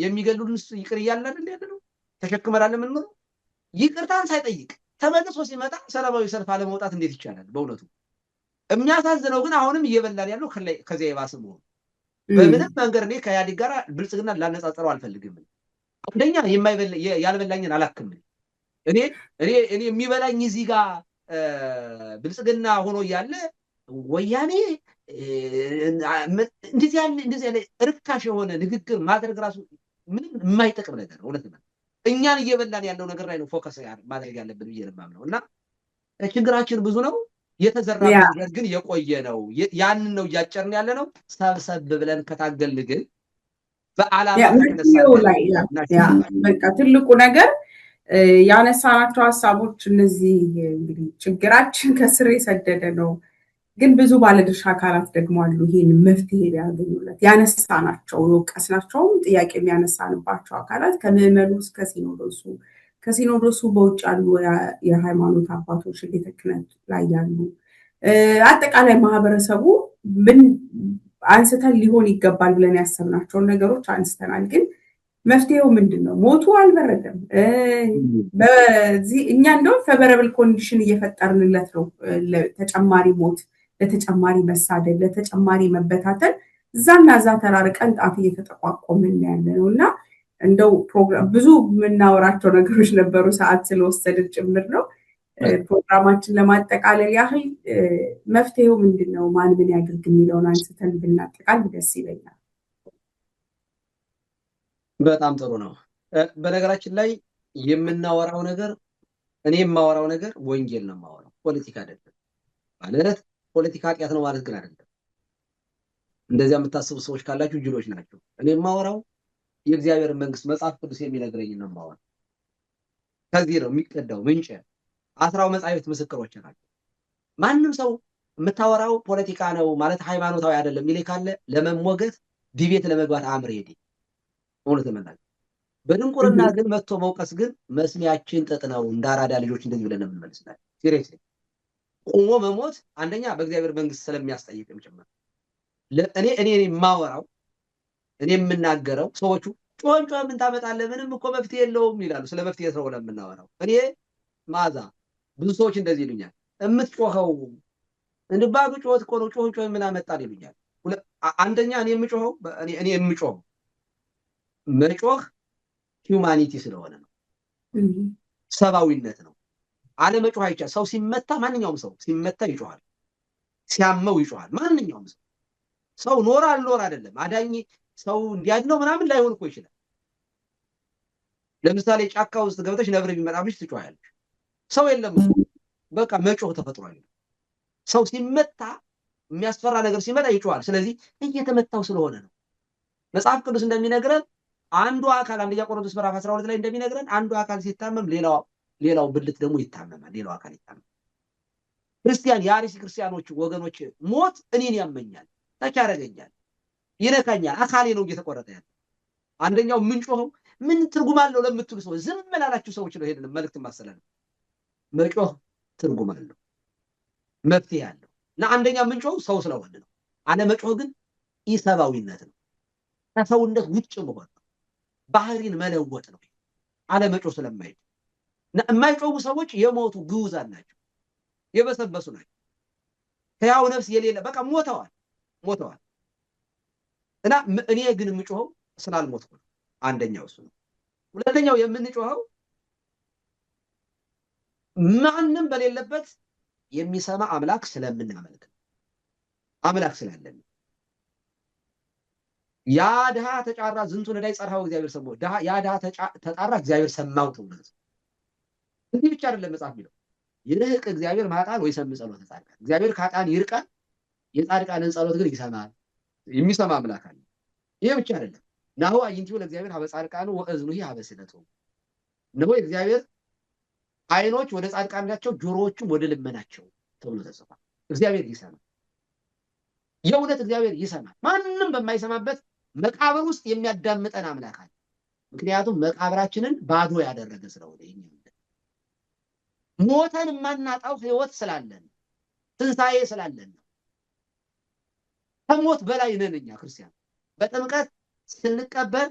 የሚገሉን ይቅር እያልን አይደል ያለነው ተሸክመናል የምንኖረው። ይቅርታን ሳይጠይቅ ተመልሶ ሲመጣ ሰላማዊ ሰልፍ አለመውጣት እንዴት ይቻላል? በእውነቱ የሚያሳዝነው ግን አሁንም እየበላን ያለው ከዚያ የባሰ መሆኑ። በምንም መንገድ እኔ ከኢህአዴግ ጋር ብልጽግና ላነጻጽረው አልፈልግም። አንደኛ ያልበላኝን አላክም። እኔ የሚበላኝ እዚህ ጋር ብልጽግና ሆኖ እያለ ወያኔ እንደዚህ ያለ ርካሽ የሆነ ንግግር ማድረግ ራሱ ምንም የማይጠቅም ነገር እውነት ነው። እኛን እየበላን ያለው ነገር ላይ ነው ፎከስ ማድረግ ያለብን ብዬ ነው የማምነው። እና ችግራችን ብዙ ነው። የተዘራ ነገር ግን የቆየ ነው። ያንን ነው እያጨርን ያለ ነው። ሰብሰብ ብለን ከታገልን ግን በዓላማ በቃ ትልቁ ነገር ያነሳናቸው ሀሳቦች እነዚህ እንግዲህ ችግራችን ከስር የሰደደ ነው። ግን ብዙ ባለድርሻ አካላት ደግሞ አሉ ይህን መፍትሄ ሊያገኙለት ያነሳናቸው የወቀስናቸውም ጥያቄ የሚያነሳንባቸው አካላት ከምዕመኑ እስከ ከሲኖዶሱ በውጭ ያሉ የሃይማኖት አባቶች ቤተ ክህነት ላይ ያሉ አጠቃላይ ማህበረሰቡ ምን አንስተን ሊሆን ይገባል ብለን ያሰብናቸውን ነገሮች አንስተናል። ግን መፍትሄው ምንድን ነው? ሞቱ አልበረደም። እኛ እንደውም ፌቨረብል ኮንዲሽን እየፈጠርንለት ነው ለተጨማሪ ሞት፣ ለተጨማሪ መሳደድ፣ ለተጨማሪ መበታተን እዛና እዛ ተራርቀን ጣት እየተጠቋቆምን ያለ ነው እና እንደው ፕሮግራም ብዙ የምናወራቸው ነገሮች ነበሩ፣ ሰዓት ስለወሰድን ጭምር ነው። ፕሮግራማችን ለማጠቃለል ያህል መፍትሄው ምንድን ነው? ማን ምን ያድርግ የሚለውን አንስተን ብናጠቃል ደስ ይለኛል። በጣም ጥሩ ነው። በነገራችን ላይ የምናወራው ነገር እኔ የማወራው ነገር ወንጌል ነው የማወራው፣ ፖለቲካ አይደለም። ማለት ፖለቲካ ኃጢአት ነው ማለት ግን አይደለም። እንደዚያ የምታስቡ ሰዎች ካላችሁ ጅሎች ናቸው። እኔ የማወራው የእግዚአብሔር መንግስት መጽሐፍ ቅዱስ የሚነግረኝ ነው የማወራው። ከዚህ ነው የሚቀዳው ምንጭ። 10 መጻሕፍት ምስክሮች ናቸው። ማንም ሰው የምታወራው ፖለቲካ ነው ማለት ሃይማኖታዊ አይደለም የሚል ካለ ለመሞገት ዲቤት ለመግባት አምር ሄዴ እውነት መናገር። በድንቁርና ግን መጥቶ መውቀስ ግን መስሚያችን ጥጥ ነው። እንዳራዳ ልጆች እንደዚህ ብለን የምንመልስላል። ሲሪየስሊ ቆሞ መሞት አንደኛ በእግዚአብሔር መንግስት ስለሚያስጠይቅም ጭምር እኔ የማወራው እኔ የምናገረው ሰዎቹ ጮን ምን ታመጣለህ ምንም እኮ መፍትሄ የለውም ይላሉ። ስለ መፍትሄ ነው የምናወራው። እኔ ማዛ ብዙ ሰዎች እንደዚህ ይሉኛል። የምትጮኸው እንባሉ ጮት እኮ ነው ጮህ ምን አመጣል ይሉኛል። አንደኛ እኔ የምጮኸው መጮህ ሂውማኒቲ ስለሆነ ነው፣ ሰብአዊነት ነው። አለመጮህ አይቻልም። ሰው ሲመታ ማንኛውም ሰው ሲመታ ይጮሃል፣ ሲያመው ይጮሃል። ማንኛውም ሰው ኖር አልኖር አይደለም አዳኝ ሰው እንዲያድነው ምናምን ላይሆን እኮ ይችላል። ለምሳሌ ጫካ ውስጥ ገብተሽ ነብር ቢመጣብሽ ትጮሃለሽ። ሰው የለም እኮ በቃ መጮህ ተፈጥሯል። ሰው ሲመታ የሚያስፈራ ነገር ሲመጣ ይጮሃል። ስለዚህ እየተመታው ስለሆነ ነው። መጽሐፍ ቅዱስ እንደሚነግረን አንዱ አካል አንደኛ ቆሮንቶስ ምዕራፍ 12 ላይ እንደሚነግረን አንዱ አካል ሲታመም ሌላው ብልት ደግሞ ይታመማል፣ ሌላው አካል ይታመማል። ክርስቲያን የአርሲ ክርስቲያኖች ወገኖች ሞት እኔን ያመኛል፣ ተች ያደርገኛል። ይነካኛል፣ አካሌ ነው እየተቆረጠ ያለው። አንደኛው ምንጮኸው ምን ትርጉም አለው ለምትሉ ሰው ዝም ላላችሁ ሰዎች ነው ይሄንን መልእክት ማስተላለፍ። መጮህ ትርጉም አለው፣ መፍትሄ አለው። እና አንደኛ ምንጮኸው ሰው ስለሆነ ነው። አለመጮህ ግን ኢሰብአዊነት ነው፣ ከሰውነት ውጭ መሆን ነው፣ ባህሪን መለወጥ ነው። አለመጮህ ስለማይችል እና የማይጮሁ ሰዎች የሞቱ ግዑዛን ናቸው፣ የበሰበሱ ናቸው። ሕያው ነፍስ የሌለ በቃ ሞተዋል። እና እኔ ግን የምጮኸው ስላልሞትኩ ነው። አንደኛው እሱ ነው። ሁለተኛው የምንጮኸው ማንም በሌለበት የሚሰማ አምላክ ስለምናመልክ ነው። አምላክ ስላለን ያ ድሃ ተጫራ ዝንቱ ነዳይ ጸርሃው እግዚአብሔር ሰማው። ያ ድሃ ተጣራ እግዚአብሔር ሰማው ተብሎ እንዲህ ብቻ አይደለም መጽሐፍ የሚለው ይርቅ እግዚአብሔር ማጣን ወይ ሰም ጸሎተ ጻድቃን። እግዚአብሔር ካጣን ይርቃል፣ የጻድቃንን ጸሎት ግን ይሰማል። የሚሰማ አምላክ አለ። ይሄ ብቻ አይደለም። ናሁ አዕይንቲሁ ለእግዚአብሔር ሀበ ጻድቃኑ ወእዝኑሂ ሀበ ስእለቶሙ። እነሆ እግዚአብሔር አይኖች ወደ ጻድቃን ናቸው፣ ጆሮዎቹም ወደ ልመናቸው ተብሎ ተጽፏል። እግዚአብሔር ይሰማል። የእውነት እግዚአብሔር ይሰማል። ማንም በማይሰማበት መቃብር ውስጥ የሚያዳምጠን አምላክ አለ። ምክንያቱም መቃብራችንን ባዶ ያደረገ ስለሆነ ሞተን የማናጣው ህይወት ስላለን ትንሣኤ ስላለን ነው። ከሞት በላይ ነን እኛ ክርስቲያን። በጥምቀት ስንቀበር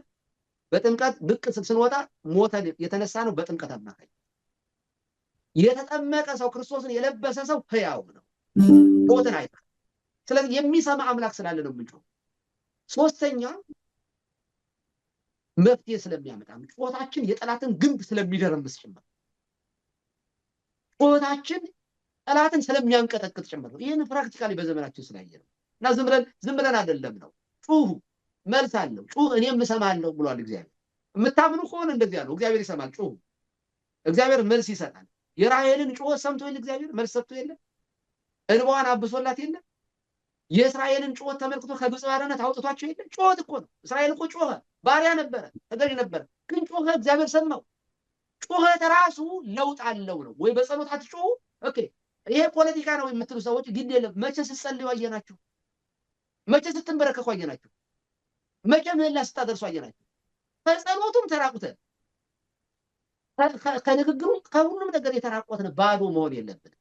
በጥምቀት ብቅ ስንወጣ ሞተን የተነሳ ነው። በጥምቀት አማካኝ የተጠመቀ ሰው ክርስቶስን የለበሰ ሰው ሕያው ነው፣ ሞትን አይቀርም። ስለዚህ የሚሰማ አምላክ ስላለ ነው የምንጮህ። ሶስተኛ መፍትሄ ስለሚያመጣ ጩኸታችን የጠላትን ግንብ ስለሚደረምስ ጭምር፣ ጩኸታችን ጠላትን ስለሚያንቀጠቅጥ ጭምር ነው። ይህን ፕራክቲካሊ በዘመናችን ስላየ ነው። እና ዝም ብለን አይደለም ነው። ጩሁ፣ መልስ አለው። ጩህ እኔም እሰማለሁ ብሏል እግዚአብሔር። የምታምኑ ከሆነ እንደዚያ ነው። እግዚአብሔር ይሰማል። ጩሁ፣ እግዚአብሔር መልስ ይሰጣል። የራሔልን ጩኸት ሰምቶ የለ እግዚአብሔር መልስ ሰጥቶ የለ? እንባዋን አብሶላት የለ? የእስራኤልን ጩኸት ተመልክቶ ከግብፅ ባርነት አውጥቷቸው የለ? ጩኸት እኮ ነው። እስራኤል እኮ ጮኸ፣ ባሪያ ነበረ፣ ተገዥ ነበረ። ግን ጮኸ፣ እግዚአብሔር ሰማው። ጩኸት ራሱ ለውጥ አለው ነው ወይ? በጸሎት አትጮሁ። ኦኬ፣ ይሄ ፖለቲካ ነው የምትሉ ሰዎች ግድ የለም። መቼ ስትጸልዩ አየናችሁ? መቼ ስትንበረከኩ አየናችሁ? መቼ ምህላ ስታደርሱ አየናችሁ? ከጸሎቱም ተራቁተን ከንግግሩም ከሁሉም ነገር የተራቆትን ባዶ መሆን የለብን።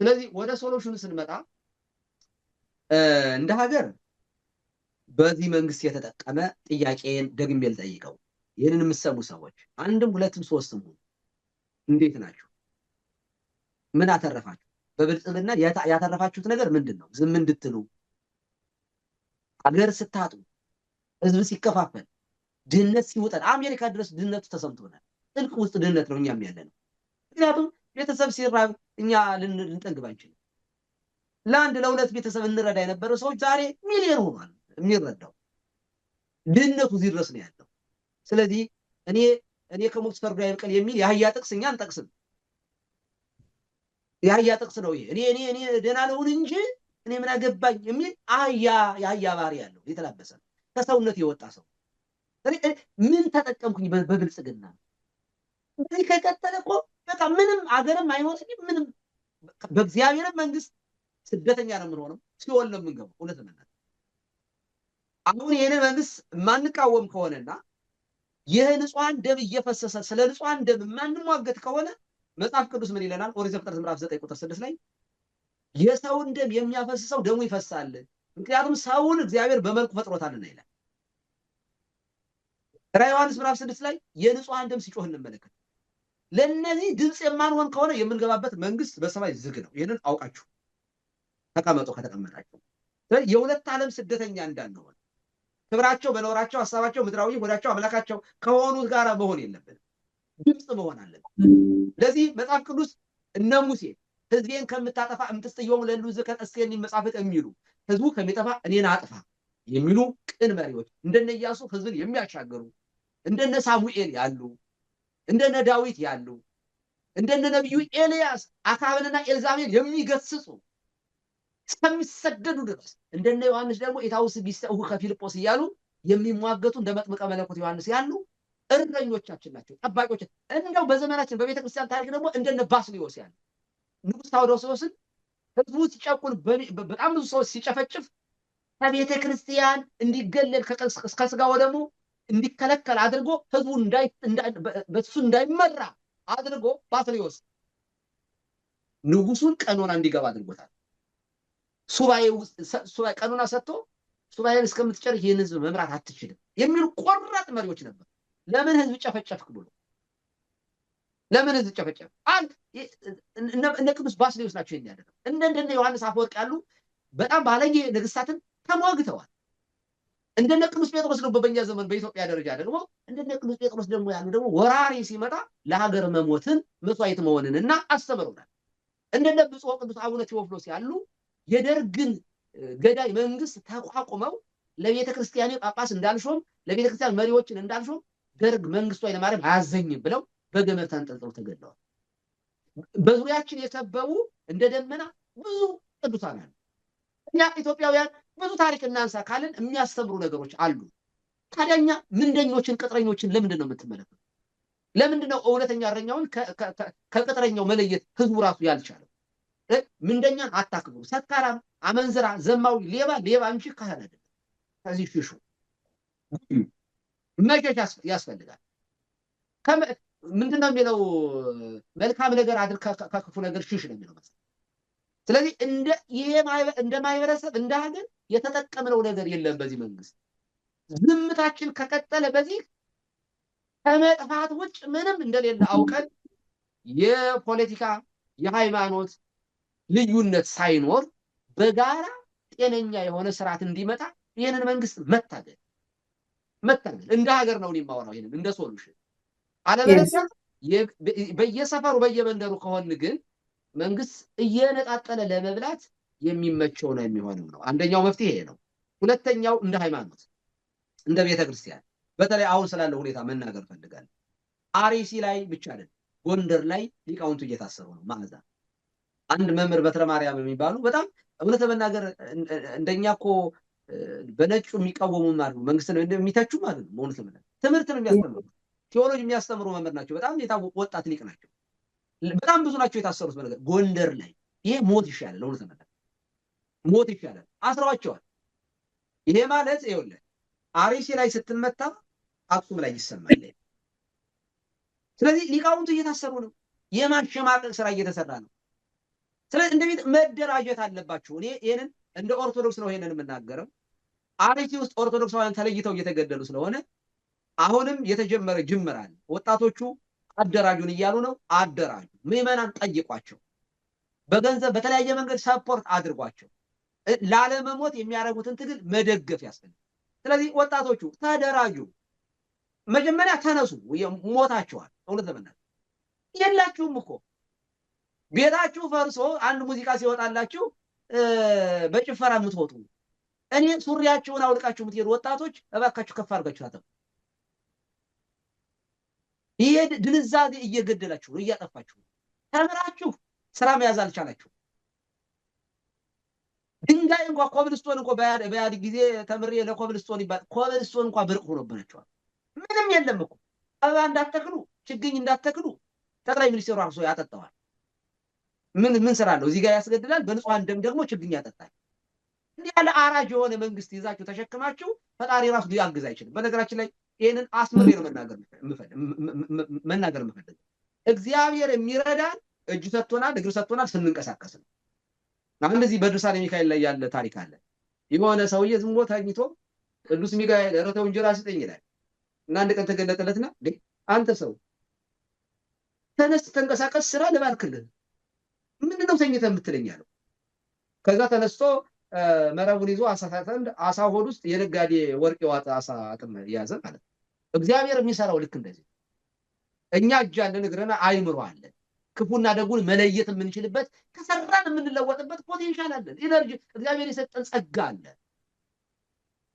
ስለዚህ ወደ ሶሉሽኑ ስንመጣ እንደ ሀገር በዚህ መንግስት የተጠቀመ ጥያቄን ደግሜ ልጠይቀው። ይህንን የምትሰሙ ሰዎች አንድም ሁለትም ሶስትም ሁኑ፣ እንዴት ናችሁ? ምን አተረፋችሁ? በብልጽግና ያተረፋችሁት ነገር ምንድን ነው? ዝም እንድትሉ፣ ሀገር ስታጡ፣ ህዝብ ሲከፋፈል፣ ድህነት ሲውጠን፣ አሜሪካ ድረስ ድህነቱ ተሰምቶናል። ጥልቅ ውስጥ ድህነት ነው እኛም ያለ ነው። ምክንያቱም ቤተሰብ ሲራብ እኛ ልንጠግብ አንችልም። ለአንድ ለሁለት ቤተሰብ እንረዳ የነበረ ሰዎች ዛሬ ሚሊዮን ሆኗል የሚረዳው። ድህነቱ እዚህ ድረስ ነው ያለው። ስለዚህ እኔ ከሞት ፈርዶ አይብቀል የሚል የአህያ ጥቅስ እኛ አንጠቅስም። የአህያ ጥቅስ ነው ይሄ። እኔ ደህና ልሁን እንጂ እኔ ምን አገባኝ የሚል የአህያ ባህሪ ያለው የተላበሰ ከሰውነት የወጣ ሰው ምን ተጠቀምኩኝ በብልጽግና? በዚህ ከቀጠለ እኮ በቃ ምንም አገርም አይሆንም። ምንም በእግዚአብሔር መንግስት ስደተኛ ነው የምንሆነው፣ ሲኦል ነው የምንገባው። እውነት ነው። አሁን ይሄን መንግስት ማንቃወም ከሆነና የንጹሃን ደም እየፈሰሰ ስለ ንጹሃን ደም ማንሟገት ከሆነ መጽሐፍ ቅዱስ ምን ይለናል? ኦሪት ዘፍጥረት ምዕራፍ 9 ቁጥር 6 ላይ የሰውን ደም የሚያፈስሰው ደሙ ይፈሳል፣ ምክንያቱም ሰውን እግዚአብሔር በመልኩ ፈጥሮታልና ይላል። ራዕየ ዮሐንስ ምዕራፍ 6 ላይ የንጹሃን ደም ሲጮህ እንመለከት። ለነዚህ ድምፅ የማንሆን ከሆነ የምንገባበት መንግስት በሰማይ ዝግ ነው። ይሄንን አውቃችሁ ተቀመጡ ከተቀመጣችሁ። ስለዚህ የሁለት ዓለም ስደተኛ እንዳንሆን ክብራቸው በኖራቸው ሐሳባቸው ምድራዊ ሆዳቸው አምላካቸው ከሆኑት ጋር መሆን የለብንም። ድምፅ መሆን አለብን። ለዚህ መጽሐፍ ቅዱስ እነ ሙሴ ህዝቤን ከምታጠፋ እምትስጥየውም ለሉ ዝከር እስከኒ መጻፍት የሚሉ ህዝቡ ከሚጠፋ እኔን አጥፋ የሚሉ ቅን መሪዎች እንደነ ኢያሱ ህዝብን የሚያሻገሩ እንደነ ሳሙኤል ያሉ እንደነ ዳዊት ያሉ እንደነ ነብዩ ኤልያስ አካብንና ኤልዛቤል የሚገስጹ እስከሚሰደዱ ድረስ እንደነ ዮሐንስ ደግሞ ኤታውስ ቢሰው ከፊልጶስ እያሉ የሚሟገቱ እንደ መጥምቀ መለኮት ዮሐንስ ያሉ እረኞቻችን ናቸው፣ ጠባቂዎች። እንደው በዘመናችን በቤተክርስቲያን ታሪክ ደግሞ እንደነ ባስልዮስ ያሉ ንጉሥ ታውዶስዮስን ህዝቡ ሲጨቁን በጣም ብዙ ሰዎች ሲጨፈጭፍ ከቤተ ክርስቲያን እንዲገለል ከስጋው ደግሞ እንዲከለከል አድርጎ ህዝቡ በሱ እንዳይመራ አድርጎ ባስልዮስ ንጉሱን ቀኖና እንዲገባ አድርጎታል። ሱባኤ ቀኖና ሰጥቶ ሱባኤን እስከምትጨርስ ይህን ህዝብ መምራት አትችልም የሚሉ ቆራጥ መሪዎች ነበር። ለምን ህዝብ ጨፈጨፍክ ብሎ ለምን ህዝብ ጨፈጨፍ? አንድ እነ ቅዱስ ባስልዮስ ናቸው የሚያደርገው። እንደነ ዮሐንስ አፈወርቅ ያሉ በጣም ባለጌ ነገስታትን ተሟግተዋል። እንደነ ቅዱስ ጴጥሮስ ደግሞ በእኛ ዘመን በኢትዮጵያ ደረጃ ደግሞ እንደነ ቅዱስ ጴጥሮስ ደግሞ ያሉ ደግሞ ወራሪ ሲመጣ ለሀገር መሞትን መስዋዕት መሆንንና አስተምረውናል። እንደነ ብፁዕ ቅዱስ አቡነ ቴዎፍሎስ ያሉ የደርግን ገዳይ መንግስት ተቋቁመው ለቤተ ክርስቲያን ጳጳስ እንዳልሾም ለቤተ ክርስቲያን መሪዎችን እንዳልሾም ደርግ መንግስቱ ኃይለማርያም አያዘኝም ብለው በገመድ ተንጠልጥለው ተገድለዋል። በዙሪያችን የከበቡ እንደ ደመና ብዙ ቅዱሳን አሉ። እኛ ኢትዮጵያውያን ብዙ ታሪክ እናንሳ ካልን የሚያስተምሩ ነገሮች አሉ። ታዲያ እኛ ምንደኞችን ቅጥረኞችን ለምንድን ነው የምትመለከቱ? ለምንድን ነው እውነተኛ እረኛውን ከቅጥረኛው መለየት ህዝቡ ራሱ ያልቻለው? ምንደኛን አታክብሩ። ሰካራም፣ አመንዝራ፣ ዘማዊ፣ ሌባ እንጂ ካህን አይደለም። ከዚህ ሽሹ። መሸሽ ያስፈልጋል። ምንድነው የሚለው? መልካም ነገር አድርግ ከክፉ ነገር ሽሽ ነው የሚለው መሰለኝ። ስለዚህ እንደ ማህበረሰብ እንደ ሀገር የተጠቀምነው ነገር የለም። በዚህ መንግስት ዝምታችን ከቀጠለ በዚህ ከመጥፋት ውጭ ምንም እንደሌለ አውቀን የፖለቲካ የሃይማኖት ልዩነት ሳይኖር በጋራ ጤነኛ የሆነ ስርዓት እንዲመጣ ይህንን መንግስት መታገል እንደ ሀገር ነው የማወራው። ይሄንን እንደ ሶሉሽን አለበለዚያ በየሰፈሩ በየመንደሩ ከሆን ግን መንግስት እየነጣጠለ ለመብላት የሚመቸው ነው የሚሆነው ነው። አንደኛው መፍትሄ ነው። ሁለተኛው እንደ ሃይማኖት እንደ ቤተክርስቲያን በተለይ አሁን ስላለው ሁኔታ መናገር ፈልጋለሁ። አርሲ ላይ ብቻ አይደለም ጎንደር ላይ ሊቃውንቱ እየታሰሩ ነው። ማዛ አንድ መምህር በትረ ማርያም የሚባሉ በጣም እውነት ለመናገር እንደኛ እኮ በነጩ የሚቃወሙ ማለት ነው፣ መንግስትን የሚተቹ ማለት ነው። እውነት ለመናገር ትምህርትን የሚያስተምሩ ቴዎሎጂ የሚያስተምሩ መምህር ናቸው። በጣም የታወቁ ወጣት ሊቅ ናቸው። በጣም ብዙ ናቸው የታሰሩት በነገር ጎንደር ላይ። ይሄ ሞት ይሻላል፣ እውነት ለመናገር ሞት ይሻላል። አስረዋቸዋል። ይሄ ማለት ይኸውልህ አርሲ ላይ ስትመታ አክሱም ላይ ይሰማል። ስለዚህ ሊቃውንቱ እየታሰሩ ነው። የማሸማቀቅ ስራ እየተሰራ ነው። ስለዚህ እንደቤት መደራጀት አለባችሁ። እኔ ይሄንን እንደ ኦርቶዶክስ ነው ይሄንን የምናገረው። አርሲ ውስጥ ኦርቶዶክሳውያን ተለይተው እየተገደሉ ስለሆነ አሁንም የተጀመረ ጅምር አለ። ወጣቶቹ አደራጁን እያሉ ነው። አደራጁ፣ ምዕመናን ጠይቋቸው፣ በገንዘብ በተለያየ መንገድ ሰፖርት አድርጓቸው። ላለመሞት የሚያደርጉትን ትግል መደገፍ ያስፈልጋል። ስለዚህ ወጣቶቹ ተደራጁ። መጀመሪያ ተነሱ። ሞታችኋል። እውነት ለመናገር የላችሁም እኮ ቤታችሁ ፈርሶ አንድ ሙዚቃ ሲወጣላችሁ በጭፈራ የምትወጡ እኔ ሱሪያችሁን አውልቃችሁ የምትሄዱ ወጣቶች እባካችሁ ከፍ አድርጋችሁ ታጠቁ። ይሄ ድንዛዜ እየገደላችሁ ነው፣ እያጠፋችሁ ነው። ተምራችሁ ስራ መያዝ አልቻላችሁ። ድንጋይ እንኳን ኮብልስቶን እንኳን በያድ ጊዜ ተምሬ ለኮብልስቶን ይባል ኮብልስቶን እንኳን ብርቅ ሆኖብናቸዋል። ምንም የለም እኮ አበባ እንዳትተክሉ ችግኝ እንዳትተክሉ ጠቅላይ ሚኒስትሩ ራሱ ያጠጣዋል። ምን ስራ አለው? እዚህ ጋር ያስገድላል፣ በንጹሃን ደም ደግሞ ችግኝ ያጠጣል። እንዲህ ያለ አራጅ የሆነ መንግስት ይዛችሁ ተሸክማችሁ ፈጣሪ ራሱ ሊያግዝ አይችልም። በነገራችን ላይ ይሄንን አስምሬ ነው መናገር የምፈልገው። እግዚአብሔር የሚረዳን እጅ ሰጥቶናል፣ እግር ሰጥቶናል ስንንቀሳቀስ ነው። አሁን እዚህ በድርሳነ ሚካኤል ላይ ያለ ታሪክ አለ። የሆነ ሰውዬ ዝም ብሎ ተኝቶ ቅዱስ ሚካኤል ኧረ ተው እንጀራ ስጠኝ ይላል እና አንድ ቀን ተገለጠለትና አንተ ሰው ተነስ ተንቀሳቀስ፣ ስራ ልባርክልህ፣ ምንድነው ተኝተህ የምትለኝ አለው። ከዛ ተነስቶ መረቡን ይዞ አሳ ሆድ ውስጥ የነጋዴ ወርቅ የዋጠ አሳ አጥም ያዘ ማለት ነው። እግዚአብሔር የሚሰራው ልክ እንደዚህ። እኛ እጅ አለን፣ እግርና አይምሮ አለን። ክፉና ደጉን መለየት የምንችልበት ከሰራን የምንለወጥበት ፖቴንሻል አለን። ኢነርጂ እግዚአብሔር የሰጠን ጸጋ አለ።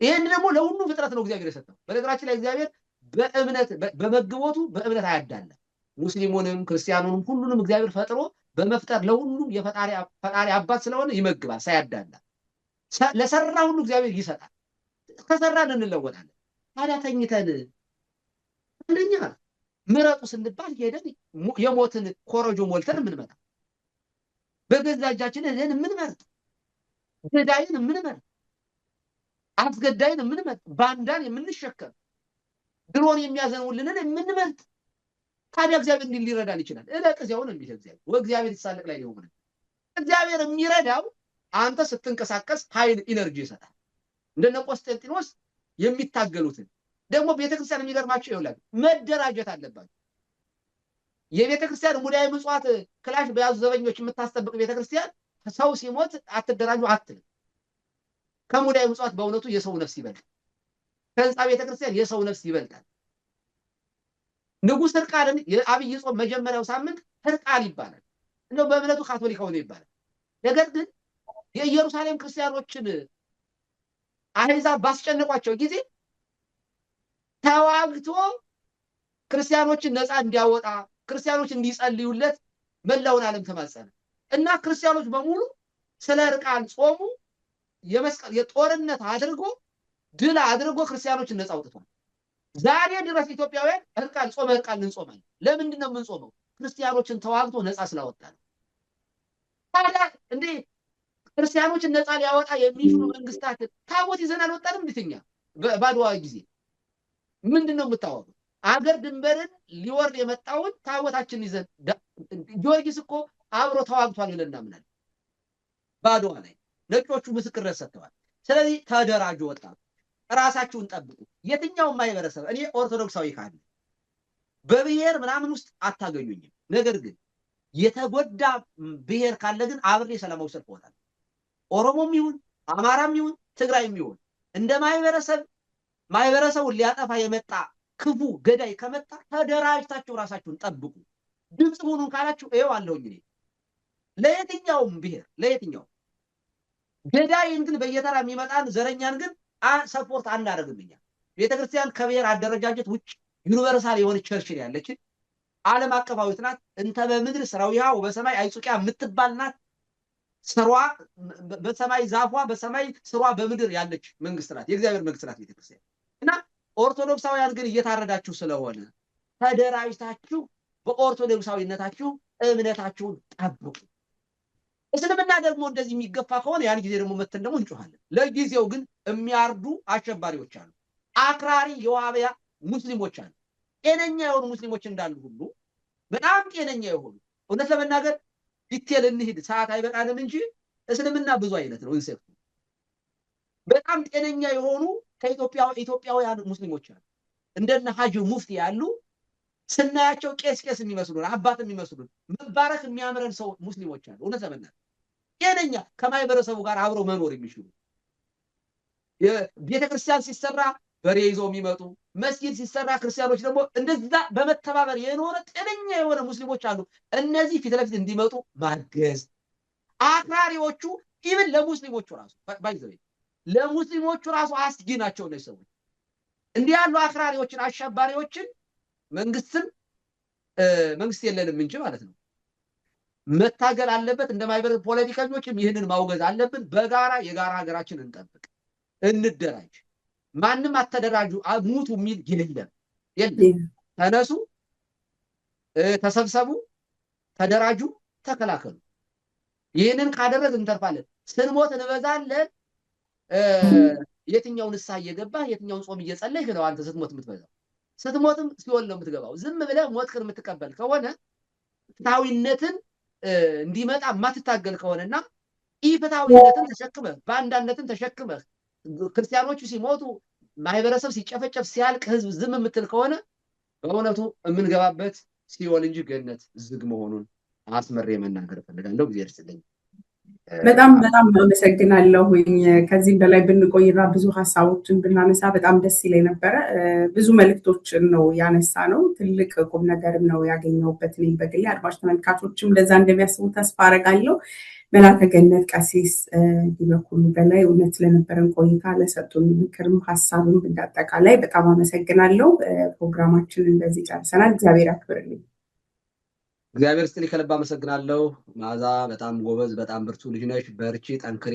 ይሄን ደግሞ ለሁሉ ፍጥረት ነው እግዚአብሔር የሰጠው። በነገራችን ላይ እግዚአብሔር በእምነት በመግቦቱ በእምነት አያዳለም። ሙስሊሙንም ክርስቲያኑንም ሁሉንም እግዚአብሔር ፈጥሮ በመፍጠር ለሁሉም የፈጣሪ አባት ስለሆነ ይመግባል ሳያዳላ። ለሰራ ሁሉ እግዚአብሔር ይሰጣል። ከሰራን እንለወጣለን። ታዲያ ተኝተን አንደኛ ምረጡ ስንባል ሄደን የሞትን ኮረጆ ሞልተን የምንመጣ በገዛ እጃችን ሄደን የምንመርጥ ገዳይን የምንመርጥ አስገዳይን የምንመርጥ ባንዳን የምንሸከም ድሮን የሚያዘንውልንን የምንመርጥ ታዲያ እግዚአብሔር እንዲህ ሊረዳን ይችላል? እለቅዚያው ነው የሚል እግዚአብሔር ወእግዚአብሔር ይሳለቅ ላይ ነው። እግዚአብሔር የሚረዳው አንተ ስትንቀሳቀስ ኃይል ኢነርጂ ይሰጣል። እንደነ ቆስጠንጢኖስ የሚታገሉትን ደግሞ ቤተክርስቲያን የሚገርማቸው ይውላል መደራጀት አለባቸው። የቤተክርስቲያን ሙዳየ ምጽዋት ክላሽ በያዙ ዘበኞች የምታስጠብቅ ቤተክርስቲያን ሰው ሲሞት አትደራጁ አትልም። ከሙዳየ ምጽዋት በእውነቱ የሰው ነፍስ ይበልጣል። ከህንፃ ቤተክርስቲያን የሰው ነፍስ ይበልጣል። ንጉሥ ሕርቃልን የአብይ ጾም መጀመሪያው ሳምንት ሕርቃል ይባላል። እንደው በእምነቱ ካቶሊካው ነው ይባላል። ነገር ግን የኢየሩሳሌም ክርስቲያኖችን አሕዛብ ባስጨነቋቸው ጊዜ ተዋግቶ ክርስቲያኖችን ነፃ እንዲያወጣ ክርስቲያኖች እንዲጸልዩለት መላውን ዓለም ተማጸነ እና ክርስቲያኖች በሙሉ ስለ ሕርቃል ጾሙ የጦርነት አድርጎ ድል አድርጎ ክርስቲያኖችን ነፃ አውጥቷል። ዛሬ ድረስ ኢትዮጵያውያን ሕርቃል ጾመ ሕርቃል እንጾማለን። ለምንድን ነው የምንጾመው? ክርስቲያኖችን ተዋግቶ ነፃ ስላወጣ ነው። ታዲያ እንዴ ክርስቲያኖችን ነፃ ሊያወጣ የሚችሉ መንግስታት ታቦት ይዘን አልወጣንም? እንድትኛ ባድዋ ጊዜ ምንድነው የምታወቁት? አገር ድንበርን ሊወርድ የመጣውን ታቦታችን ይዘን ጊዮርጊስ እኮ አብሮ ተዋግቷል ብለን እናምናለን። ባድዋ ላይ ነጮቹ ምስክርነት ሰጥተዋል። ስለዚህ ተደራጁ፣ ወጣቱ ራሳችሁን ጠብቁ። የትኛውም ማህበረሰብ እኔ ኦርቶዶክሳዊ ካለ በብሔር ምናምን ውስጥ አታገኙኝም። ነገር ግን የተጎዳ ብሔር ካለ ግን አብሬ ሰላማዊ ሰልፍ እወጣለሁ። ኦሮሞም ይሁን አማራም ይሁን ትግራይም ይሁን እንደ ማህበረሰቡን ሊያጠፋ የመጣ ክፉ ገዳይ ከመጣ ተደራጅታችሁ ራሳችሁን ጠብቁ። ድምፅ ሁኑን ካላችሁ ይኸው አለሁኝ እኔ ለየትኛውም ብሔር ለየትኛውም። ገዳይን ግን በየተራ የሚመጣን ዘረኛን ግን ሰፖርት አናደርግም። እኛ ቤተክርስቲያን ከብሔር አደረጃጀት ውጭ ዩኒቨርሳል የሆነ ቸርች ያለችን ዓለም አቀፋዊት ናት። እንተ በምድር ስራዊሃ ወበሰማይ አይጹቂያ የምትባል ናት። ስሯ በሰማይ ዛፏ በሰማይ ስሯ በምድር ያለች መንግስት ናት። የእግዚአብሔር መንግስት ናት ቤተክርስቲያን። እና ኦርቶዶክሳውያን ግን እየታረዳችሁ ስለሆነ ተደራጅታችሁ በኦርቶዶክሳዊነታችሁ እምነታችሁን ጠብቁ። እስልምና ደግሞ እንደዚህ የሚገፋ ከሆነ ያን ጊዜ ደግሞ መተን ደግሞ እንጮሃለን። ለጊዜው ግን የሚያርዱ አሸባሪዎች አሉ። አክራሪ የዋህቢያ ሙስሊሞች አሉ። ጤነኛ የሆኑ ሙስሊሞች እንዳሉ ሁሉ በጣም ጤነኛ የሆኑ እውነት ለመናገር ዲቴል እንሂድ ሰዓት አይበቃንም እንጂ እስልምና ብዙ አይነት ነው። እንሰፍ በጣም ጤነኛ የሆኑ ከኢትዮጵያውያን ሙስሊሞች አሉ። እንደነ ሐጂ ሙፍቲ ያሉ ስናያቸው ቄስ የሚመስሉ አባት የሚመስሉ መባረክ የሚያምረን ሰው ሙስሊሞች አሉ። እውነት ለመናገር ጤነኛ ከማህበረሰቡ ጋር አብረው መኖር የሚችሉ ቤተክርስቲያን ሲሰራ በሬ ይዘው የሚመጡ መስጊድ ሲሰራ ክርስቲያኖች ደግሞ እንደዛ በመተባበር የኖረ ጤነኛ የሆነ ሙስሊሞች አሉ። እነዚህ ፊት ለፊት እንዲመጡ ማገዝ። አክራሪዎቹ ኢቭን ለሙስሊሞቹ ራሱ ባይዘው ለሙስሊሞቹ ራሱ አስጊ ናቸው። እነዚህ ሰዎች እንዲህ ያሉ አክራሪዎችን አሸባሪዎችን መንግስት የለንም እንጂ ማለት ነው መታገል አለበት። እንደ ማህበረሰብ ፖለቲከኞችም ይህንን ማውገዝ አለብን። በጋራ የጋራ ሀገራችን እንጠብቅ፣ እንደራጅ። ማንም አተደራጁ ሙቱ የሚል የለም። ተነሱ፣ ተሰብሰቡ፣ ተደራጁ፣ ተከላከሉ። ይህንን ካደረግን እንተርፋለን። ስንሞት እንበዛለን። የትኛውን ንስሐ እየገባህ የትኛውን ጾም እየጸለይህ ነው አንተ ስትሞት የምትበዛው? ስትሞትም ሲኦል ነው የምትገባው። ዝም ብለህ ሞትክን የምትቀበል ከሆነ ፍትሐዊነትን እንዲመጣ የማትታገል ከሆነና ኢፍትሐዊነትን ተሸክመህ ባንዳነትን ተሸክመህ ክርስቲያኖቹ ሲሞቱ ማህበረሰብ ሲጨፈጨፍ ሲያልቅ ህዝብ ዝም የምትል ከሆነ በእውነቱ የምንገባበት ሲኦል እንጂ ገነት ዝግ መሆኑን አስመሬ መናገር እፈልጋለሁ። እግዚአብሔር ይስጥልኝ። በጣም አመሰግናለሁኝ። ከዚህም በላይ ብንቆይና ብዙ ሀሳቦችን ብናነሳ በጣም ደስ ይለኝ ነበረ። ብዙ መልእክቶችን ነው ያነሳ ነው። ትልቅ ቁም ነገርም ነው ያገኘሁበት። እኔ በግሌ አድማጭ ተመልካቾችም እንደዛ እንደሚያስቡ ተስፋ አደርጋለሁ። መላከ ገነት ቀሲስ ዲበኩሉ በላይ እውነት ለነበረን ቆይታ ለሰጡን ምክርም ሀሳብም እንዳጠቃላይ በጣም አመሰግናለሁ። ፕሮግራማችንን እንደዚህ ጨርሰናል። እግዚአብሔር ያክብርልኝ። እግዚአብሔር ስጥልኝ። ከልብ አመሰግናለሁ። መዓዛ በጣም ጎበዝ፣ በጣም ብርቱ ልጅ ነሽ። በርቺ፣ ጠንክሪ።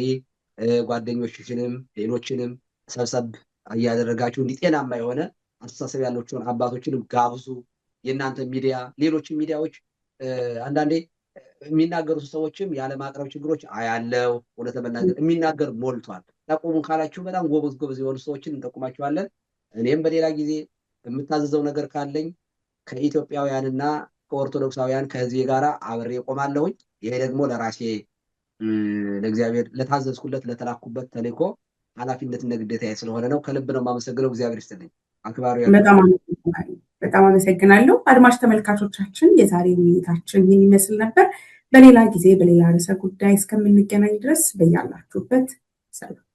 ጓደኞችሽንም ሌሎችንም ሰብሰብ እያደረጋችሁ እንዲህ ጤናማ የሆነ አስተሳሰብ ያላቸውን አባቶችንም ጋብዙ። የእናንተ ሚዲያ ሌሎችን ሚዲያዎች አንዳንዴ የሚናገሩ ሰዎችም ያለ ማቅረብ ችግሮች አያለው። እውነት ለመናገር የሚናገር ሞልቷል። ጠቁሙን ካላችሁ በጣም ጎበዝ የሆኑ ሰዎችን እንጠቁማችኋለን። እኔም በሌላ ጊዜ የምታዘዘው ነገር ካለኝ ከኢትዮጵያውያንና ከኦርቶዶክሳውያን ከህዝቤ ጋር አብሬ እቆማለሁኝ። ይሄ ደግሞ ለራሴ ለእግዚአብሔር ለታዘዝኩለት ለተላኩበት ተልእኮ ኃላፊነትና ግዴታዬ ስለሆነ ነው። ከልብ ነው የማመሰግነው። እግዚአብሔር ይስጥልኝ። አክባሪ በጣም አመሰግናለሁ። አድማጭ ተመልካቾቻችን የዛሬ ውይይታችን ይህን ይመስል ነበር። በሌላ ጊዜ በሌላ ርዕሰ ጉዳይ እስከምንገናኝ ድረስ በያላችሁበት ሰላም